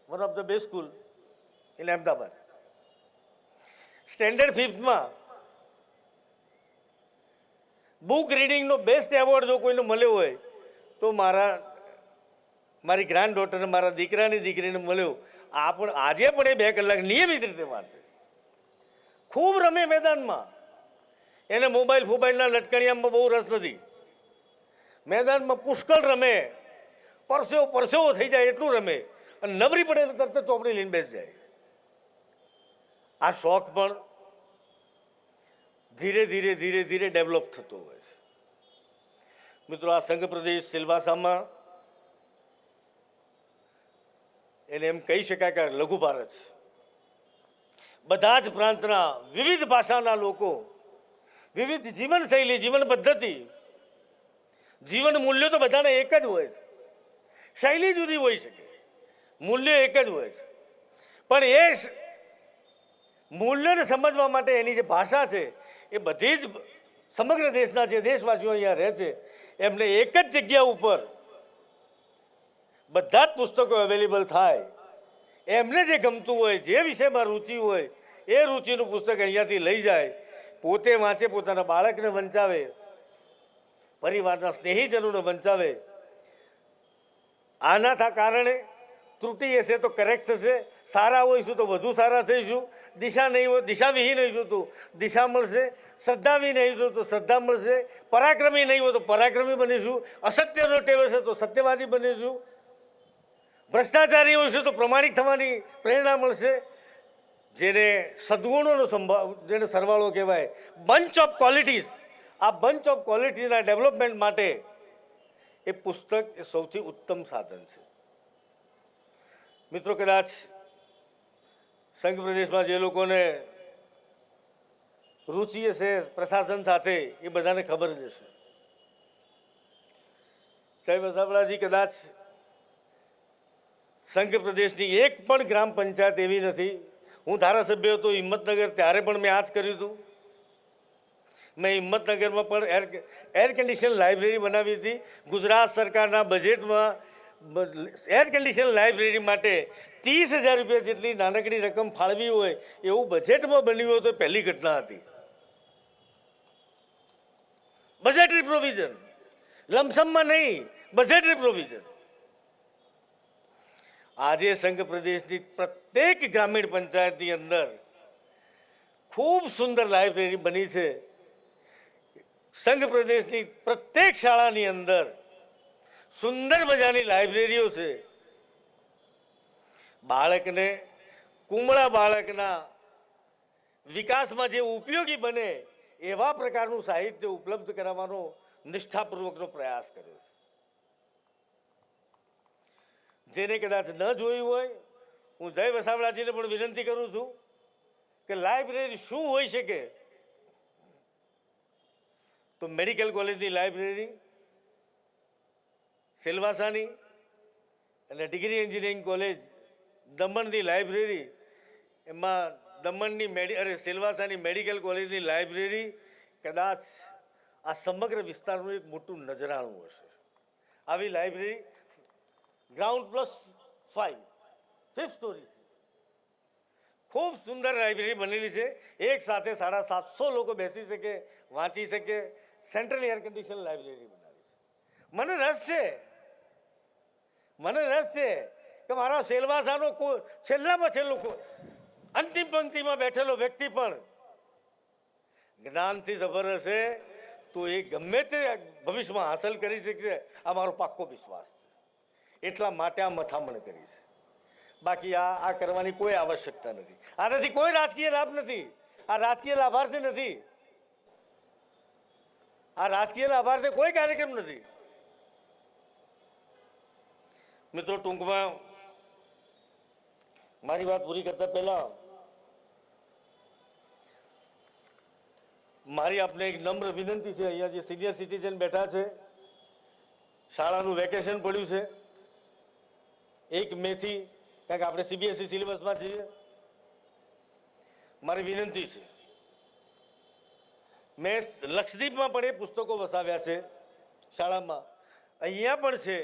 one of the best school in Ahmedabad. Standard 5માં બુક રીડિંગનો બેસ્ટ એવોર્ડ જો કોઈને મળ્યો હોય તો મારી ગ્રાન્ડ ડોટરને, મારા દીકરાની દીકરીને મળ્યો. આજે પણ એ 2 કલાક નિયમિત રીતે વાંચે. ખૂબ રમે મેદાનમાં. એને મોબાઈલના લટકણિયામાં બહુ રસ નથી. મેદાનમાં પુષ્કળ રમે, પરસેવો થઈ જાય એટલું રમે, અને નવરી પડે તો તરત ચોપડી લઈને બેસી જાય. આ શોખ પણ ધીરે ધીરે ડેવલપ થતો હોય છે. મિત્રો, આ સંઘ પ્રદેશ સિલવાસામાં એને એમ કહી શકાય કે લઘુ ભારત છે. બધા જ પ્રાંતના વિવિધ ભાષાના લોકો, વિવિધ જીવનશૈલી, જીવન પદ્ધતિ, જીવન મૂલ્યો તો બધાને એક જ હોય છે. શૈલી જુદી હોઈ શકે, મૂલ્ય એક જ હોય છે, પણ એ મૂલ્યોને સમજવા માટે એની જે ભાષા છે એ બધી જ સમગ્ર દેશના જે દેશવાસીઓ અહીંયા રહે છે એમને એક જ જગ્યા ઉપર બધા જ પુસ્તકો અવેલેબલ થાય. એમને જે ગમતું હોય, જે વિષયમાં રુચિ હોય, એ રુચિનું પુસ્તક અહીંયાથી લઈ જાય, પોતે વાંચે, પોતાના બાળકને વંચાવે, પરિવારના સ્નેહીજનોને વંચાવે. આના કારણે ત્રુટિ હશે તો કરેક્ટ થશે, સારા હોઈશું તો વધુ સારા થઈશું, દિશાવિહીન હોઈશું તો દિશા મળશે, શ્રદ્ધાવિહીન હોઈશું તો શ્રદ્ધા મળશે, પરાક્રમી નહીં હોય તો પરાક્રમી બનીશું, અસત્યનો ટેવ હશે તો સત્યવાદી બનીશું, ભ્રષ્ટાચારી હોઈશું તો પ્રમાણિક થવાની પ્રેરણા મળશે. જેને સદગુણોનો જેને સરવાળો કહેવાય, બંચ ઓફ ક્વોલિટીઝ. આ બંચ ઓફ ક્વોલિટીના ડેવલપમેન્ટ માટે એ પુસ્તક એ સૌથી ઉત્તમ સાધન છે. મિત્રો, કદાચ સંઘ પ્રદેશમાં જે લોકોને રુચિ હશે પ્રશાસન સાથે એ બધાને ખબર જ હશે. સાહેબ અસાબડાજી, કદાચ સંઘ પ્રદેશની એક પણ ગ્રામ પંચાયત એવી નથી. હું ધારાસભ્ય હતો હિંમતનગર, ત્યારે પણ મેં આ જ કર્યું હતું. મેં હિંમતનગરમાં પણ એર કન્ડિશન લાઇબ્રેરી બનાવી હતી. ગુજરાત સરકારના બજેટમાં એર કન્ડિશન લાઇબ્રેરી માટે 30,000 રૂપિયા જેટલી નાનકડી રકમ ફાળવી હોય એવું બજેટમાં બન્યું હોય તો પહેલી ઘટના હતી. બજેટરી પ્રોવિઝન, લમસમમાં નહીં, બજેટરી પ્રોવિઝન. આજે સંઘ પ્રદેશની પ્રત્યેક ગ્રામીણ પંચાયતની અંદર ખૂબ સુંદર લાઇબ્રેરી બની છે. સંઘ પ્રદેશની પ્રત્યેક શાળાની અંદર સુંદર મજાની લાઇબ્રેરીઓ છે. બાળકને, કુમળા બાળકના વિકાસમાં જે ઉપયોગી બને એવા પ્રકારનું સાહિત્ય ઉપલબ્ધ કરાવવાનો નિષ્ઠાપૂર્વકનો પ્રયાસ કર્યો છે. જેને કદાચ ન જોયું હોય, હું જય વસાવડાજીને પણ વિનંતી કરું છું કે લાઇબ્રેરી શું હોઈ શકે. તો મેડિકલ કોલેજની લાઇબ્રેરી, સિલવાસાની અને ડિગ્રી એન્જિનિયરિંગ કોલેજ દમણની લાઇબ્રેરી, એમાં દમણની સિલવાસાની મેડિકલ કોલેજની લાઇબ્રેરી કદાચ આ સમગ્ર વિસ્તારનું એક મોટું નજરાણું હશે. આવી લાઇબ્રેરી ગ્રાઉન્ડ +5 5th સ્ટોરી છે. ખૂબ સુંદર લાઇબ્રેરી બનેલી છે. એક સાથે 750 લોકો બેસી શકે, વાંચી શકે. સેન્ટ્રલ એર કન્ડિશન લાઇબ્રેરી બનાવી છે. મને રસ છે કે મારા સેલવાસાનો છેલ્લામાં છેલ્લો અંતિમ પંક્તિમાં બેઠેલો વ્યક્તિ પણ જ્ઞાનથી સભર હશે તો એ ગમે તે ભવિષ્યમાં હાંસલ કરી શકશે. આ મારો પાક્કો વિશ્વાસ છે. એટલા માટે આ મથામણ કરી છે. બાકી આ કરવાની કોઈ આવશ્યકતા નથી. આનાથી કોઈ રાજકીય લાભ નથી. આ રાજકીય લાભાર્થી નથી. આ રાજકીય લાભાર્થે કોઈ કાર્યક્રમ નથી. મિત્રો, ટૂંકમાં મારી વાત પૂરી કરતા પહેલા મારી આપને એક નમ્ર વિનંતી છે. અહીંયા જે સિનિયર સિટીઝન બેઠા છે, શાળાનું વેકેશન પડ્યું છે 1 મેથી, કારણ કે આપણે CBSE સિલેબસમાં છીએ. મારી વિનંતી છે, મેં લક્ષદ્વીપમાં પણ એ પુસ્તકો વસાવ્યા છે શાળામાં, અહીંયા પણ છે.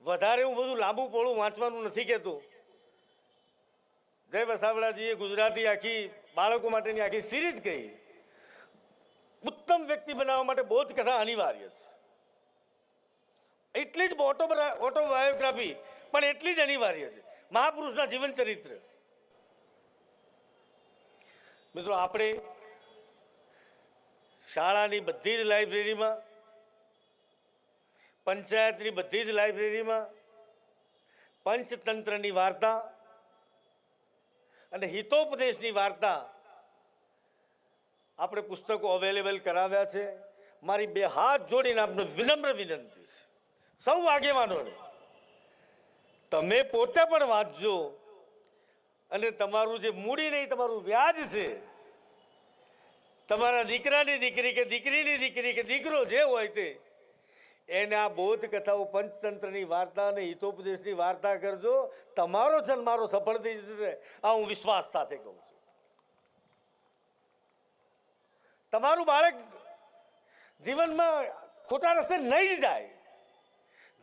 વધારે હું બધું લાંબુ પોળું વાંચવાનું નથી કહેતો. જય વસાવડાજીએ ગુજરાતી આખી બાળકો માટેની આખી સિરીઝ કહી. ઉત્તમ વ્યક્તિ બનાવવા માટે બોધ કથા અનિવાર્ય છે. એટલી જ ઓટોબાયોગ્રાફી પણ એટલી જ અનિવાર્ય છે. મહાપુરુષના જીવન ચરિત્ર. મિત્રો, આપણે શાળાની બધી જ લાઇબ્રેરીમાં, પંચાયતની બધી જ લાઇબ્રેરીમાં પંચતંત્રની વાર્તા અને હિતોપદેશની વાર્તા આપણે પુસ્તકો અવેલેબલ કરાવ્યા છે. મારી 2 હાથ જોડીને આપને વિનમ્ર વિનંતી છે, સૌ આગેવાનોને, તમે પોતે પણ વાંચજો અને તમારું જે મૂડી નહીં, તમારું વ્યાજ છે, તમારા દીકરાની દીકરી કે દીકરીની દીકરી કે દીકરો જે હોય તે, એને આ બોધ કથાઓ, પંચતંત્રની વાર્તા અને હિતોપદેશની વાર્તા કરજો. તમારો જન્મારો સફળ થઈ જશે. આ હું વિશ્વાસ સાથે કહું છું. તમારું બાળક જીવનમાં ખોટા રસ્તે નહીં જાય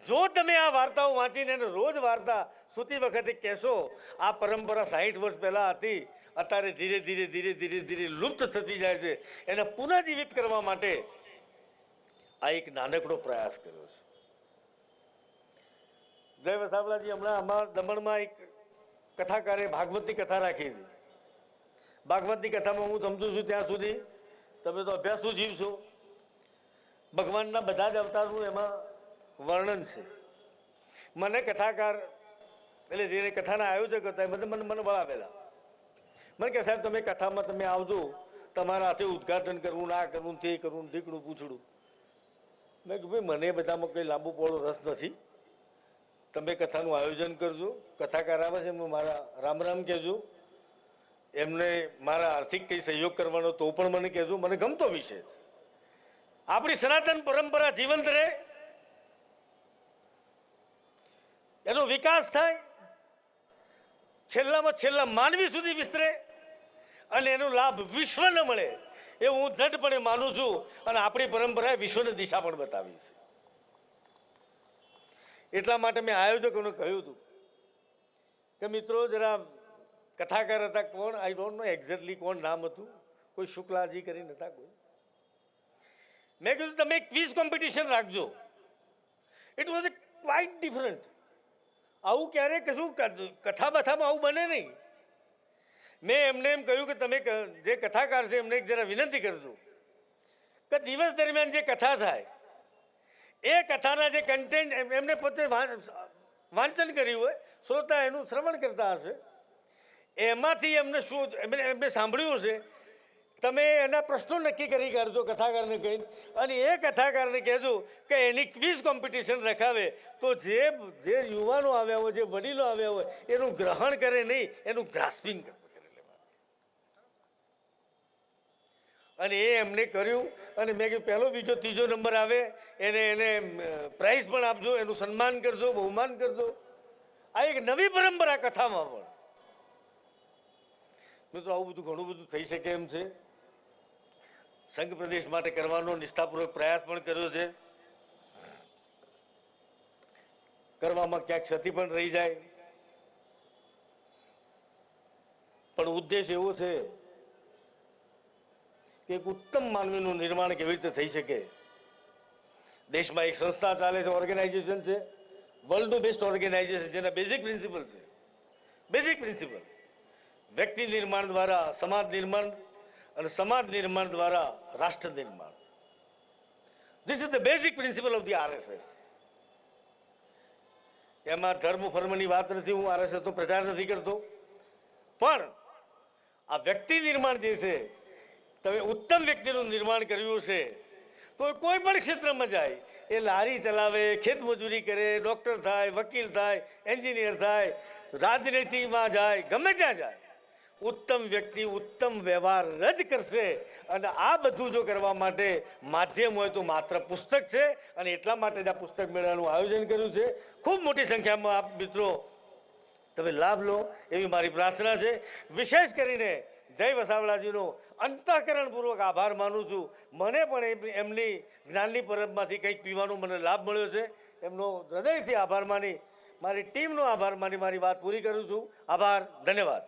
જો તમે આ વાર્તાઓ વાંચીને એને રોજ વાર્તા સૂતી વખતે કહેશો. આ પરંપરા 60 વર્ષ પહેલાં હતી, અત્યારે ધીરે ધીરે ધીરે ધીરે ધીરે લુપ્ત થતી જાય છે. એને પુનઃજીવિત કરવા માટે આ એક નાનકડો પ્રયાસ કર્યો છે. જય વસાવડાજી, હમણાં અમારા દમણમાં એક કથાકારે ભાગવતની કથા રાખી હતી. ભાગવતની કથામાં હું સમજુ છું ત્યાં સુધી, તમે તો અભ્યાસુ જીવ છો, ભગવાનના બધા જ અવતારનું એમાં વર્ણન છે. મને કથાકાર એટલે જેને કથાના આયોજક હતા મને વળાવેલા. મને કે સાહેબ તમે કથામાં તમે આવજો, તમારા હાથે ઉદ્ઘાટન કરવું, ના કરવું, તે કરવું, ઢીકડું પૂછડું. મેં કહ્યું ભાઈ મને બધામાં કંઈ લાંબુ પહોળો રસ નથી. તમે કથાનું આયોજન કરજો. કથાકાર આવે છે એમને મારા રામ રામ કહેજો. એમને મારા આર્થિક કંઈ સહયોગ કરવાનો તો પણ મને કહેજો. મને ગમતો વિષય છે. આપણી સનાતન પરંપરા જીવંત રહે, એનો વિકાસ થાય, છેલ્લામાં છેલ્લા માનવી સુધી વિસ્તરે અને એનો લાભ વિશ્વને મળે એવું હું દ્રઢપણે માનું છું. અને આપણી પરંપરાએ વિશ્વને દિશા પણ બતાવી છે. એટલા માટે મેં આયોજકોને કહ્યું હતું કે મિત્રો જરા કથાકાર હતા, કોણ આઈ ડોન્ટ નો એક્ઝેક્ટલી કોણ નામ હતું, કોઈ શુક્લાજી કરીને હતા કોઈ. મેં કીધું તમે એક ક્વિઝ કોમ્પિટિશન રાખજો. It was A quite different. આવું ક્યારેય કશું કથા બથામાં આવું બને નહીં. મેં એમને એમ કહ્યું કે તમે જે કથાકાર છે એમને એક જરા વિનંતી કરજો કે દિવસ દરમિયાન જે કથા થાય એ કથાના જે કન્ટેન્ટ એમને પોતે વાંચન કર્યું હોય, શ્રોતા એનું શ્રવણ કરતા હશે, એમાંથી એમને શું એમને સાંભળ્યું હશે, તમે એના પ્રશ્નો નક્કી કરી કાઢજો કથાકારને કહીને, અને એ કથાકારને કહેજો કે એની ક્વિઝ કોમ્પિટિશન રખાવે તો જે યુવાનો આવ્યા હોય, જે વડીલો આવ્યા હોય એનું ગ્રહણ કરે નહીં, એનું ગ્રાસ્પિંગ કરે. અને એ એમને કર્યું. અને મેં કહ્યું પહેલો બીજો ત્રીજો નંબર આવે એને પ્રાઇઝ પણ આપજો, એનું સન્માન કરજો, બહુમાન કરજો. આ એક નવી પરંપરા કથામાં પણ. મિત્રો આવું બધું ઘણું બધું થઈ શકે એમ છે. સંઘ પ્રદેશ માટે કરવાનો નિષ્ઠાપૂર્વક પ્રયાસ પણ કર્યો છે. કરવામાં ક્યાંક ક્ષતિ પણ રહી જાય, પણ ઉદ્દેશ એવો છે કે એક ઉત્તમ માનવીનું નિર્માણ કેવી રીતે થઈ શકે. દેશમાં એક સંસ્થા ચાલે છે, ઓર્ગેનાઇઝેશન છે, વર્લ્ડનું બેસ્ટ ઓર્ગેનાઇઝેશન, જેના બેઝિક પ્રિન્સિપલ છે. બેઝિક પ્રિન્સિપલ વ્યક્તિ નિર્માણ દ્વારા સમાજ નિર્માણ, અને સમાજ નિર્માણ દ્વારા રાષ્ટ્ર નિર્માણ. This is the basic principal of the RSS. એમાં ધર્મ ફર્મની વાત નથી, હું આરએસએસ નો પ્રચાર નથી કરતો, પણ આ વ્યક્તિ નિર્માણ જે છે, તમે ઉત્તમ વ્યક્તિનું નિર્માણ કર્યું છે તો કોઈ પણ ક્ષેત્રમાં જાય, એ લારી ચલાવે, ખેત મજૂરી કરે, ડૉક્ટર થાય, વકીલ થાય, એન્જિનિયર થાય, રાજનીતિમાં જાય, ગમે ત્યાં જાય, ઉત્તમ વ્યક્તિ ઉત્તમ વ્યવહાર જ કરશે. અને આ બધું જો કરવા માટે માધ્યમ હોય તો માત્ર પુસ્તક છે, અને એટલા માટે જ આ પુસ્તક મેળાનું આયોજન કર્યું છે. ખૂબ મોટી સંખ્યામાં આપ મિત્રો તમે લાભ લો એવી મારી પ્રાર્થના છે. વિશેષ કરીને જય વસાવડાજીનો અંતઃકરણપૂર્વક આભાર માનું છું. મને પણ એમની જ્ઞાનની પરબમાંથી કંઈક પીવાનો મને લાભ મળ્યો છે. એમનો હૃદયથી આભાર માની, મારી ટીમનો આભાર માની મારી વાત પૂરી કરું છું. આભાર, ધન્યવાદ.